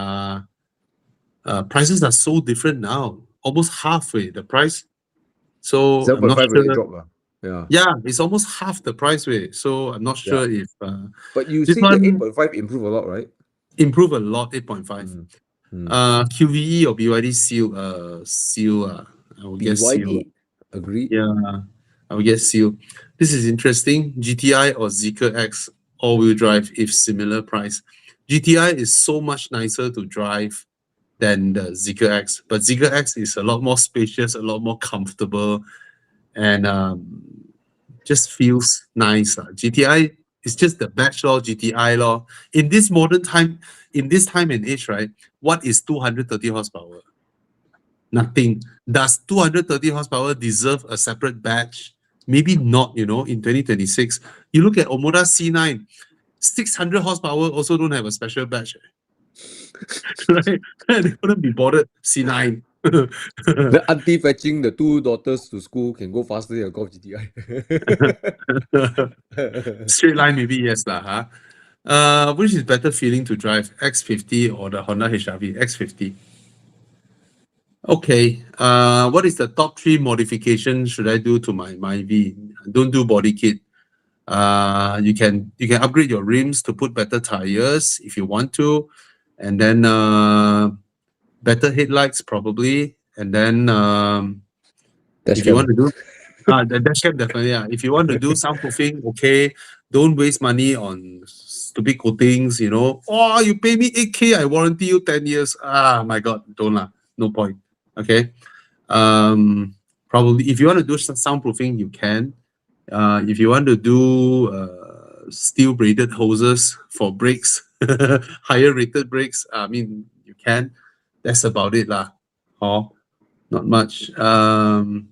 prices are so different now. Almost halfway the price. So I'm not 7.5 really sure. drop. Yeah. Yeah, it's almost half the price way. So I'm not sure if But you This think the one- 8.5 improve a lot, right? improve a lot. 8.5. QVE or BYD seal. I will guess seal. BYD. Agreed. Yeah, I will guess seal. This is interesting. GTI or Zeekr X all-wheel drive if similar price. GTI is so much nicer to drive than the Zeekr X, but Zeekr X is a lot more spacious, a lot more comfortable, and just feels nice. GTI is just the batch law, GTI law. In this modern time, in this time and age, right? What is 230 horsepower? Nothing. Does 230 horsepower deserve a separate badge? Maybe not, in 2026. You look at Omoda C9, 600 horsepower also don't have a special badge. Right? They couldn't be bothered. C9. The auntie fetching the two daughters to school can go faster than a Golf GTI. Straight line, maybe yes, lah. Which is better feeling to drive, X50 or the Honda HR-V? X50. Okay. What is the top 3 modifications should I do to my V? Don't do body kit. You can upgrade your rims to put better tires if you want to, and then better headlights probably, and then if you want to do The dash cam definitely. Yeah. If you want to do soundproofing, okay, don't waste money on stupid coatings. You know, oh, you pay me 8K, I warranty you 10 years. Ah, my God, don't lah. No point. Okay. Probably if you want to do soundproofing, you can. If you want to do steel braided hoses for brakes, higher rated brakes, I mean, you can. That's about it lah. Oh, not much. Brand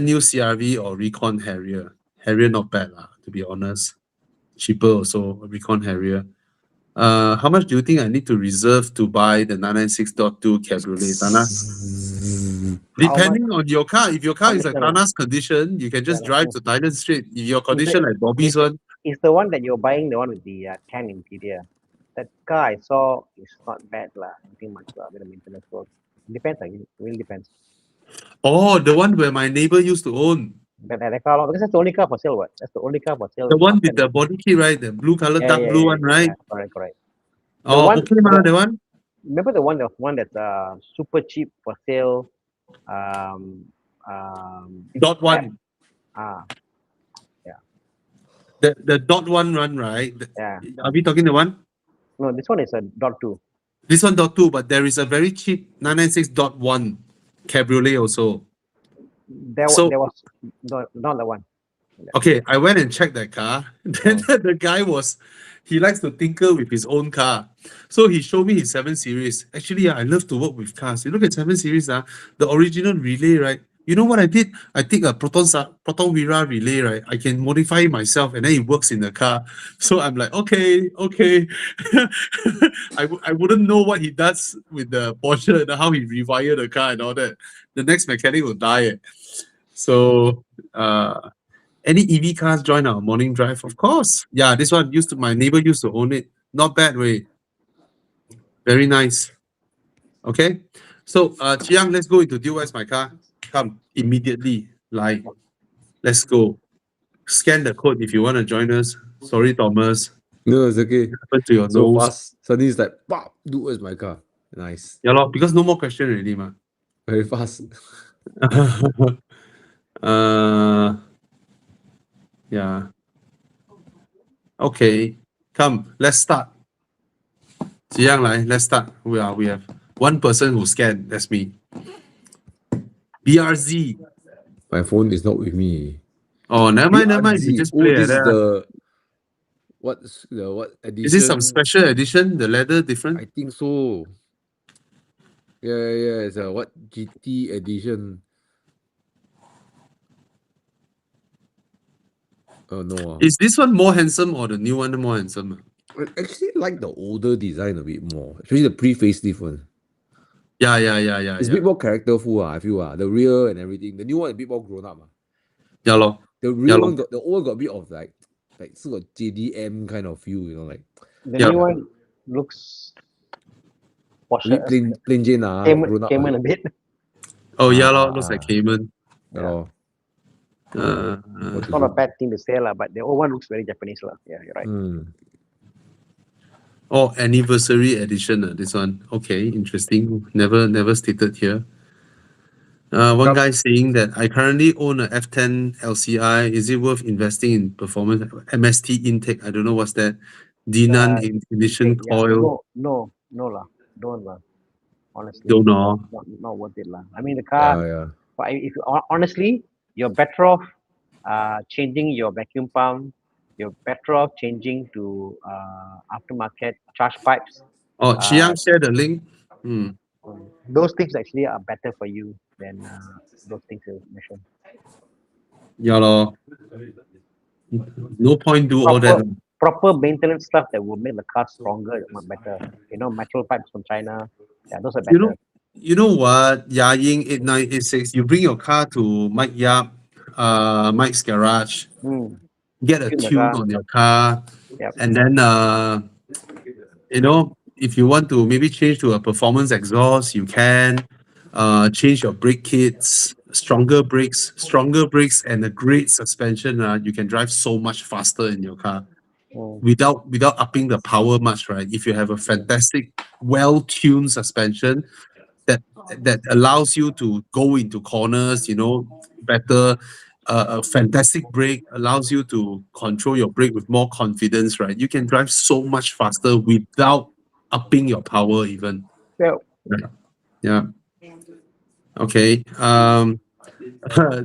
new CRV or Recon Harrier. Harrier not bad lah, to be honest. Cheaper also, Recon Harrier. How much do you think I need to reserve to buy the 996.2 Cabriolet, Thanas? Depending on your car. If your car is like Thanas condition, you can just drive to Thailand straight. If your condition like Bobby's one, It's the one that you're buying, the one with the tan interior. That car I saw is not bad lah. Nothing much with the maintenance work. Depends, it really depends. oh, the one where my neighbor used to own. That car, because that's the only car for sale. What? That's the only car for sale. The one with the body kit, right? The blue color, dark blue one, right? Yeah, correct. Oh, one- okay, man, the one. Remember the one that's super cheap for sale. Dot one. Ah, The dot one run, right? yeah. Are we talking the one? No, this one is a .2. This one dot two, but there is a very cheap 996.1 Cabriolet also. There So- was not the one. Okay, I went and checked that car. Then the guy he likes to tinker with his own car. So he showed me his 7 Series. Actually, I love to work with cars. You look at 7 Series, the original relay, right? You know what I did? I take a Proton Vira relay, right? I can modify it myself and then it works in the car. So I'm like, okay. I wouldn't know what he does with the Porsche and how he rewire the car and all that. The next mechanic will die. So, any EV cars join our morning drive? Of course. Yeah, this one my neighbor used to own it. Not bad way. Very nice. Okay. So Chiang, let's go into DUS my car. Come immediately. Like, let's go. Scan the code if you want to join us. Sorry, Thomas. No, it's okay. Put to your So nose. fast. Suddenly it's like, pop, where's my car? Nice. Yeah, lor, because no more question already, ma. Very fast. Yeah. Okay. Come, let's start. Jiang, let's start. We have one person who scanned. That's me. BRZ. My phone is not with me. Oh, never mind. You BRZ. just Oh, play this is that. what edition? Is this some special edition? The leather different? I think so. Yeah. It's a what GT edition. Oh no. Is this one more handsome or the new one more handsome? I actually like the older design a bit more, especially the pre-facelift one. Yeah. It's a bit more characterful, I feel. The rear and everything. The new one a bit more grown up. Yeah, lor. The rear Yeah, one got the old got a bit of like sort of JDM kind of feel, like The Yeah. new one looks a bit Porsche. plain Jane, grown up. Cayman a bit. Oh, yeah, lor. Looks like Ah. Cayman. Yeah, lor. Uh, What It's to not a do? bad thing to say lah, but the old one looks very Japanese lah. Yeah, you're right. Oh, anniversary edition. This one. Okay, interesting. Never stated here. One guy saying that I currently own a F10 LCI. Is it worth investing in performance MST intake? I don't know what's that. Dinan ignition Yeah, coil. no lah. Don't lah. Honestly, Don't know. not worth it lah. I mean, the car. Yeah. But if honestly, you're better off changing your vacuum pump. You're better off changing to aftermarket charge pipes. Oh, Chiang share the link. Those things actually are better for you than those things you mentioned. Yeah, lor. No point do all that. Proper maintenance stuff that will make the car stronger, much better. Metal pipes from China. Yeah, those are better. You know what? Yaying 8986. You bring your car to Mike Yap, Mike's garage. Get a Tune the tune car. on your car, Yep. and then if you want to maybe change to a performance exhaust, you can. Change your brake kits, stronger brakes, and a great suspension. You can drive so much faster in your car without upping the power much, right? If you have a fantastic, well-tuned suspension that allows you to go into corners, better. a fantastic brake, allows you to control your brake with more confidence, right? You can drive so much faster without upping your power even. Well, Yeah. Okay.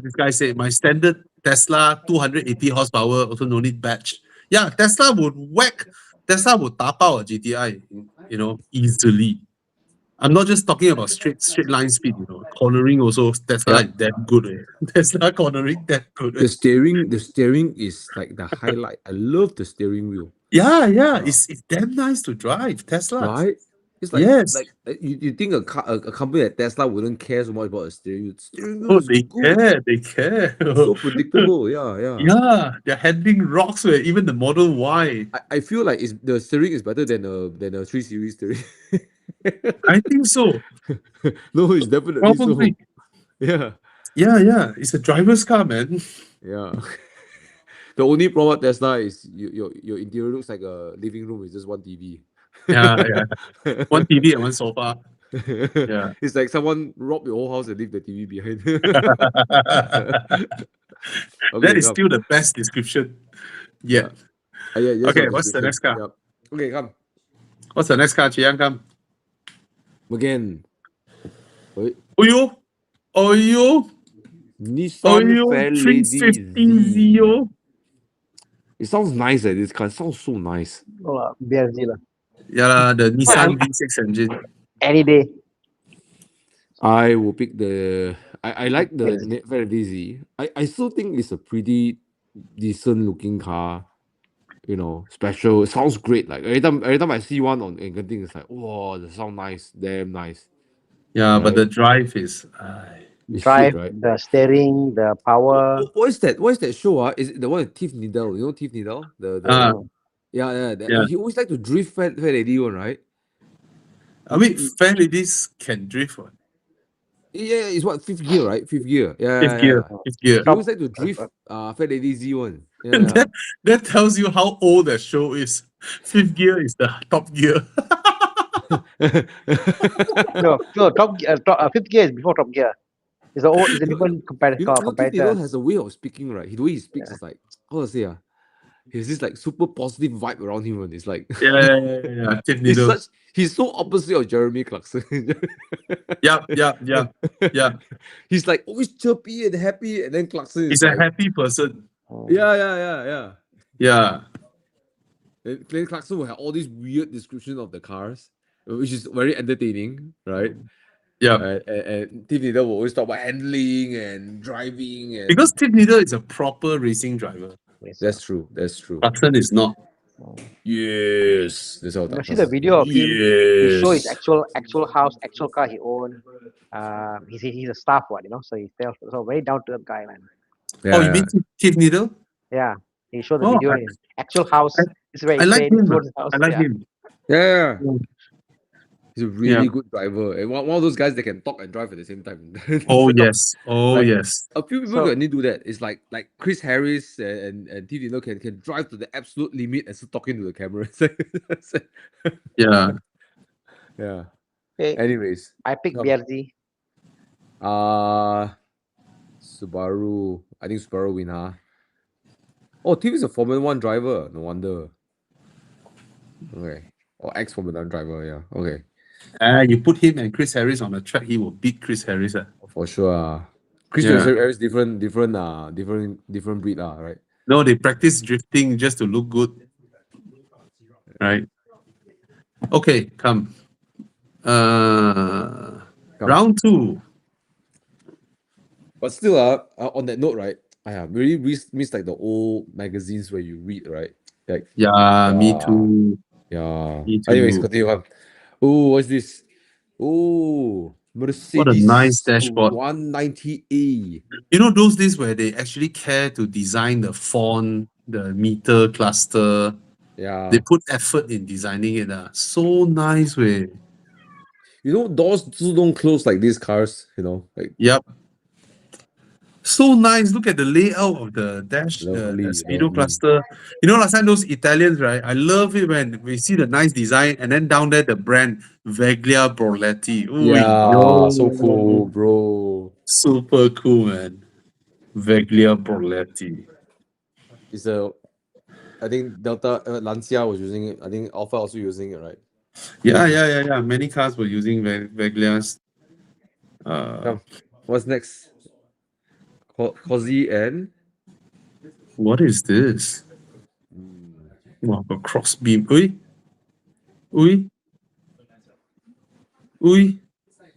This guy said my standard Tesla 280 horsepower, also no need batch. Yeah, Tesla would tap out a GTI, easily. I'm not just talking about straight line speed, cornering also Tesla Yeah. is that good. Tesla cornering that good. The steering is like the highlight. I love the steering wheel. Yeah, it's damn nice to drive Tesla. Right? It's like Yes. you think a company like Tesla wouldn't care so much about the steering wheel. Steering wheel Oh, is they good. care. So predictable. Yeah. Yeah, they're handling rocks where even the Model Y. I feel like the steering is better than a 3 Series steering. I think so. No, it's definitely Probably. so. Yeah. Yeah. It's a driver's car, man. Yeah. The only problem with Tesla is your interior looks like a living room with just one TV. Yeah. One TV and one sofa. Yeah. It's like someone robbed your whole house and leave the TV behind. That is come. still the best description. Yeah. Yeah, Okay, what's the next car? Yep. Okay, come. What's the next car, Chiang? Come. Again. Wait. Oyo. Nissan Fair Lady 350 Z. Zio. It sounds nice, this car. It sounds so nice. no, BRZ lah. Yeah, the Nissan V6 engine. Any day. I will pick the. I like the Fair Lady Z. I still think it's a pretty decent looking car. Special. It sounds great. Like every time I see one on Genting, it's like, wow, the sound nice, damn nice. Yeah, but Right. the drive is. It's Drive, shit, right? the steering, the power. What is that? What is that show? Is it the one with Tiff Needle? You know Tiff Needle? Ah. Yeah. Yeah. He always like to drift Fair Lady one, right? I mean, fair ladies can drift. What? Yeah, it's what, fifth gear, right? Fifth gear. Yeah. Fifth gear. He always like to drift Fair Lady Z one. Yeah. That tells you how old that show is. Fifth gear is the top gear. No, fifth gear is before top gear. It's a different competitor. Tiff Needle has a way of speaking, right? The way he speaks is like, how to say, he has this like super positive vibe around him, and it's like, Yeah. Tiff Needle. he's so opposite of Jeremy Clarkson. Yeah. He's like always chirpy and happy, and then Clarkson is He's a like, happy person. yeah. Yeah. And Glenn Clarkson will have all these weird descriptions of the cars, which is very entertaining, right? Yeah. And Tiff Needle will always talk about handling and driving, and Because Tiff Needle is a proper racing driver. that's true. Clarkson is not. Yes, that's how. You see the video of him. He show his actual house, actual car he owned. He's a staff one, so he tells so very down to earth guy, man. Yeah, Oh, you mean Tiff Needle? Yeah, he showed the Oh, video in his actual house. It's very I like insane. him. Towards his house, I like yeah. him. Yeah. Yeah. He's a really Yeah. good driver, and one of those guys that can talk and drive at the same time. Oh yes. Like- Yes. A few people So- can only do that. It's like Chris Harris and Tiff Needle can drive to the absolute limit and still talking to the camera. Yeah. Yeah. Okay, Anyways, I pick Come. BRZ. Subaru. I think Subaru win, huh? Oh, Tiff is a Formula 1 driver. No wonder. Okay. Or ex-Formula 1 driver, yeah. Okay. You put him and Chris Harris on the track, he will beat Chris Harris. For sure. Christian Harris different breed, right? No, they practice drifting just to look good. Right. Okay, come. Round 2. But still, on that note, right? I really miss like the old magazines where you read, right? Like, Yeah, me too. yeah. Me Anyways, too. continue on. Oh, what's this? Oh, Mercedes. nice dashboard. 190A. You know those days where they actually care to design the font, the meter cluster. Yeah. They put effort in designing it. So nice way. Doors still don't close like these cars, like Yep. So nice. Look at the layout of the dash, the Lovely, speedo lovely. cluster. Last time those Italians, right? I love it when we see the nice design and then down there the brand Veglia Borletti. Ooh, yeah, yo. so cool, bro. Super cool, man. Veglia Borletti. It's I think Delta Lancia was using it. I think Alpha also using it, right? Yeah. Many cars were using Veglia's. Yeah. What's next? Cozy and What is this? Wow, a cross beam. Ui.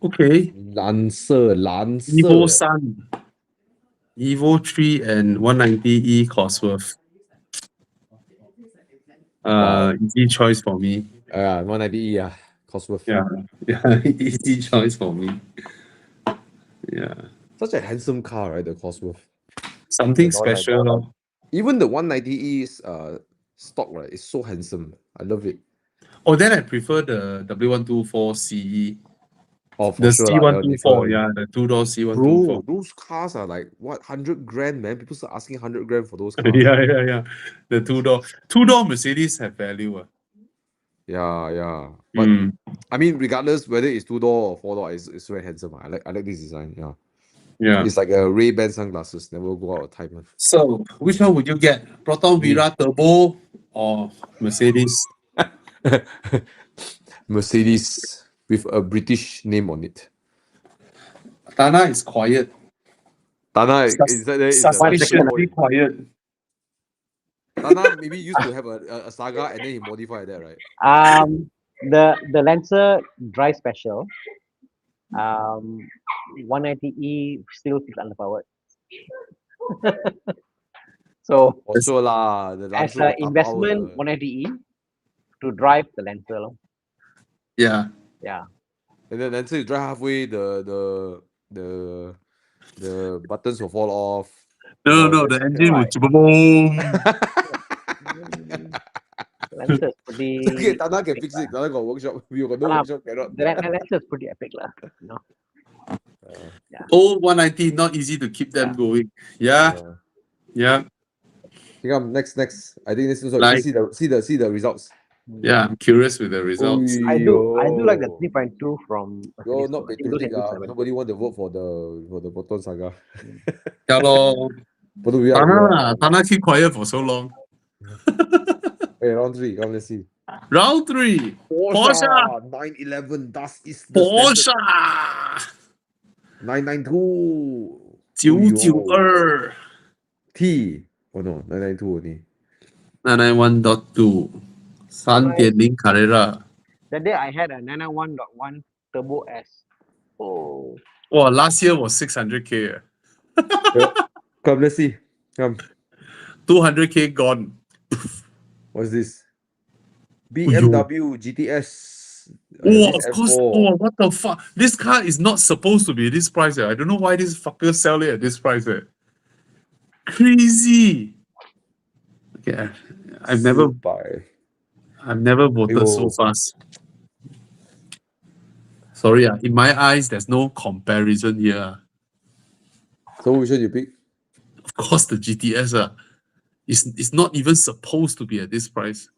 Okay. Lancer. Evo Sun. Evo 3 and 190E Cosworth. Wow. Easy choice for me. 190E, yeah. Cosworth. Yeah, easy choice for me. Yeah. Such a handsome car, right? The Cosworth. Something The non-rider. special. Lor. Even the 190E's stock, right? Is so handsome. I love it. Oh, then I prefer the W124 CE. Oh, for The sure. lah, yeah, C124, different. yeah, the two-door C124. Bro, those cars are like what 100 grand, man. People start asking 100 grand for those cars. Yeah. The two-door Mercedes have value. Yeah. But I mean, regardless whether it's 2-door or 4-door, it's very handsome. I like this design. Yeah. It's like a Ray-Ban sunglasses. Never go out of time. Man. So, which one would you get? Proton Vira Turbo or Mercedes? Mercedes with a British name on it. Tana is quiet. Tana inside there is a Suspiciously quiet. Tana maybe used to have a Saga and then he modified that, right? The Lancer Dry Special, 190E still feels underpowered. So For sure lah. The as Lancer an will tap investment, out, 190E to drive the Lancer. Lor. Yeah. and then Lancer you drive halfway, the buttons will fall off. No, the engine will boom. Lancer is pretty. Okay, Tana can fix it. Tana got workshop. We got no Tana- workshop, cannot. The Lancer is pretty epic, lah. You know. Old 190, not easy to keep them going. Yeah. Next. I think this is Like- see the results. Yeah, I'm curious with the results. I do like the 3.2 from. You're Mercedes, not though. I think those patriotic. engines are Nobody want to vote for the Proton Saga. Yeah, lor. Tana keep quiet for so long. Hey, round 3. Come, let's see. Round 3. Porsche. 911. Das ist the Porsche. 992. 992 T. Oh no, 992 only. 991.2 3.0 Carrera. That day I had a 991.1 Turbo S. Oh, Wow, last year was 600k. Come, let's see. Come. 200k gone. What's this? BMW GTS. Oh, of course. F4. Oh, what the fuck? This car is not supposed to be this price. I don't know why this fucker sell it at this price. Crazy. Okay, I've never voted so fast. Sorry, in my eyes, there's no comparison here. So which one you pick? Of course, the GTS. It's not even supposed to be at this price.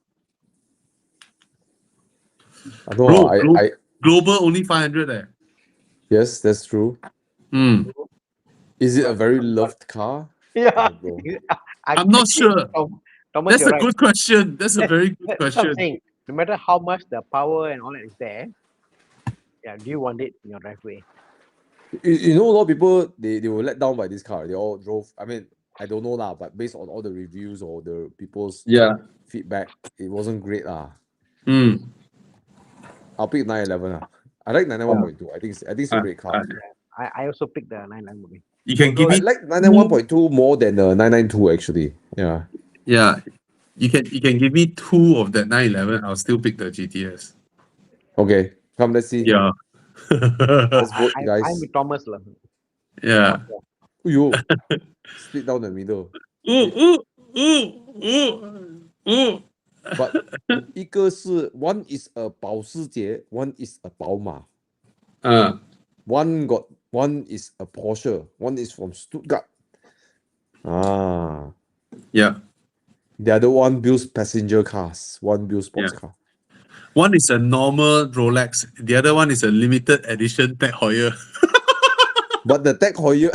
No, Bro, I Global only 500. yes, that's true. Is it a very loved car? yeah. Bro. I'm not sure. Thomas, That's you're a right. good question. That's a very good That's what I'm question. saying. No matter how much the power and all that is there, do you want it in your driveway? You know, a lot of people they were let down by this car. They all drove. I mean, I don't know lah, but based on all the reviews or the people's feedback, it wasn't great lah. I'll pick 911 lah. I like 991.2. I think it's a great car. I also picked the 991. You can give I me like 991.2 more than the 992 actually. Yeah. You can give me 2 of that 911. I'll still pick the GTS. Okay. Come, let's see. Yeah. Let's vote, guys. I'm with Thomas. Lah. Yeah. Yo, split down the middle. But 一个是 one is a 保时捷 one is a 宝马 one is a Porsche, one is from Stuttgart. Yeah. The other one builds passenger cars, one builds sports car. One is a normal Rolex. The other one is a limited edition Tag Heuer. But the Tag Heuer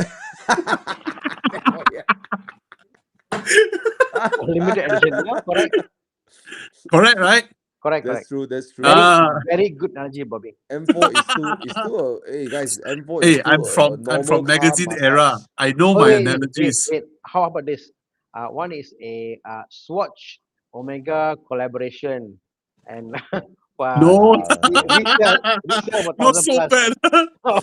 Limited edition. Yeah, correct. Correct, right? Correct. That's Correct. true. That's true. Very, Ah, very good analogy, Bobby. M4 is still a hey guys. M4 is hey, still a I'm normal from car magazine era. massage. I know Oh, my wait, analogies. wait. How about this? One is a Swatch Omega collaboration, and No, resell for not 1,000 so plus. bad.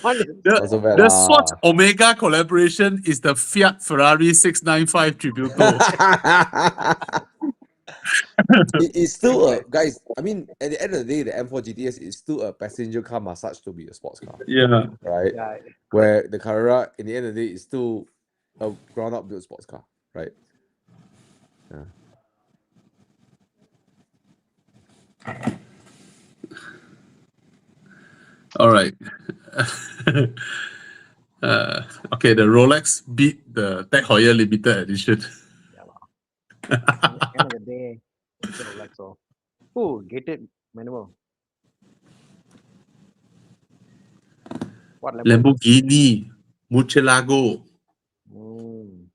One is Not so bad The Swatch lah. Omega collaboration is the Fiat Ferrari 695 Tributo. It's still a guys. I mean, at the end of the day, the M4 GTS is still a passenger car massage to be a sports car, Yeah. right? yeah, Where the Carrera, in the end of the day, is still a ground up built sports car, right? Yeah. All right. Okay, the Rolex beat the Tag Heuer limited edition. end of the day, it's a Rolex. So, gated manual. What Lambo? Lamborghini, Murcielago. Mm.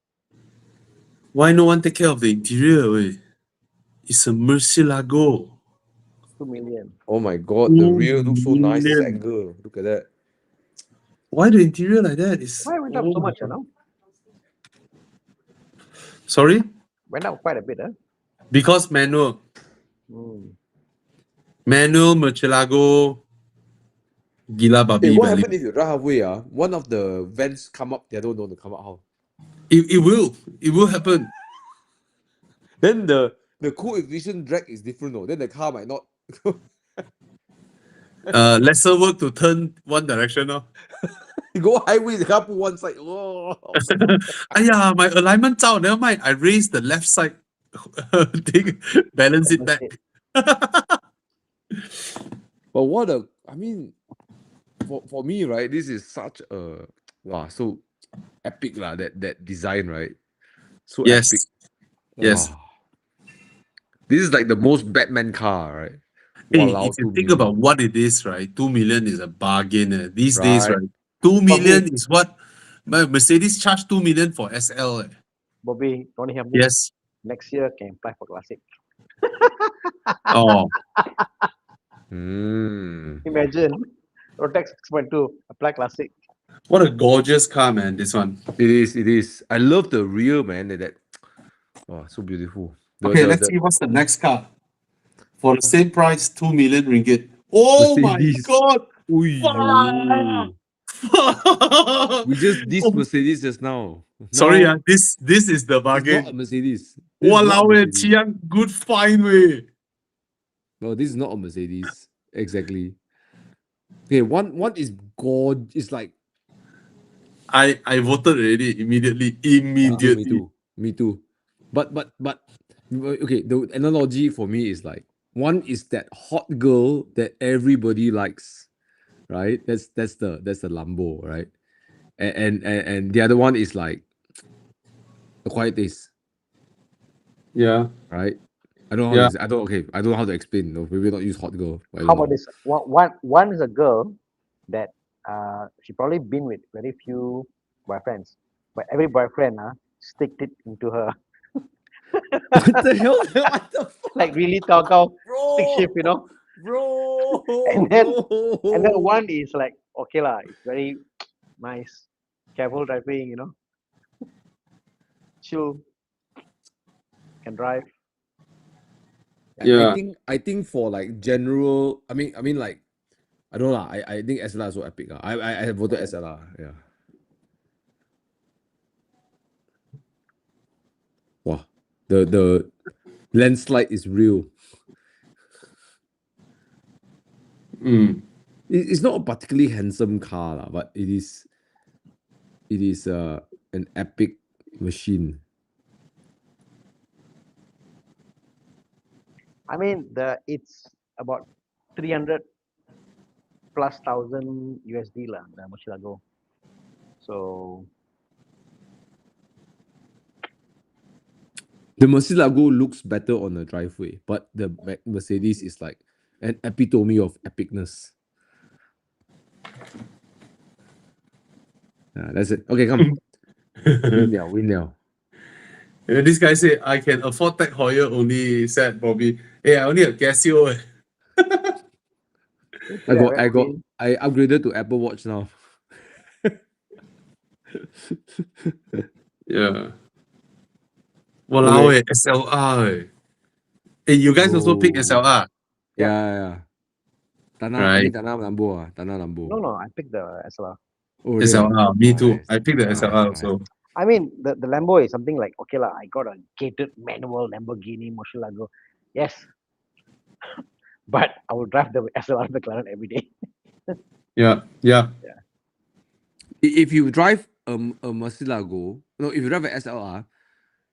Why no one take care of the interior? Wey? It's a Murcielago. 2 million. Oh my god, the 2 rear looks so nice. This million. angle. Look at that. Why the interior like that? It's Why went up oh so my much, you God. know? Sorry? Went up quite a bit, huh? Because manual. Mm. Manual Murcielago. Gila babi. Hey, what belly. happened if you drive halfway? One of the vents come up, the other one don't come out. How? It will. It will happen. Then the coefficient drag is different, though. Then the car might not. Lesser work to turn one direction. Oh. You go highway, the car put one side. Oh. Aiyah, my alignment out. Never mind. I raise the left side. Balance it back. But what a, I mean, for me, right, this is such a, wow, so epic lah, that design, right? So Yes. epic. Yes. Wow. This is like the most Batman car, right? Hey, Walao, if you 2 think million. about what it is, right? 2 million is a bargain. These days, Right. right? 2 million wait. is what Mercedes charged 2 million for SL. Bobby, don't you have me? Yes. Next year can apply for Classic. Oh, Imagine Rotex 6.2 apply Classic. what a gorgeous car, man! This one. It is. I love the rear, man. That oh, so beautiful. Okay, let's see what's the next car. For the same price, 2 million ringgit. Oh Mercedes. my god! Ui, Fuck! we just Oh, Mercedes just now. sorry, Now, this is the it's not a bargain. Mercedes. This is not a Walao, Mercedes. Chiang, good fine way. No, this is not a Mercedes. Exactly. Okay, one is gorgeous. It's like I voted already immediately. me too. But okay, the analogy for me is like one is that hot girl that everybody likes, right? That's the Lambo, right? And the other one is like a quiet taste, Yeah. right? I don't know how to, I don't know how to explain. No, maybe not use hot girl. I don't How about know. this? One is a girl that she probably been with very few boyfriends, but every boyfriend sticked it into her. What the hell? What the fuck? Like really tao stick Bro, shift, you know. bro. And then one is like okay lah, it's very nice, careful driving, you know. Chill, can drive. Yeah. I think for like general, I mean like I don't know lah. I think SLR is so epic. I voted SLR. Yeah. Wow. The landslide is real. It's not a particularly handsome car lah, but it is an epic machine. I mean it's about 300 plus thousand USD lah, the Murcielago. So The Murcielago looks better on the driveway, but the Mercedes is like an epitome of epicness. That's it. Okay, come. Win now. And this guy said, I can afford Tech Heuer only, said Bobby. Hey, I only have Casio. I upgraded to Apple Watch now. Yeah. Walao, Okay. SLR. Hey, you guys also pick Oh. SLR, Yeah. Tanah, right? ini Tanah Lambo Tanah Lambo. No, I picked the SLR. Oh, really? SLR, me too. Nice. I picked the Nice, SLR nice. also. I mean, the Lambo is something like, okay lah, I got a gated manual Lamborghini Murcielago. Yes. But I will drive the SLR McLaren every day. Yeah, yeah. If you drive a Murcielago, no, if you drive an SLR,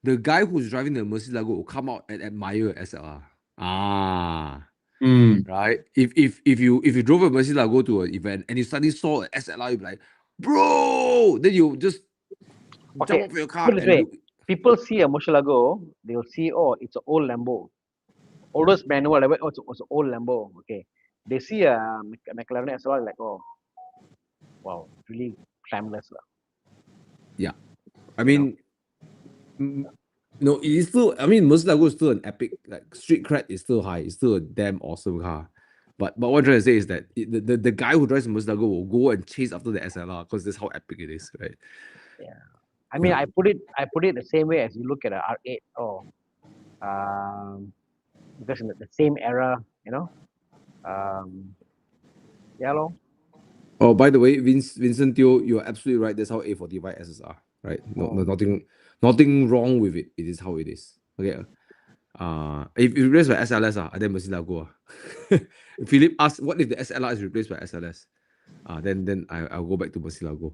the guy who's driving the Murcielago will come out and admire SLR. Ah, Mm. right. If you drove a Murcielago to an event and you suddenly saw an SLR, you'll be like, bro, then you just Okay, jump off your car put it and this way. look. People see a Murcielago, they'll see, oh, it's an old Lambo. Oldest manual, oh, it's an old Lambo. Okay. They see a McLaren SLR, like, oh, wow, really timeless lah. I mean, no, it is still. I mean, Murcielago is still an epic. Like street cred is still high. It's still a damn awesome car. But what I'm trying to say is that the guy who drives the Murcielago will go and chase after the SLR because that's how epic it is, right? I mean, Yeah. I put it the same way as you look at a R8 or because in the same era, you know. Yeah, lor. Oh, by the way, Vincent Teo, you're absolutely right. That's how A45 SSR, right? No, Oh. nothing wrong with it. It is how it is. Okay. If you replace by SLS, then Murcielago. If Philip asks, what if the SLR is replaced by SLS? Then I'll go back to Murcielago.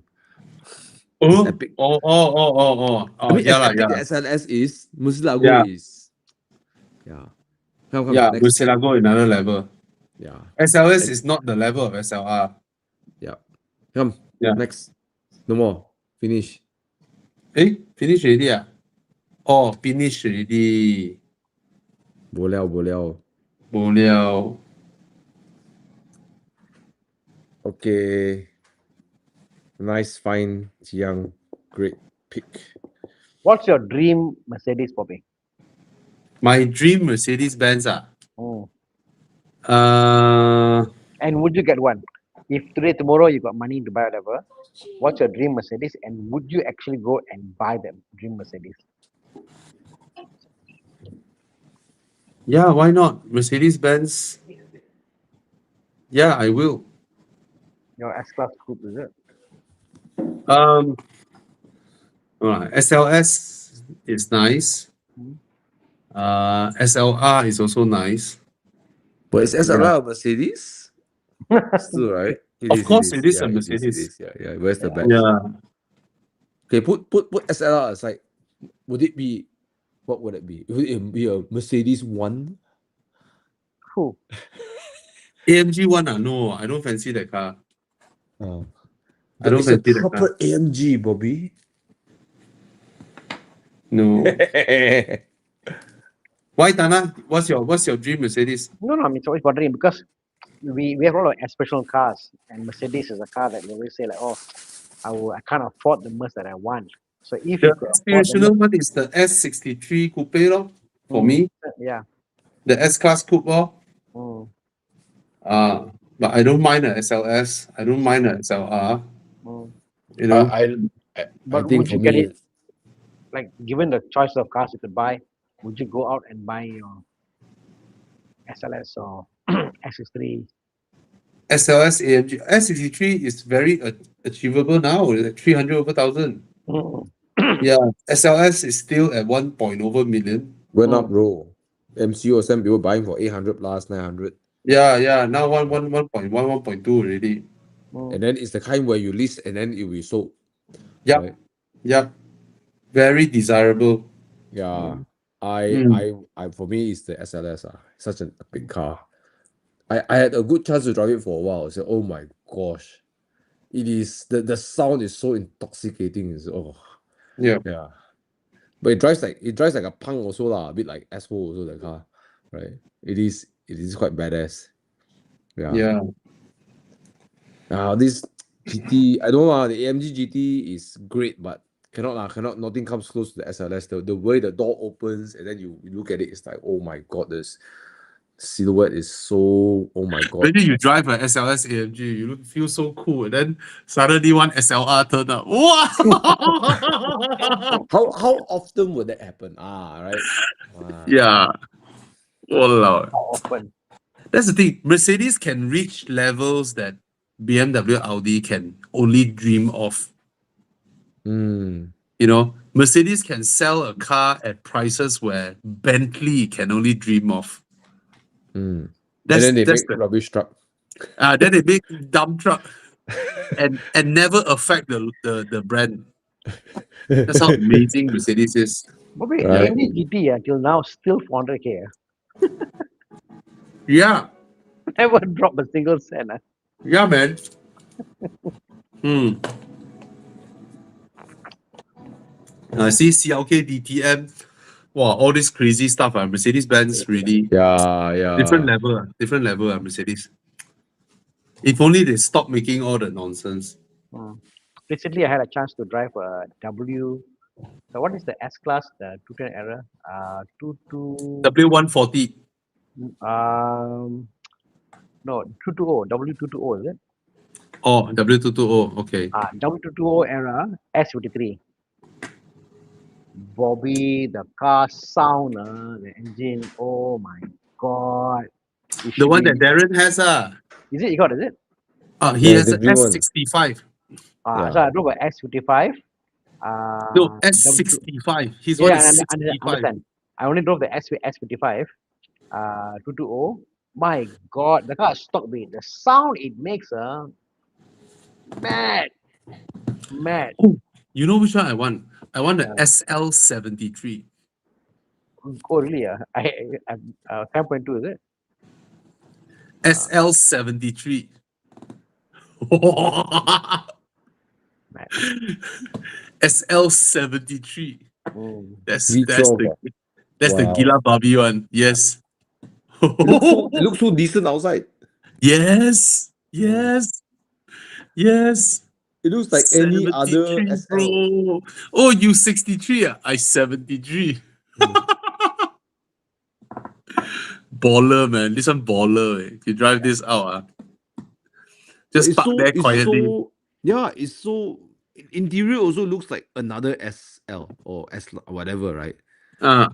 Oh, epic. oh, I mean, yeah, as epic yeah. as SLS is, Murcielago Yeah. is. Yeah. Come, Yeah, next. Murcielago another level. Yeah. SLS is not the level of SLR. Yeah. Come. Yeah. Next. No more. Finish. Hey, finish already ah? Oh, finish already. Bo liao. Bo liao. Okay. Nice, fine, young, great pick. What's your dream Mercedes, Bobby? My dream Mercedes Benz Oh. And And would you get one? If today, tomorrow you got money to buy whatever, what's your dream Mercedes? And would you actually go and buy them dream Mercedes? yeah, why not? Mercedes Benz. Yeah, I will. Your S-Class coupe, is it? SLS is nice. SLR is also nice. But is SLR a Mercedes? Still, right? Of course it is a Yeah, Mercedes. Yeah. Where's the Yeah. badge? Yeah. Okay, put SLR aside. Would it be, what would it be? Would it be a Mercedes 1? Who? AMG one no, I don't fancy that car. I don't it's a fancy the car. proper AMG, Bobby. No. Why, Tana? What's your dream Mercedes? No, I mean, it's always bothering because we have a lot of aspirational cars, and Mercedes is a car that we always say like, oh, I can't afford the Merc that I want. So if you The could afford the aspirational one is the S63 Coupe lor, for me. yeah. The S-Class Coupe lor. Mm, But I don't mind a SLS. I don't mind a SLR. mm. You know, I But think would for you get me, it? Like, given the choice of cars you could buy, would you go out and buy your SLS or S63? SLS AMG S63 is very achievable now. It's like 300 over thousand. Mm. Yeah, SLS is still at 1 point over million. went up, bro. MCO some people buying for 800 plus 900. Yeah. Now 1.1, 1.2 already. And then it's the kind where you list and then it will be sold. Yep. Right? Yep. Very desirable. Yeah. Mm. I for me it's the SLS. Such a big car. I had a good chance to drive it for a while. I said, oh my gosh. It is the sound is so intoxicating. It's, Yeah. But it drives like a punk also lah, a bit like S4 also the car. Right? It is quite badass. Yeah. This GT, I don't know, the AMG GT is great, but cannot. Nothing comes close to the SLS. The way the door opens and then you look at it, it's like, oh my god, this silhouette is so, oh my god. Maybe you drive a SLS AMG, you feel so cool, and then suddenly one SLR turn up. Wow! How often would that happen? Right. Yeah. Walao. How often? That's the thing. Mercedes can reach levels that BMW, Audi can only dream of. Mm. You know, Mercedes can sell a car at prices where Bentley can only dream of. Mm. That's, and then they that's make rubbish truck. then they make dump truck and never affect the brand. That's how amazing Mercedes is. But wait, Right. AMG GT until now still 400k. Yeah. Never drop a single cent. Yeah, man. See CLK DTM. Wow, all this crazy stuff. Mercedes-Benz really Yeah. different level. Different level. Mercedes. If only they stop making all the nonsense. Recently, I had a chance to drive a W. So what is the S class? The 210 era. 22. W140. No, 220. W220 is it? Oh, W220. Okay. W220 era S53. Bobby, the car sound, the engine. Oh my god! It The should one be- that Darren has. Is it? You got? Is it? He Yeah, has the an green one. S65. Yeah. So I drove a S55. No, W2 S65. His one Yeah, is I 65. understand. I only drove the S55. 220. My god, the car is stock beat. The sound it makes, mad. You know which one I want? I want the SL73. Oh really? I 5.2 is it? SL73. Mad. SL73. That's V12, the Wow. Gila Barbie one. Yes. It looks so decent outside. Yes. It looks like any other 73, SL. bro. Oh, you 63? I 73. Baller, man. This one baller. If you drive this out, just park there quietly. It's so interior also looks like another SL or S whatever, right? This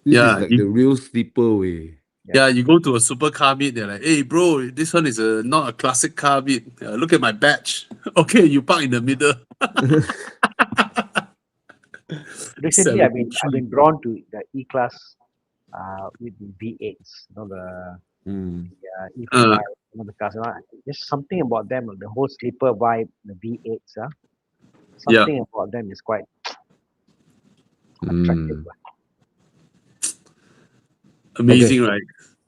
Yeah, is like you- the real sleeper way. Yeah, you go to a supercar meet, they're like, hey, bro, this one is not a classic car meet. Look at my badge. Okay, you park in the middle. Recently, I've 73. been drawn to the E class, with the V8s. You know the Mm. E5, the cars. There's something about them, the whole sleeper vibe, the V8s. Yeah. Something about them is quite attractive. Amazing, right?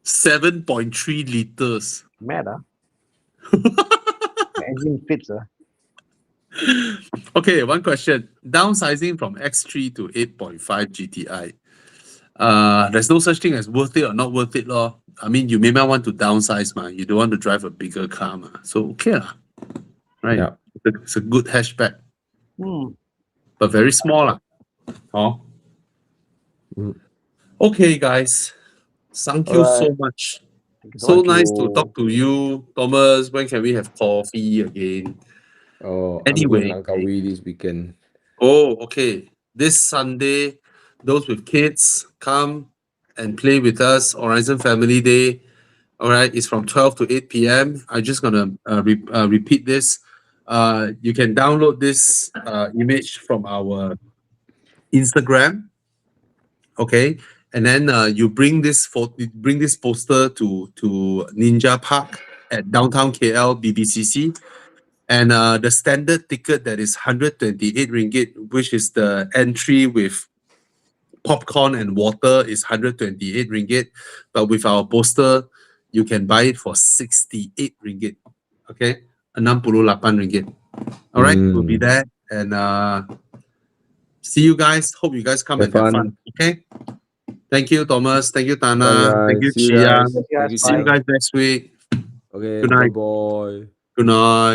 7.3 liters. Mad, The engine fits, Okay, one question. Downsizing from X3 to 8.5 GTI. There's no such thing as worth it or not worth it, lor. I mean, you may not want to downsize, ma. You don't want to drive a bigger car, ma. So okay, lah. Right? Yeah. It's a good hatchback, Hmm. but very small, lah. Oh. Mm. Okay, guys. Thank you so Alright. much. Thank you So Thank nice to you. talk to you, Thomas. When can we have coffee again? Oh, Anyway. I'm going Langkawi this weekend. Oh, okay. This Sunday, those with kids, come and play with us. Horizon Family Day. All right, it's from 12 to 8 p.m. I'm just gonna repeat this. You can download this image from our Instagram. Okay, and then you bring this poster to Ninja Park at downtown KL BBCC. And the standard ticket that is 128 ringgit, which is the entry with popcorn and water, is 128 ringgit. But with our poster, you can buy it for 68 ringgit. Okay? 68 ringgit. All right, we'll be there. And see you guys. Hope you guys come Have and have fun. fun. Okay? Thank you, Thomas. Thank you, Tana. Bye, Thank you, guys. See you Chia. guys. Thank you, Thank you, See you Chia. guys next week. Okay, Good night. bye. Good night.